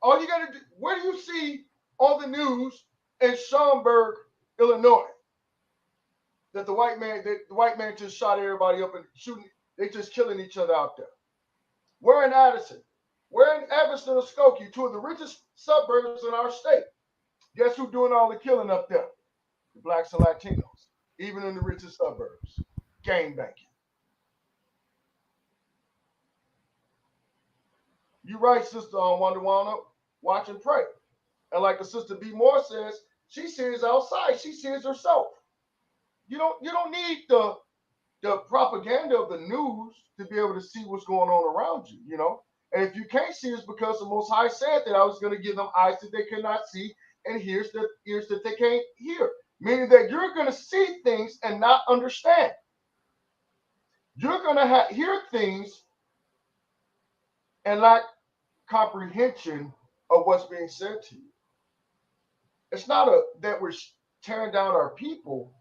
All you got to do, where do you see on the news in Schaumburg, Illinois, that the white man just shot everybody up and shooting, they just killing each other out there? We're in Addison. We're in Evanston or Skokie, two of the richest suburbs in our state. Guess who's doing all the killing up there? The blacks and Latinos, even in the richest suburbs. Gang banging. You right, Sister Wonder Woman. Watch and pray. And like the Sister B. Moore says, she sees outside. She sees herself. You don't need the propaganda of the news to be able to see what's going on around you, you know. And if you can't see, it's because the Most High said that I was going to give them eyes that they cannot see and ears that they can't hear. Meaning that you're going to see things and not understand. You're going to hear things and lack comprehension of what's being said to you. It's not that we're tearing down our people.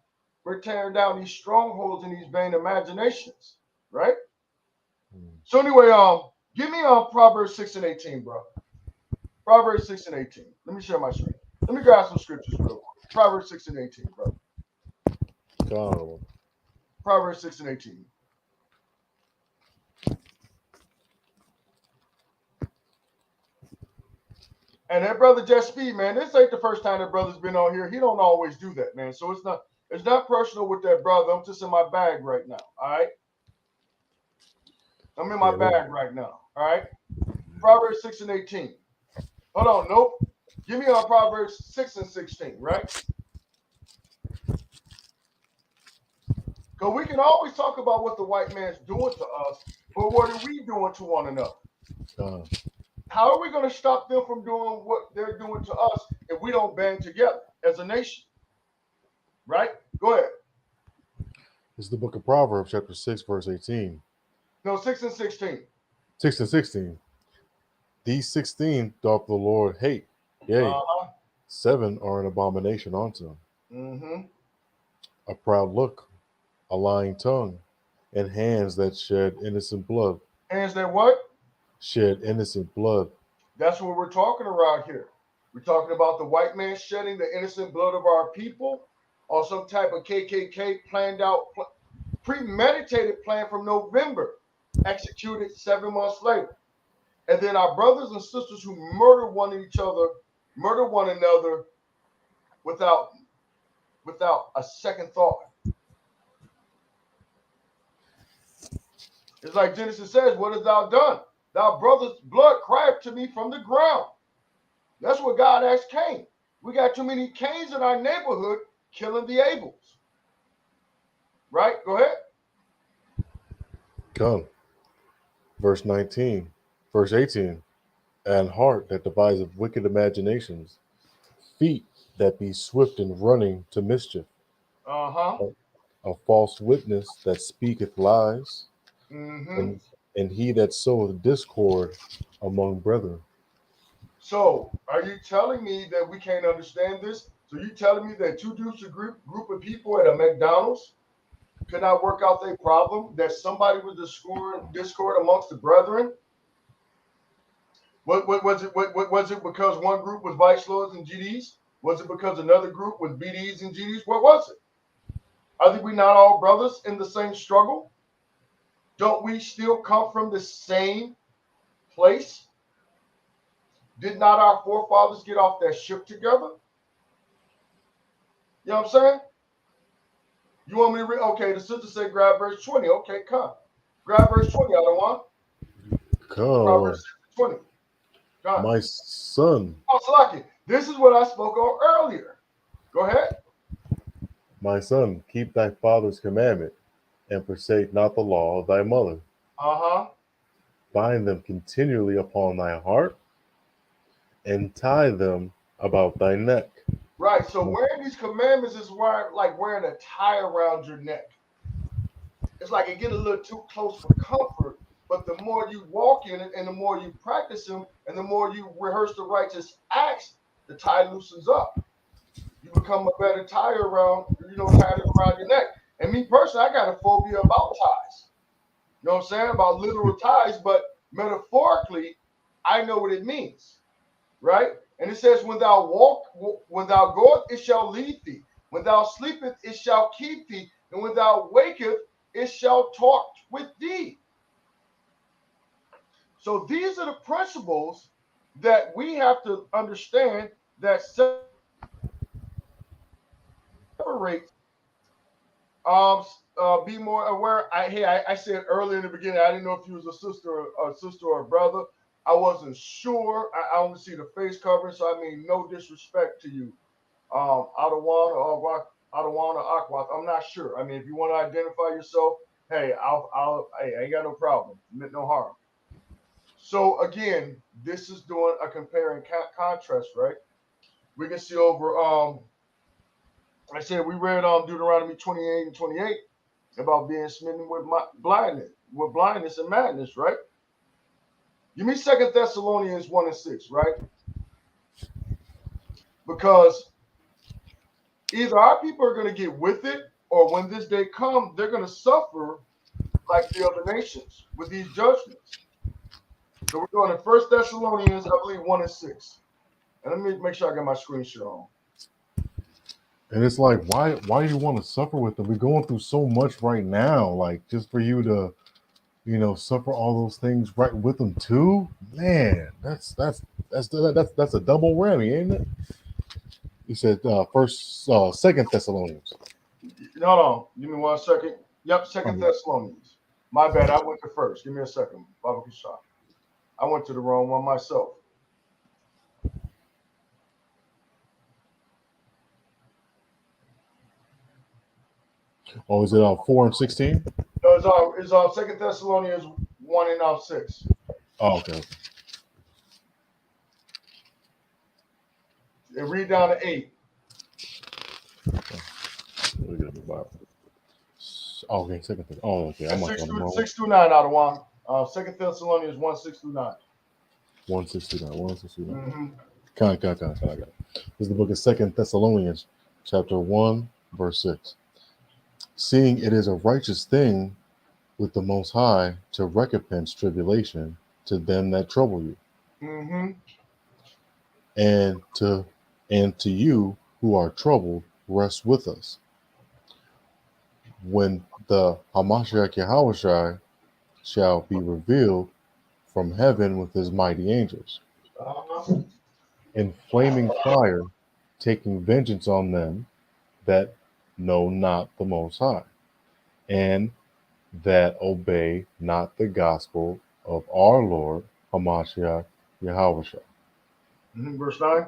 We're tearing down these strongholds and these vain imaginations, right? So anyway, give me Proverbs 6 and 18, bro. Proverbs 6 and 18. Let me share my screen. Let me grab some scriptures real quick. Proverbs 6 and 18, bro. God. Proverbs 6 and 18. And that brother Just Speed, man, this ain't the first time that brother's been on here. He don't always do that, man. So it's not personal with that brother. I'm just in my bag right now. All right. I'm in my bag right now. All right. Proverbs 6 and 18. Hold on. Nope. Give me on Proverbs 6 and 16, right? Because we can always talk about what the white man's doing to us, but what are we doing to one another? How are we going to stop them from doing what they're doing to us if we don't band together as a nation? Right? Go ahead. It's the book of Proverbs, chapter 6, verse 18. No, 6 and 16. 6 and 16. These 16 doth the Lord hate. Yea, 7 are an abomination unto him. Mm-hmm. A proud look, a lying tongue, and hands that shed innocent blood. Hands that what? Shed innocent blood. That's what we're talking around here. We're talking about the white man shedding the innocent blood of our people. or some type of KKK planned out, premeditated plan from November, executed 7 months later. And then our brothers and sisters who murder one another without a second thought. It's like Genesis says, what hast thou done? Thy brother's blood cried to me from the ground. That's what God asked Cain. We got too many Cains in our neighborhood killing the Abels. Right? Go ahead. Come. Verse 19. Verse 18. And heart that deviseth wicked imaginations, feet that be swift in running to mischief, Uh-huh. a false witness that speaketh lies, Mm-hmm. and he that soweth discord among brethren. So, are you telling me that we can't understand this? So you telling me that two dudes, a group of people at a McDonald's could not work out their problem, that somebody was discord amongst the brethren? What was it? What was it because one group was Vice Lords and GDs? Was it because another group was BDs and GDs? What was it? Are we not all brothers in the same struggle? Don't we still come from the same place? Did not our forefathers get off that ship together? You know what I'm saying? You want me to read? Okay, the sister said grab verse 20. Okay, come. Grab verse 20, I don't want. Grab Come, verse 20. Come. my son, Oh, Salaki, this is what I spoke on earlier. Go ahead. my son, keep thy father's commandment, and forsake not the law of thy mother. Uh-huh. Bind them continually upon thy heart, and tie them about thy neck. Right. So wearing these commandments is like wearing a tie around your neck. It's like it get a little too close for comfort, but the more you walk in it and the more you practice them and the more you rehearse the righteous acts, the tie loosens up. You become a better tie around, tie it around your neck. And me personally, I got a phobia about ties. You know what I'm saying? About literal ties, but metaphorically, I know what it means. Right? And it says, when thou goest, it shall lead thee. When thou sleepeth, it shall keep thee. And when thou waketh, it shall talk with thee. So these are the principles that we have to understand that separate. Be more aware. I said earlier in the beginning, I didn't know if you was a sister or a brother. I wasn't sure. I only see the face covering, so I mean no disrespect to you. Adawan or Aquath. I'm not sure. I mean, if you want to identify yourself, hey, I ain't got no problem. Meant no harm. So again, this is doing a comparing contrast, right? We can see over I said we read Deuteronomy 28 and 28 about being smitten with blindness and madness, right? Give me 2 Thessalonians 1 and 6, right? Because either our people are going to get with it, or when this day comes, they're going to suffer like the other nations with these judgments. So we're going to 1 Thessalonians, I believe, 1 and 6. And let me make sure I got my screen share on. And it's like, why do you want to suffer with them? We're going through so much right now, like just for you to, suffer all those things right with them too. Man, that's a double whammy, ain't it? He said, Second Thessalonians. Hold on, give me 1 second. Yep, 2 Thessalonians. My bad, I went to first. Give me a second, Baba Kishah. I went to the wrong one myself. Oh, is it 4 and 16? No, it's 2 Thessalonians 1 and 6. Oh, okay. And read down to 8. Let me get the Bible. Oh, okay, second. Oh, okay. I'm 6 through 9 out of 1. 2 Thessalonians 1, 6 through 9. 1, 6 through 9. 1, 6 through 9. Mm-hmm. I got it. This is the book of 2 Thessalonians, chapter 1, verse 6. Seeing it is a righteous thing with the Most High to recompense tribulation to them that trouble you, Mm-hmm. and to you who are troubled, rests with us. When the Hamashiach Yahushai shall be revealed from heaven with his mighty angels, in flaming fire, taking vengeance on them that know not the Most High, and that obey not the gospel of our Lord Hamashiach Yahushua, Verse 9.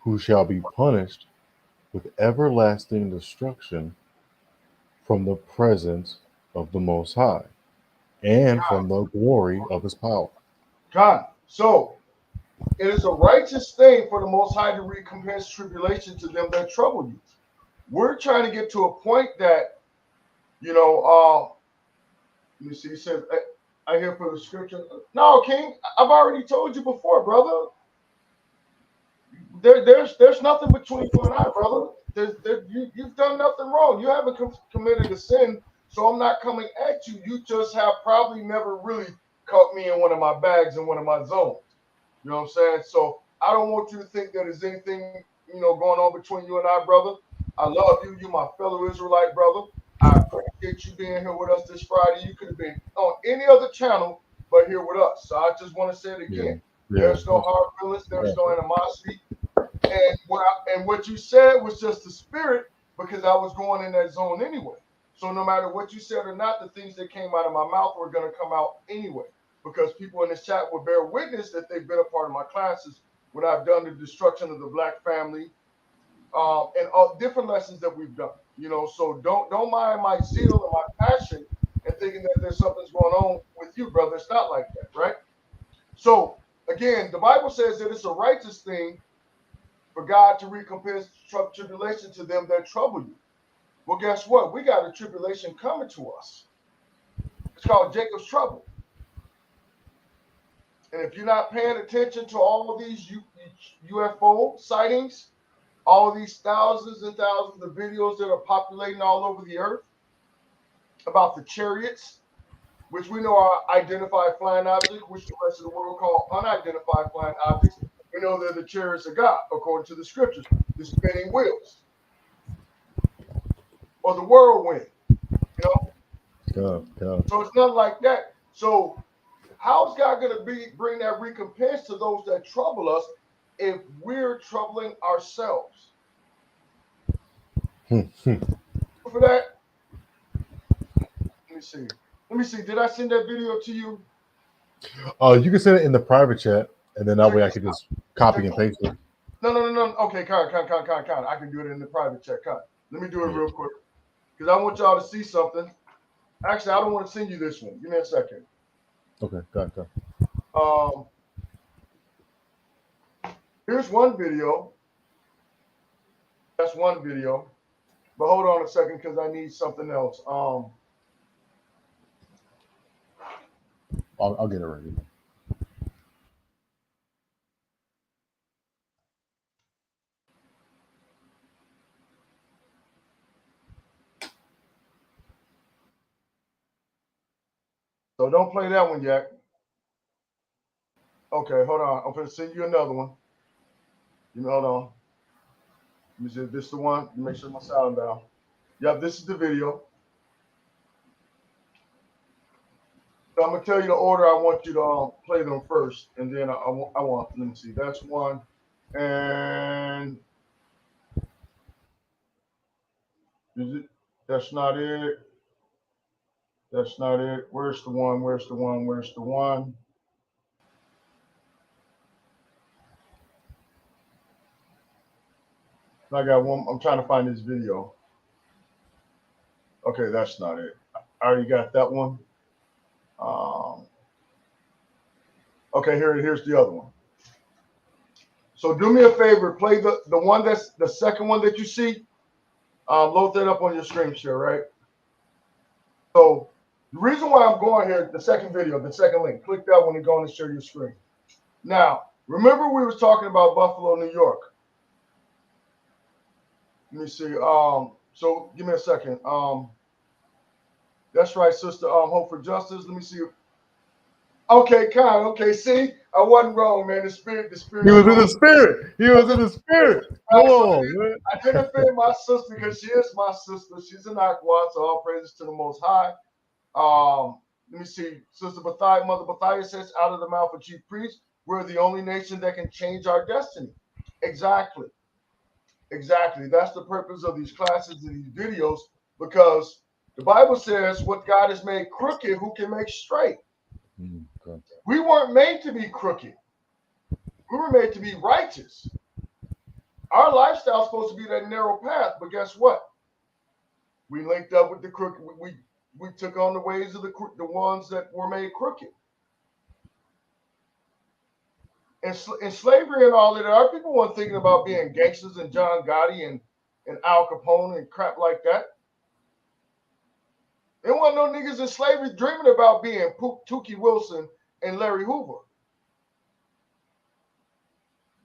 who shall be punished with everlasting destruction from the presence of the Most High, and from the glory of his power. God. So it is a righteous thing for the Most High to recompense tribulation to them that trouble you. We're trying to get to a point that, let me see, he says, I hear for the scripture. No, King, I've already told you before, brother. There's nothing between you and I, brother. You've done nothing wrong. You haven't committed a sin, so I'm not coming at you. You just have probably never really caught me in one of my bags in one of my zones. You know what I'm saying? So I don't want you to think that there's anything, going on between you and I, brother. I love you. You're my fellow Israelite brother. I appreciate you being here with us this Friday. You could have been on any other channel but here with us. So I just want to say it again. There's no hard feelings. There's no animosity. And what you said was just the spirit, because I was going in that zone anyway. So no matter what you said or not, the things that came out of my mouth were going to come out anyway, because people in this chat will bear witness that they've been a part of my classes when I've done the destruction of the black family, and all different lessons that we've done. So don't mind my zeal and my passion and thinking that there's something's going on with you, brother. It's not like that, right? So again, the Bible says that it's a righteous thing for God to recompense tribulation to them that trouble you. Well, guess what? We got a tribulation coming to us. It's called Jacob's trouble. And if you're not paying attention to all of these UFO sightings, all of these thousands and thousands of videos that are populating all over the earth about the chariots, which we know are identified flying objects, which the rest of the world call unidentified flying objects, we know they're the chariots of God, according to the scriptures, the spinning wheels, or the whirlwind, So it's nothing like that. So how's God going to bring that recompense to those that trouble us if we're troubling ourselves? For that, let me see. Did I send that video to you? You can send it in the private chat, and then that way I can just copy and paste it. No. Okay, Con. I can do it in the private chat. Con. Let me do it real quick, because I want y'all to see something. Actually, I don't want to send you this one. Give me a second. Okay, got it. Here's one video. That's one video. But hold on a second, because I need something else. I'll get it ready. So don't play that one yet. Okay, hold on. I'm going to send you another one. Hold on. Let me see if this is the one. Make sure my sound down. Yep, this is the video. So I'm going to tell you the order I want you to play them first. And then I want, let me see. That's one. And is it? That's not it. That's not it. Where's the one? Where's the one? Where's the one? I got one. I'm trying to find this video. Okay, that's not it. I already got that one. Okay, here's the other one. So do me a favor, play the one that's the second one that you see. Load that up on your screen share, right? So the reason why I'm going here, the second video, the second link, click that one and go and share your screen. Now, remember we was talking about Buffalo, New York. Let me see. So give me a second. That's right, sister. Hope for Justice. Let me see. Okay, Khan. Okay, see, I wasn't wrong, man. The spirit. He was in the spirit. He was in the spirit. Come on, man. I didn't offend my sister because she is my sister. She's an Aqua, so all praises to the Most High. Let me see. Sister Bathia, Mother Bathia says, out of the mouth of chief priest, we're the only nation that can change our destiny. Exactly. Exactly. That's the purpose of these classes and these videos, because the Bible says what God has made crooked, who can make straight? Okay. We weren't made to be crooked. We were made to be righteous. Our lifestyle is supposed to be that narrow path, but guess what? We linked up with the crooked. We took on the ways of the ones that were made crooked. And slavery and all that, our people weren't thinking about being gangsters and John Gotti and Al Capone and crap like that. There wasn't no niggas in slavery dreaming about being Tookie Wilson and Larry Hoover.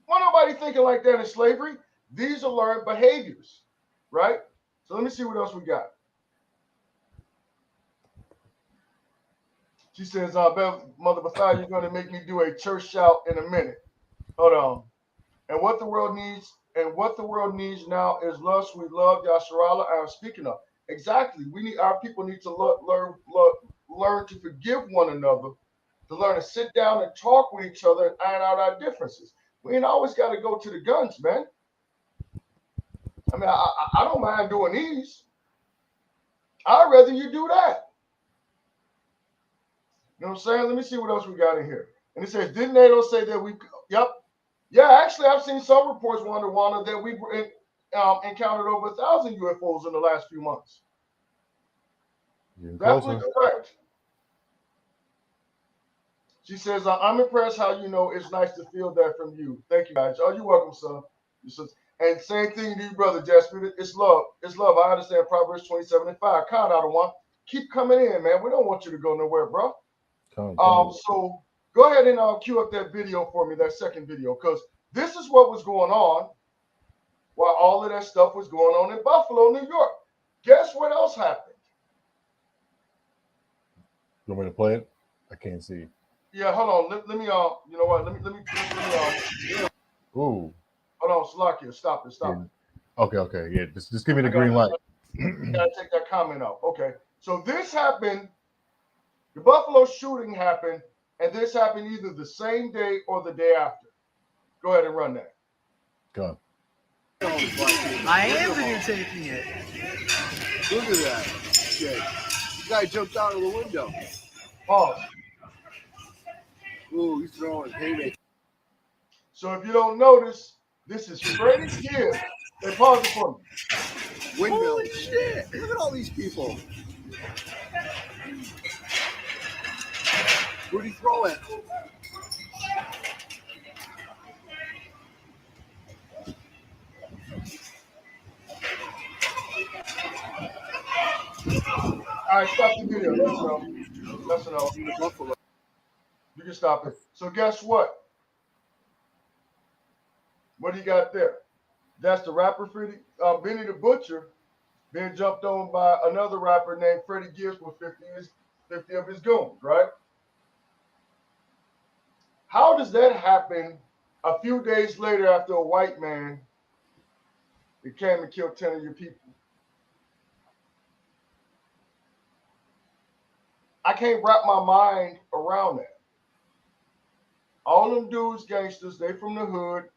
Why nobody thinking like that in slavery? These are learned behaviors, right? So let me see what else we got. She says, Mother Bathia, you're going to make me do a church shout in a minute. Hold on. And what the world needs now is love. We love Yasharala. I'm speaking of. Exactly. Our people need to learn to forgive one another, to learn to sit down and talk with each other and iron out our differences. We ain't always got to go to the guns, man. I mean, I don't mind doing these. I'd rather you do that. You know what I'm saying? Let me see what else we got in here. And it says, didn't NATO say that we, yep. Yeah, actually, I've seen some reports, Wanda, that we've encountered over 1,000 UFOs in the last few months. Definitely correct. She says, I'm impressed how you know it's nice to feel that from you. Thank you, guys. Oh, you're welcome, son. And same thing to you, brother Jasper. It's love. It's love. I understand Proverbs 27:5. Count out of one. Keep coming in, man. We don't want you to go nowhere, bro. So go ahead and cue up that video for me, that second video, because this is what was going on while all of that stuff was going on in Buffalo, New York. Guess what else happened? You want me to play it? I can't see. Yeah, hold on. Let me you know what? Let me Ooh. Hold on, Salakia. Stop it. Okay. Yeah, just give me the green light. Gotta take that comment out. Okay. So this happened. The Buffalo shooting happened, and this happened either the same day or the day after. Go ahead and run that. Go. I am videotaping it. Look at that shit. The guy jumped out of the window. Pause. Ooh, he's throwing haymakers. So if you don't notice, this is Freddie Gibbs. Hey, pause it for me. Windmill. Holy shit. Look at all these people. Where'd he throw it? All right, stop the video. That's enough. You can stop it. So guess what? What do you got there? That's the rapper Benny the Butcher being jumped on by another rapper named Freddie Gibbs with 50 of his goons, right? How does that happen a few days later after a white man came and killed 10 of your people? I can't wrap my mind around that. All them dudes, gangsters, they from the hood,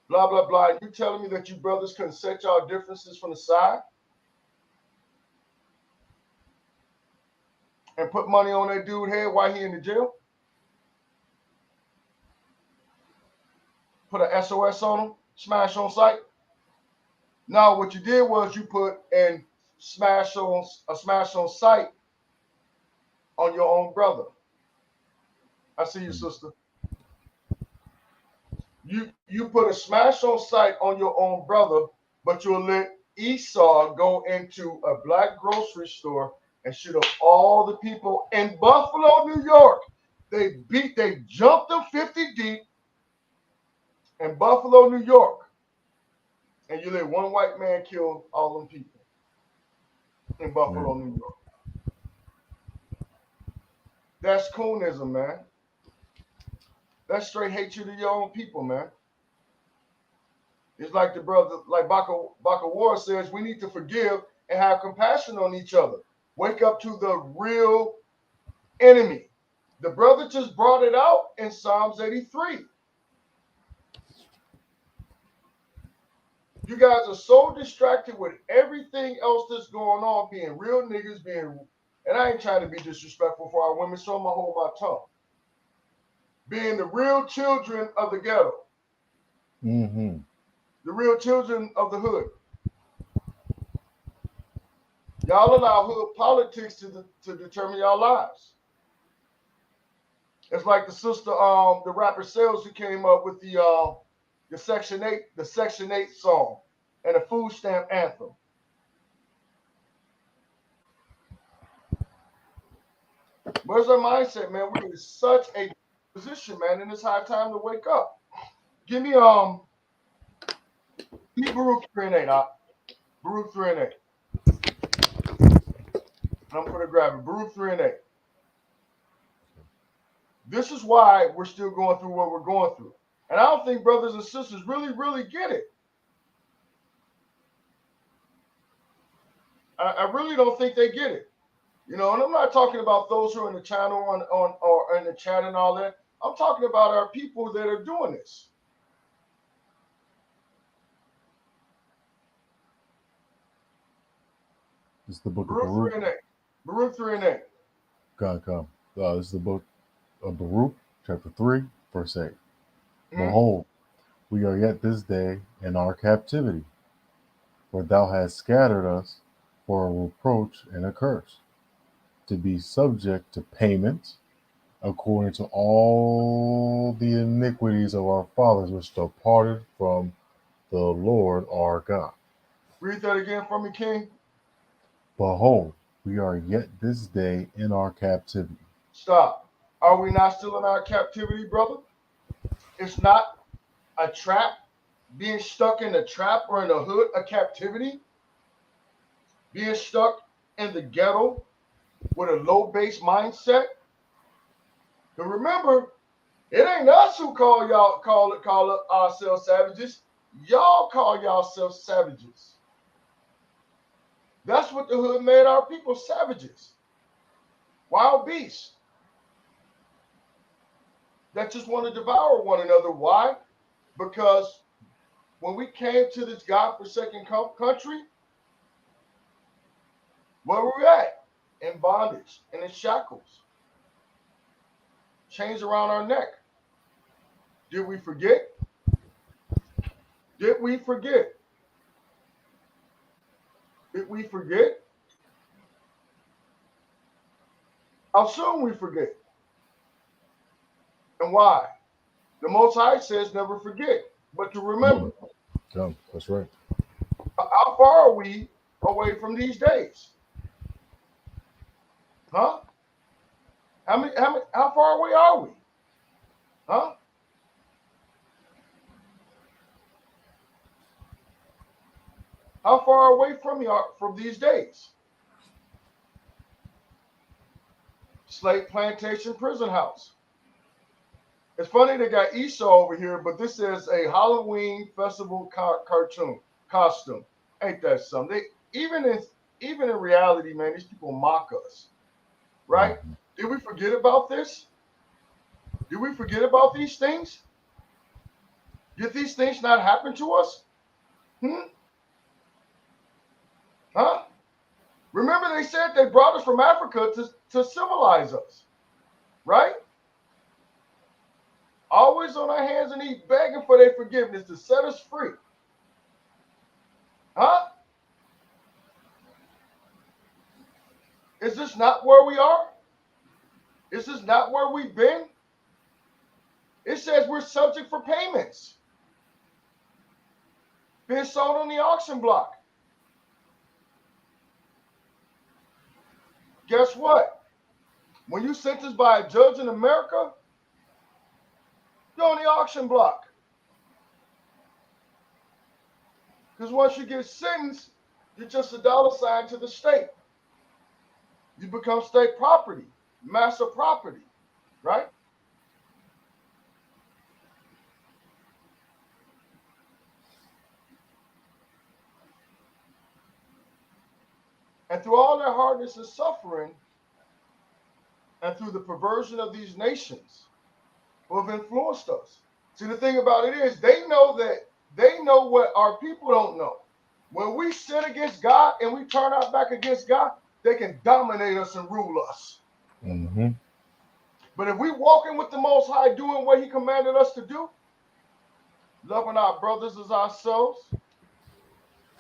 blah, blah, blah. You telling me that you brothers couldn't set y'all differences from the side and put money on that dude's head while he in the jail? Put an SOS on him, smash on sight? No, what you did was you put a smash on sight on your own brother. I see you, sister. You put a smash on sight on your own brother, but you'll let Esau go into a black grocery store and shoot up all the people in Buffalo, New York. They jumped them 50 deep in Buffalo, New York. And you let one white man kill all them people in Buffalo, New York. That's coonism, man. That's straight hatred of your own people, man. It's like the brother, like Baka War says, we need to forgive and have compassion on each other. Wake up to the real enemy. The brother just brought it out in Psalms 83. You guys are so distracted with everything else that's going on, being real niggas, and I ain't trying to be disrespectful for our women, so I'm gonna hold my tongue. Being the real children of the ghetto. Mm-hmm. The real children of the hood. Y'all allow hood politics to determine y'all lives. It's like the sister, the rapper Sales, who came up with the Section 8 song and the food stamp anthem. Where's our mindset, man? We're in such a position, man, and it's high time to wake up. Give me Baruch 3 and 8, Baruch 3 and 8. I'm gonna grab it. Baruch 3 and 8. This is why we're still going through what we're going through. And I don't think brothers and sisters really get it. I really don't think they get it. You know, and I'm not talking about those who are in the channel or in the chat and all that. I'm talking about our people that are doing this. This is the book Baruch of Baruch. 3 and 8. Baruch 3 and 8. Come. This is the book of Baruch, chapter 3, verse 8. Mm-hmm. Behold, we are yet this day in our captivity, for thou hast scattered us for a reproach and a curse, to be subject to payment, according to all the iniquities of our fathers which departed from the Lord our God. Read that again for me, King. Behold, we are yet this day in our captivity. Stop. Are we not still in our captivity, brother? It's not a trap, being stuck in a trap or in a hood, a captivity. Being stuck in the ghetto with a low base mindset. But remember, it ain't us who call ourselves savages. Y'all call yourselves savages. That's what the hood made our people, savages. Wild beasts that just want to devour one another. Why? Because when we came to this godforsaken country, where were we at? In bondage and in shackles. Chains around our neck. Did we forget? Did we forget? Did we forget? How soon we forget? And why? The Most High says never forget, but to remember. Come, that's right. How far are we away from these days? Huh? How far away are we? Huh? How far away from these days? Slave plantation prison house. It's funny they got Esau over here, but this is a Halloween festival cartoon costume. Ain't that something? Even in reality, man, these people mock us, right? Mm-hmm. Did we forget about this? Did we forget about these things? Did these things not happen to us? Huh? Remember they said they brought us from Africa to civilize us, right? Always on our hands and knees begging for their forgiveness to set us free. Huh? Is this not where we are? Is this not where we've been? It says we're subject for payments. Being sold on the auction block. Guess what? When you sentenced by a judge in America, you're on the auction block. Because once you get sentenced, you're just a dollar sign to the state. You become state property, master property, right? And through all their hardness and suffering, and through the perversion of these nations who have influenced us. See, the thing about it is they know what our people don't know. When we sin against God and we turn our back against God, they can dominate us and rule us. Mm-hmm. But if we walking with the Most High, doing what He commanded us to do, loving our brothers as ourselves,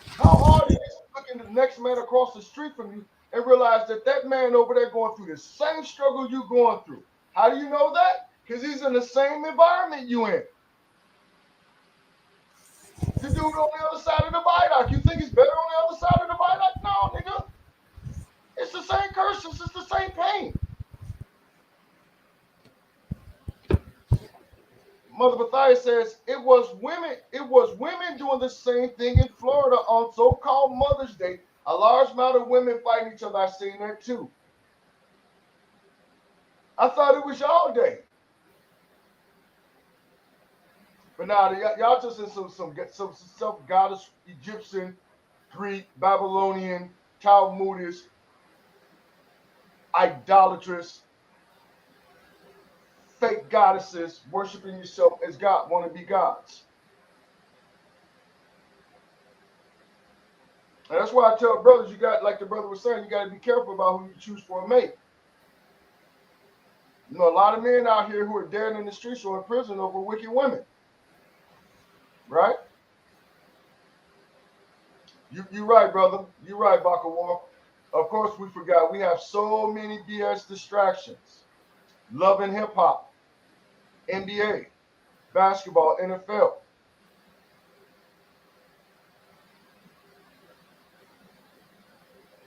how hard it is to look at the next man across the street from you and realize that that man over there going through the same struggle you're going through. How do you know that? Because he's in the same environment you in. The dude on the other side of the viaduct, you think he's better on the other side of the viaduct? No, nigga. It's the same curses. It's the same pain. Mother Matthias says it was women doing the same thing in Florida on so-called Mother's Day. A large amount of women fighting each other. I've seen that too. I thought it was y'all day. But now y'all just in some self-goddess Egyptian, Greek, Babylonian, Talmudish, idolatrous, fake goddesses worshiping yourself as God, want to be gods. And that's why I tell brothers, you got, like the brother was saying, you got to be careful about who you choose for a mate. You know, a lot of men out here who are dead in the streets or in prison over wicked women. Right? You right, brother. You right, Bakawar. Of course, we forgot. We have so many BS distractions. Love and hip hop, NBA, basketball, NFL.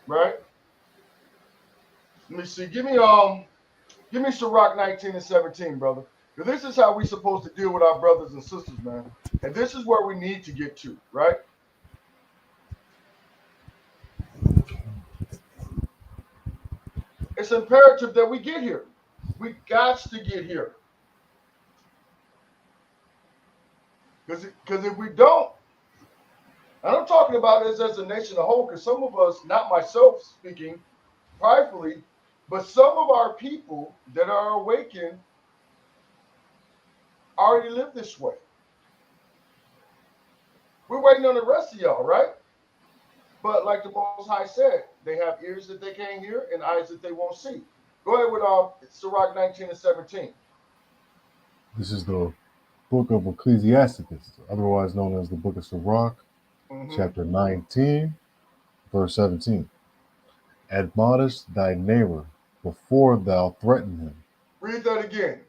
Right? Let me see. Give me Sirach 19 and 17, brother. Because this is how we're supposed to deal with our brothers and sisters, man. And this is where we need to get to, right? It's imperative that we get here. We got to get here. Because if we don't, and I'm talking about this as a nation as a whole, because some of us, not myself speaking pridefully, but some of our people that are awakened already live this way. We're waiting on the rest of y'all, right? But like the Most High said, they have ears that they can't hear and eyes that they won't see. Go ahead with Sirach 19 and 17. This is the book of Ecclesiasticus, otherwise known as the book of Sirach, chapter 19, verse 17. Admonish thy neighbor before thou threaten him. Read that again.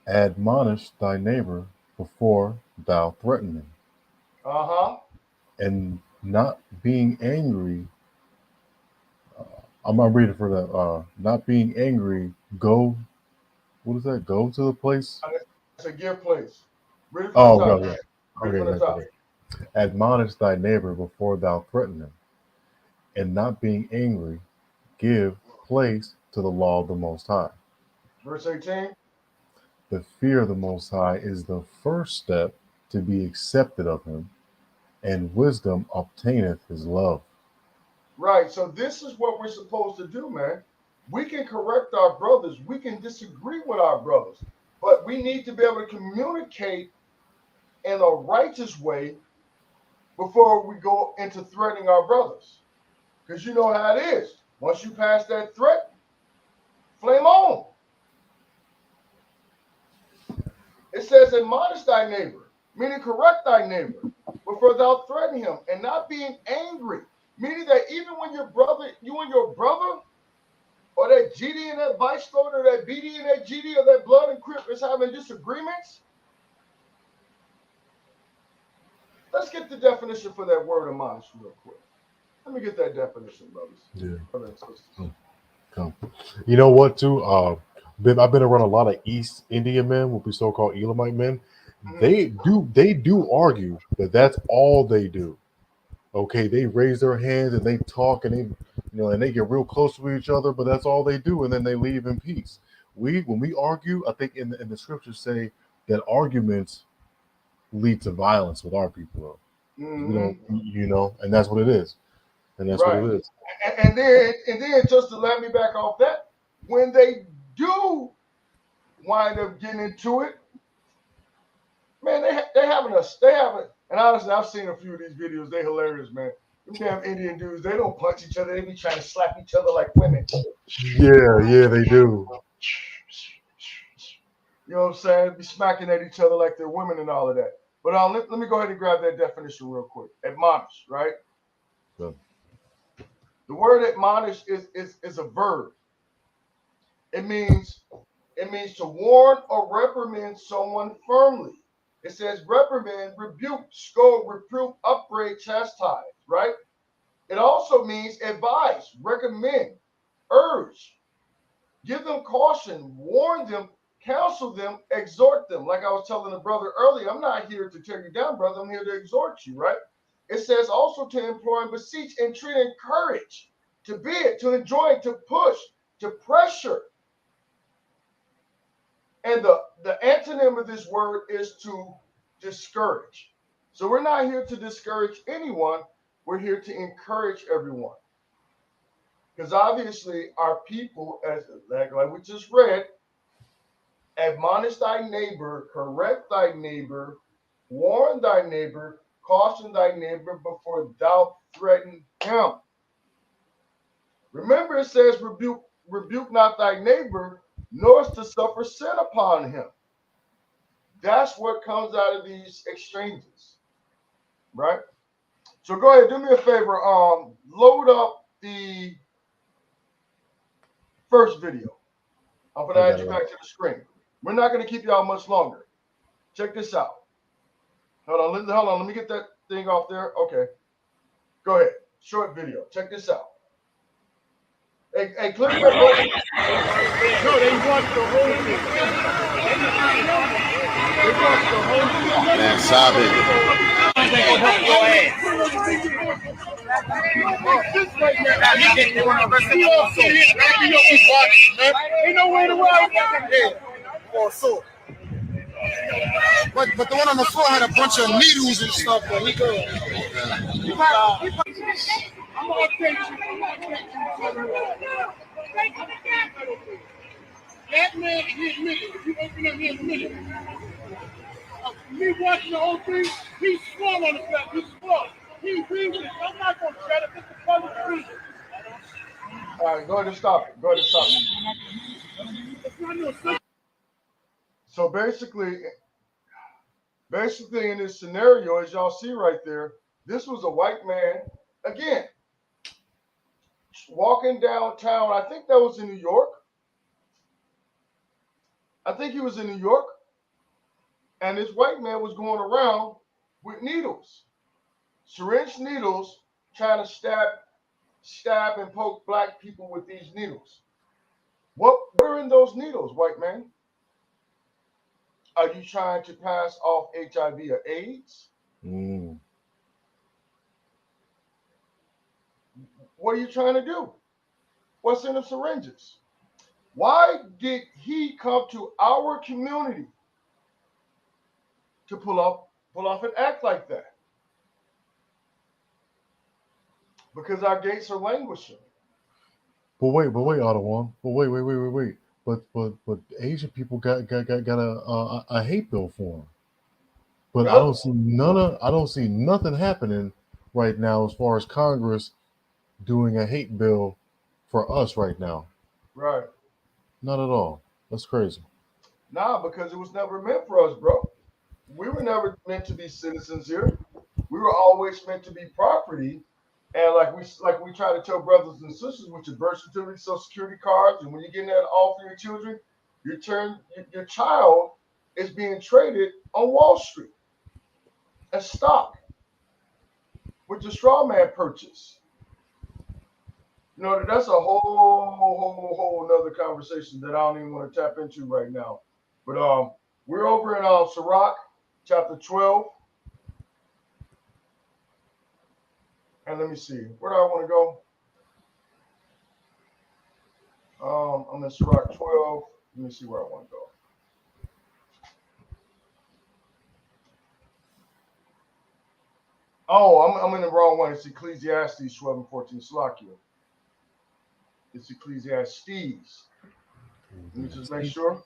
Admonish thy neighbor before thou threaten him. Uh-huh. And not being angry, I'm not reading for that. Not being angry, go, what is that? Go to the place? It's a give place. Read it from the top. Okay. Read it from the top. Admonish thy neighbor before thou threaten him. And not being angry, give place to the law of the Most High. Verse 18. The fear of the Most High is the first step to be accepted of him, and wisdom obtaineth his love. Right. So this is what we're supposed to do, man. We can correct our brothers. We can disagree with our brothers. But we need to be able to communicate in a righteous way before we go into threatening our brothers. Because you know how it is. Once you pass that threat, flame on. It says, admonish thy neighbor, meaning correct thy neighbor before thou threaten him, and not being angry. Meaning that even when you and your brother, or that GD and that Vice Lord, or that BD and that GD, or that Blood and Crip is having disagreements, let's get the definition for that word admonish real quick. Let me get that definition, brothers. Yeah. You know what, too? I've been around a lot of East Indian men, what we so-called Elamite men. They do argue that that's all they do. Okay, they raise their hands and they talk and they get real close to each other, but that's all they do, and then they leave in peace. When we argue, I think in the scriptures say that arguments lead to violence with our people. And that's what it is. And that's Right. what it is. And then just to let me back off that, when they do wind up getting into it, man, they having, and honestly, I've seen a few of these videos. They hilarious, man. Them damn Indian dudes, they don't punch each other. They be trying to slap each other like women. Yeah, they do. You know what I'm saying? Be smacking at each other like they're women and all of that. But let me go ahead and grab that definition real quick. Admonish, right? Good. The word admonish is a verb. It means to warn or reprimand someone firmly. It says reprimand, rebuke, scold, reprove, upbraid, chastise, right? It also means advise, recommend, urge, give them caution, warn them, counsel them, exhort them. Like I was telling the brother earlier, I'm not here to tear you down, brother. I'm here to exhort you, right? It says also to implore and beseech, entreat, encourage, to bid, to enjoin, to push, to pressure. And the antonym of this word is to discourage. So we're not here to discourage anyone. We're here to encourage everyone. Because obviously our people, as like we just read, admonish thy neighbor, correct thy neighbor, warn thy neighbor, caution thy neighbor before thou threaten him. Remember, it says, rebuke not thy neighbor, nor is to suffer sin upon him. That's what comes out of these exchanges, right? So go ahead, do me a favor. Load up the first video. I'm gonna add you back to the screen. We're not gonna keep y'all much longer. Check this out. Hold on. Let me get that thing off there. Okay. Go ahead. Short video. Check this out. Hey, click that button. No, they watched the whole thing. They watched the whole thing. Man, sobbing. This right now, he also man. Ain't no way to ride that. Or so. But the one on the floor had a bunch of needles and stuff. But he good. I'm gonna update you. That man, he admitted. If you open up, he admitted. Me watching the whole thing, he swung on the fact. He swung. He agreed with it. I'm not gonna shut up. It's the public reason. All right, go ahead and stop it. So basically in this scenario, as y'all see right there, this was a white man, again, walking downtown. I think that was in New York. I think he was in New York. And this white man was going around with needles, syringe needles, trying to stab and poke black people with these needles. What are in those needles, white man? Are you trying to pass off HIV or AIDS? What are you trying to do? What's in the syringes? Why did he come to our community to pull off an act like that? Because our gates are languishing. But wait, Ottawa. But wait. But Asian people got a hate bill for them. But Yep. I don't see nothing happening right now as far as Congress doing a hate bill for us right now. Right. Not at all. That's crazy. Nah, because it was never meant for us, bro. We were never meant to be citizens here. We were always meant to be property. And like we try to tell brothers and sisters with your birth certificate, social security cards, and when you're getting that all for your children, your child is being traded on Wall Street as stock with the straw man purchase. You know, that's a whole another conversation that I don't even want to tap into right now. But we're over in Sirach, chapter 12. And let me see, where do I want to go? I'm in Sirach 12. Let me see where I want to go. Oh, I'm in the wrong one. It's Ecclesiastes 12 and 14. Slakia. It's Ecclesiastes. Let me just make sure.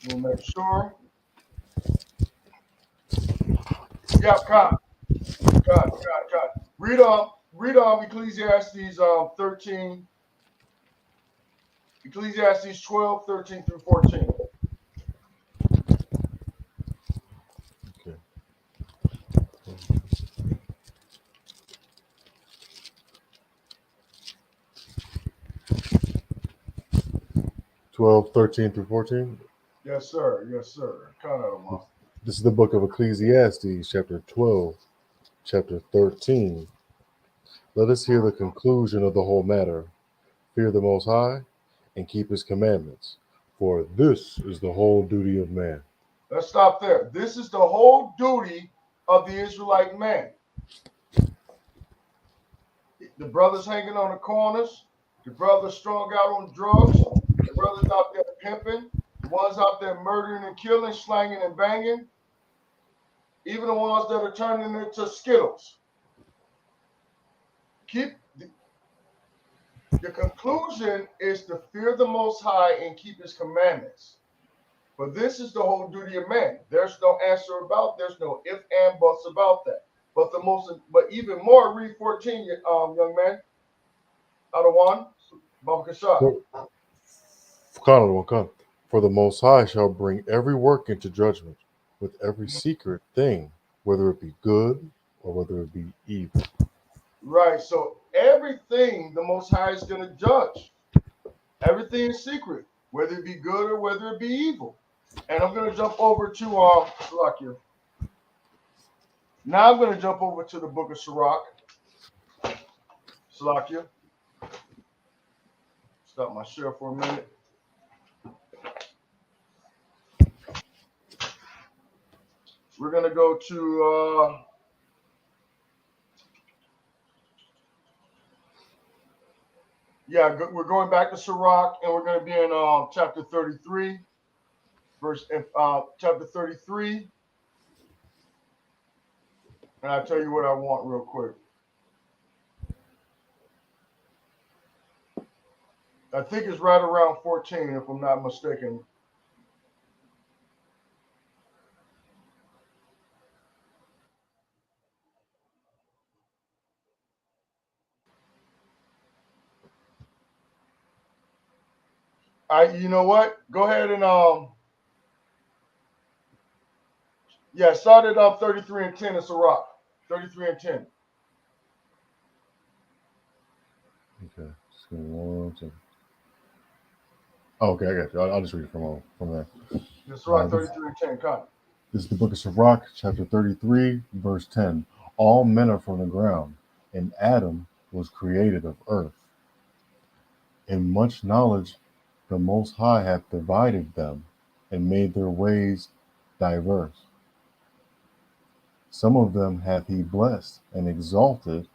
We'll make sure. Yeah, God. Read on Ecclesiastes 13. Ecclesiastes 12, 13 through 14. Okay. 12, 13 through 14. Yes, sir. Yes, sir. Kanadama. This is the book of Ecclesiastes, chapter 12, chapter 13. Let us hear the conclusion of the whole matter. Fear the Most High and keep his commandments, for this is the whole duty of man. Let's stop there. This is the whole duty of the Israelite man. The brothers hanging on the corners, the brothers strung out on drugs, the brothers out there pimping, the ones out there murdering and killing, slanging and banging, even the ones that are turning into Skittles. The conclusion is to fear the Most High and keep his commandments. But this is the whole duty of man. There's no answer about, there's no if and buts about that. But even more, read 14, young man. Out of one, Baba Kashad. For the Most High shall bring every work into judgment, with every secret thing, whether it be good or whether it be evil. Right, so everything the Most High is going to judge. Everything is secret, whether it be good or whether it be evil. And I'm going to jump over to Salakia. Now I'm going to jump over to the book of Sirach. Salakia. Stop my share for a minute. We're going to go to we're going back to Sirach, and we're going to be in chapter 33, chapter 33. And I'll tell you what I want real quick. I think it's right around 14, if I'm not mistaken. You know what? Go ahead and start at 33 and 10 in Sirach. 33 and 10. Okay. Just give me 1 second. Oh, okay, I got you. I'll just read it from there. Yes, Sirach 33 and 10. Come. This is the book of Sirach, chapter 33, verse 10. All men are from the ground, and Adam was created of earth. In much knowledge the Most High hath divided them, and made their ways diverse. Some of them hath he blessed and exalted,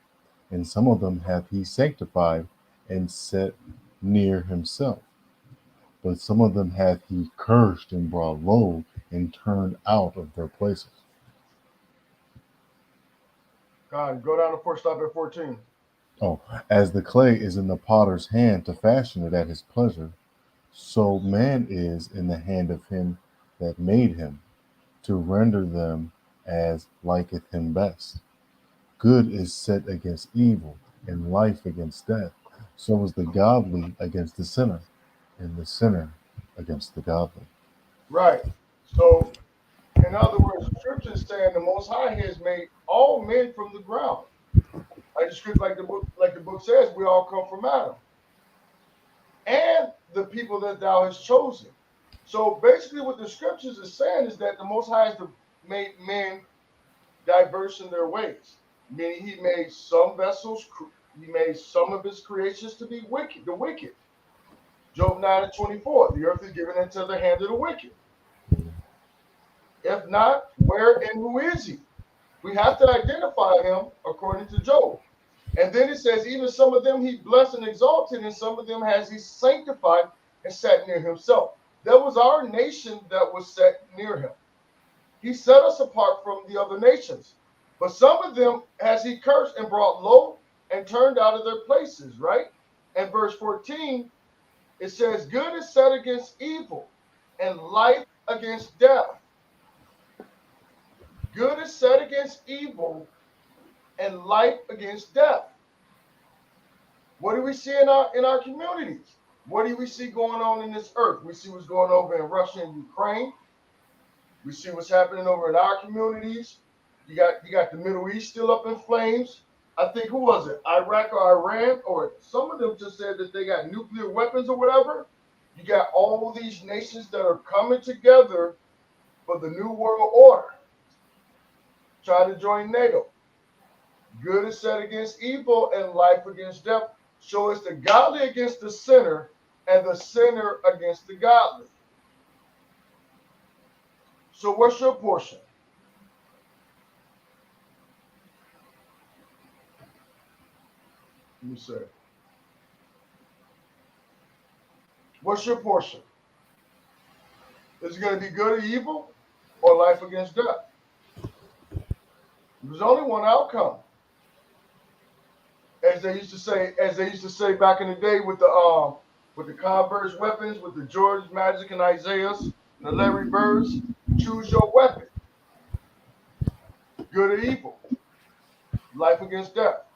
and some of them hath he sanctified and set near himself. But some of them hath he cursed and brought low and turned out of their places. God, go down to stop at 14. Oh, as the clay is in the potter's hand to fashion it at his pleasure, so man is in the hand of him that made him, to render them as liketh him best. Good is set against evil, and life against death. So is the godly against the sinner, and the sinner against the godly. Right. So, in other words, the scripture is saying the Most High has made all men from the ground. Like the book says, we all come from Adam. And the people that thou hast chosen. So basically what the scriptures is saying is that the Most High has made men diverse in their ways. Meaning he made some vessels, he made some of his creations to be wicked, the wicked. Job 9 and 24, the earth is given into the hand of the wicked. If not, where and who is he? We have to identify him according to Job. And then it says, even some of them he blessed and exalted, and some of them has he sanctified and set near himself. there was our nation that was set near him. He set us apart from the other nations. But some of them has he cursed and brought low and turned out of their places, right? And verse 14, it says, good is set against evil and life against death. Good is set against evil and life against death. What do we see in our communities? What do we see going on in this earth? We see what's going over in Russia and Ukraine. We see what's happening over in our communities. You got the Middle East still up in flames. I think, who was it? Iraq or Iran, or some of them just said that they got nuclear weapons or whatever. You got all these nations that are coming together for the new world order, trying to join NATO. Good is set against evil and life against death. So it's the godly against the sinner and the sinner against the godly. So what's your portion? Let me say. What's your portion? Is it going to be good or evil or life against death? There's only one outcome. As they used to say back in the day with the Converse weapons, with the George Magic and Isaiahs and the Larry Birds, choose your weapon. Good or evil. Life against death.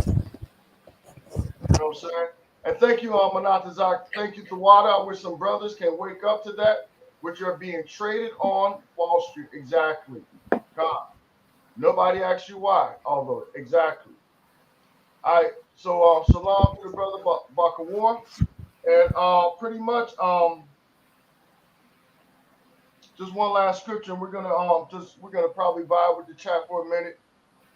You know what I'm saying? And thank you, Manatazak. Thank you, Tawada. I wish some brothers can wake up to that, which are being traded on Wall Street. Exactly. God. Nobody asks you why, although exactly. All right. So salam to the brother Bakawar. And pretty much just one last scripture. And we're gonna probably vibe with the chat for a minute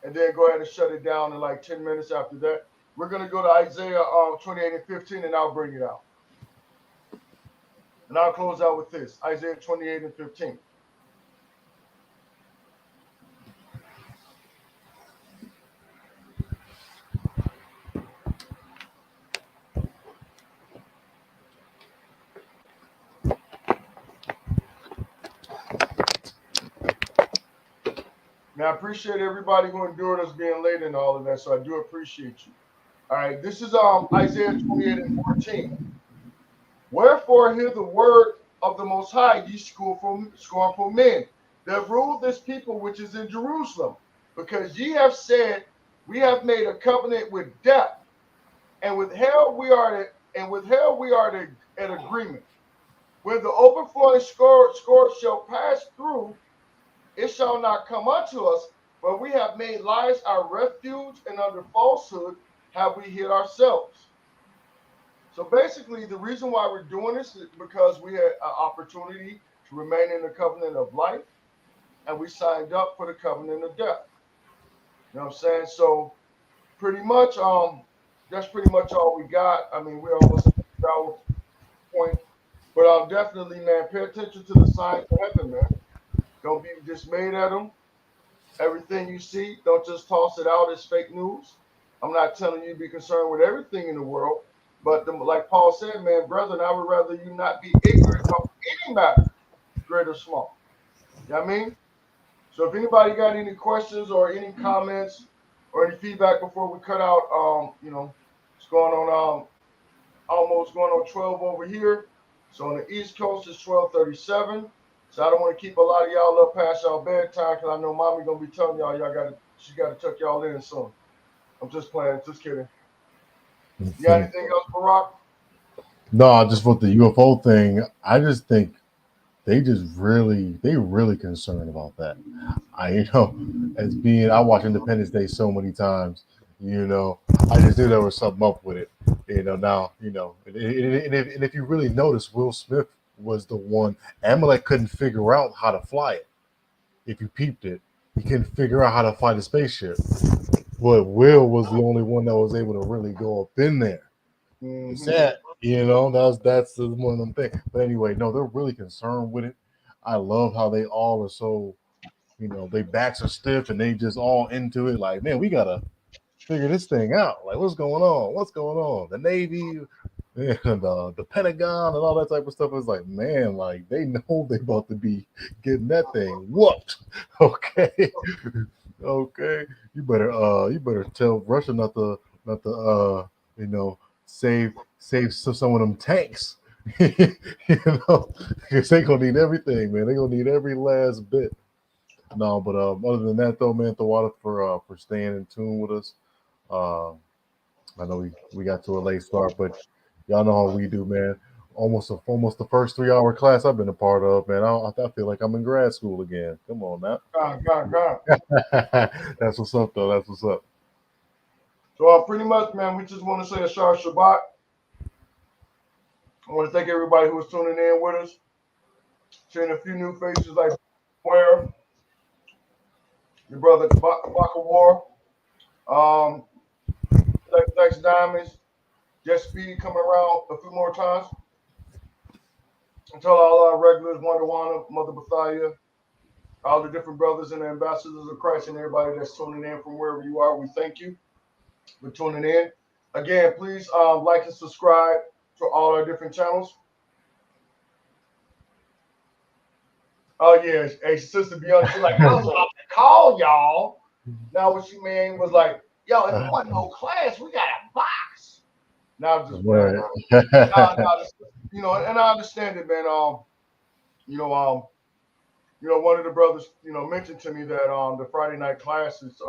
and then go ahead and shut it down in like 10 minutes after that. We're going to go to Isaiah 28 and 15, and I'll bring it out. And I'll close out with this, Isaiah 28 and 15. Now, I appreciate everybody who endured us being late and all of that, so I do appreciate you. All right, this is Isaiah 28 and 14. Wherefore hear the word of the Most High, ye scornful men, that rule this people which is in Jerusalem, because ye have said, we have made a covenant with death, and with hell we are at agreement. When the overflowing scourge shall pass through, it shall not come unto us, but we have made lies our refuge, and under falsehood have we hid ourselves. So basically, the reason why we're doing this is because we had an opportunity to remain in the covenant of life, and we signed up for the covenant of death. You know what I'm saying? So pretty much, that's pretty much all we got. I mean, we're almost at the hour point, but definitely, man, pay attention to the signs of heaven, man. Don't be dismayed at them. Everything you see, don't just toss it out as fake news. I'm not telling you to be concerned with everything in the world, but like Paul said, man, brethren, I would rather you not be ignorant of any matter, great or small. You know what I mean? So if anybody got any questions or any comments or any feedback before we cut out, it's going on almost going on 12 over here. So on the East Coast, it's 12:37. So I don't want to keep a lot of y'all up past y'all bedtime because I know mommy gonna be telling y'all she gotta tuck y'all in soon. I'm just playing, just kidding. You got anything else, Barack? No, just with the UFO thing, I just think they really concerned about that. I watch Independence Day so many times, I just knew there was something up with it. Now, and if you really notice, Will Smith was the one. Amalek couldn't figure out how to fly it. If you peeped it, he couldn't figure out how to fly the spaceship. But Will was the only one that was able to really go up in there. It's sad, that's one of them things. But anyway, no, they're really concerned with it. I love how they all are so, their backs are stiff and they just all into it. Like, man, we gotta figure this thing out. Like, what's going on? The Navy, and the Pentagon and all that type of stuff. It's like, man, like they know they about to be getting that thing whooped. Okay, okay. You better tell Russia not to you know save some of them tanks. You know, because they gonna need everything, man. They gonna need every last bit. No, but other than that, though, man, Tawada for staying in tune with us. Uh, I know we got to a late start, but y'all know how we do, man. Almost the first 3 hour class I've been a part of, man. I feel like I'm in grad school again. Come on now. God. That's what's up, though. That's what's up. So pretty much, man, we just want to say a Shabbat. I want to thank everybody who was tuning in with us. Seeing a few new faces like Where, your brother Baka War, Lex Diamonds, Just Speed coming around a few more times. And tell all our regulars, Wonder, Mother Bethia, all the different brothers and ambassadors of Christ and everybody that's tuning in from wherever you are, we thank you for tuning in. Again, please like and subscribe to all our different channels. Oh yeah, hey, Sister Beyonce, she's like, I was about to call y'all. Now what she mean was like, yo, if it wasn't no class, we got a box. Now I'm just playing. You know, and I understand it, man. One of the brothers, mentioned to me that the Friday night classes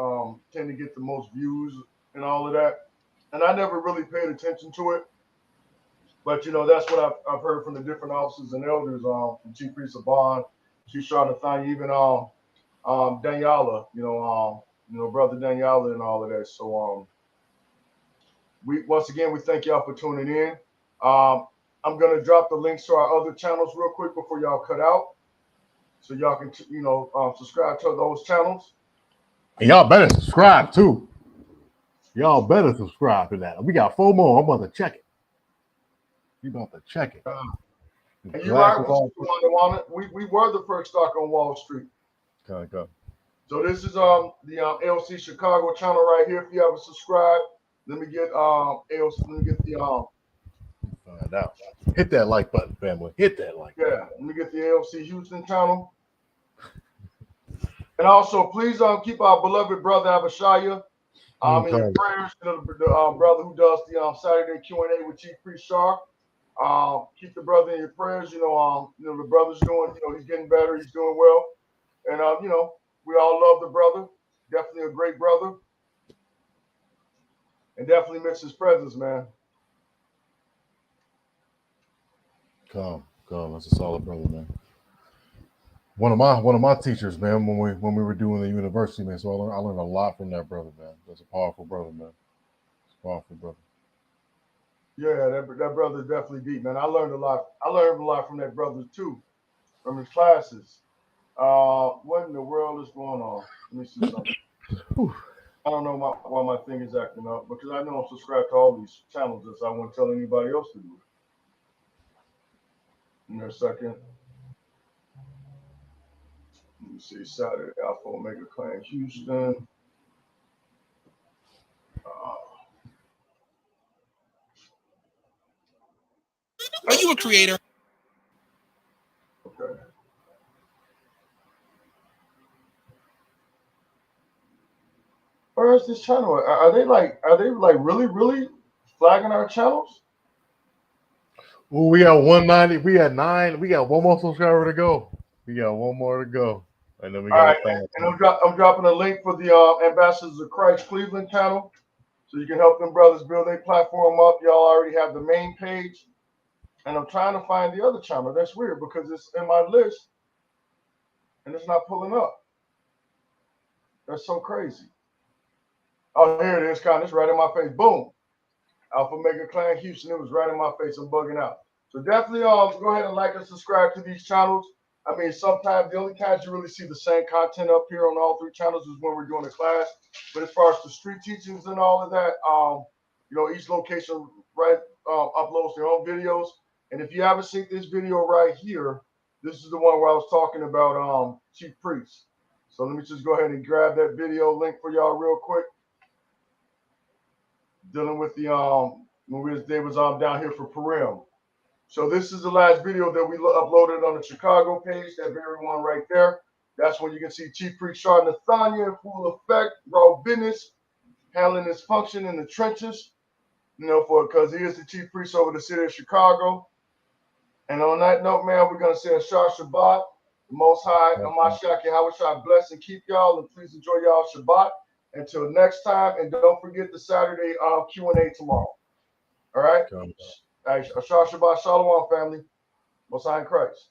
tend to get the most views and all of that. And I never really paid attention to it. But that's what I've heard from the different officers and elders, from Chief Priest Saban, Chief Nathaniel, even Daniela, Brother Daniela and all of that. So we thank y'all for tuning in. I'm gonna drop the links to our other channels real quick before y'all cut out, so y'all can subscribe to those channels. And y'all better subscribe too. Y'all better subscribe to that. We got 4 more. I'm about to check it. We about to check it. And you're right. We were the first stock on Wall Street. Okay. So this is the A.O.C Chicago channel right here. If you haven't subscribed, let me get A.O.C. Let me get the find out. Hit that like button, family. Hit that like button. Let me get the A.O.C Houston channel. And also, please keep our beloved brother Abishaya in your prayers. The brother who does the Saturday Q&A with Chief Priest Shar. Keep the brother in your prayers. The brother's doing. He's getting better. He's doing well. And we all love the brother. Definitely a great brother. And definitely miss his presence, man. Come. That's a solid brother, man. One of my teachers, man, when we were doing the university, man. So I learned a lot from that brother, man. That's a powerful brother, man. Powerful brother. Yeah, that brother is definitely deep, man. I learned a lot. From that brother too, from his classes. What in the world is going on? Let me see something. I don't know why my thing is acting up, because I know I'm subscribed to all these channels, as I won't tell anybody else to do it. In a second. Let me see. Saturday Alpha Omega Clan Houston. Are you a creator? Okay. Where is this channel? Are they really flagging our channels? Oh, we got 190. We got 9. We got 1 more subscriber to go. We got 1 more to go. And then we got and I'm dropping a link for the Ambassadors of Christ Cleveland channel, so you can help them brothers build their platform up. Y'all already have the main page, and I'm trying to find the other channel. That's weird because it's in my list and it's not pulling up. That's so crazy. Oh, here it is, Con. It's right in my face. Boom. Alpha Mega Clan Houston. It was right in my face. I'm bugging out. So definitely go ahead and like and subscribe to these channels. I mean, sometimes the only times you really see the same content up here on all 3 channels is when we're doing a class. But as far as the street teachings and all of that, each location uploads their own videos. And if you haven't seen this video right here, this is the one where I was talking about Chief Priest. So let me just go ahead and grab that video link for y'all real quick. Dealing with the when they was down here for Purim. So this is the last video that we uploaded on the Chicago page, that very one right there. That's when you can see Chief Priest Shar Nathaniel in full effect, raw business, handling his function in the trenches, because he is the chief priest over the city of Chicago. And on that note, man, we're going to say a Shah Shabbat. The Most High, Amashaki, Hawashai bless and keep y'all, and please enjoy y'all Shabbat. Until next time, and don't forget the Saturday Q&A tomorrow. All right? All right, Shah Shabbat, Shalawam, family. Most High in Christ.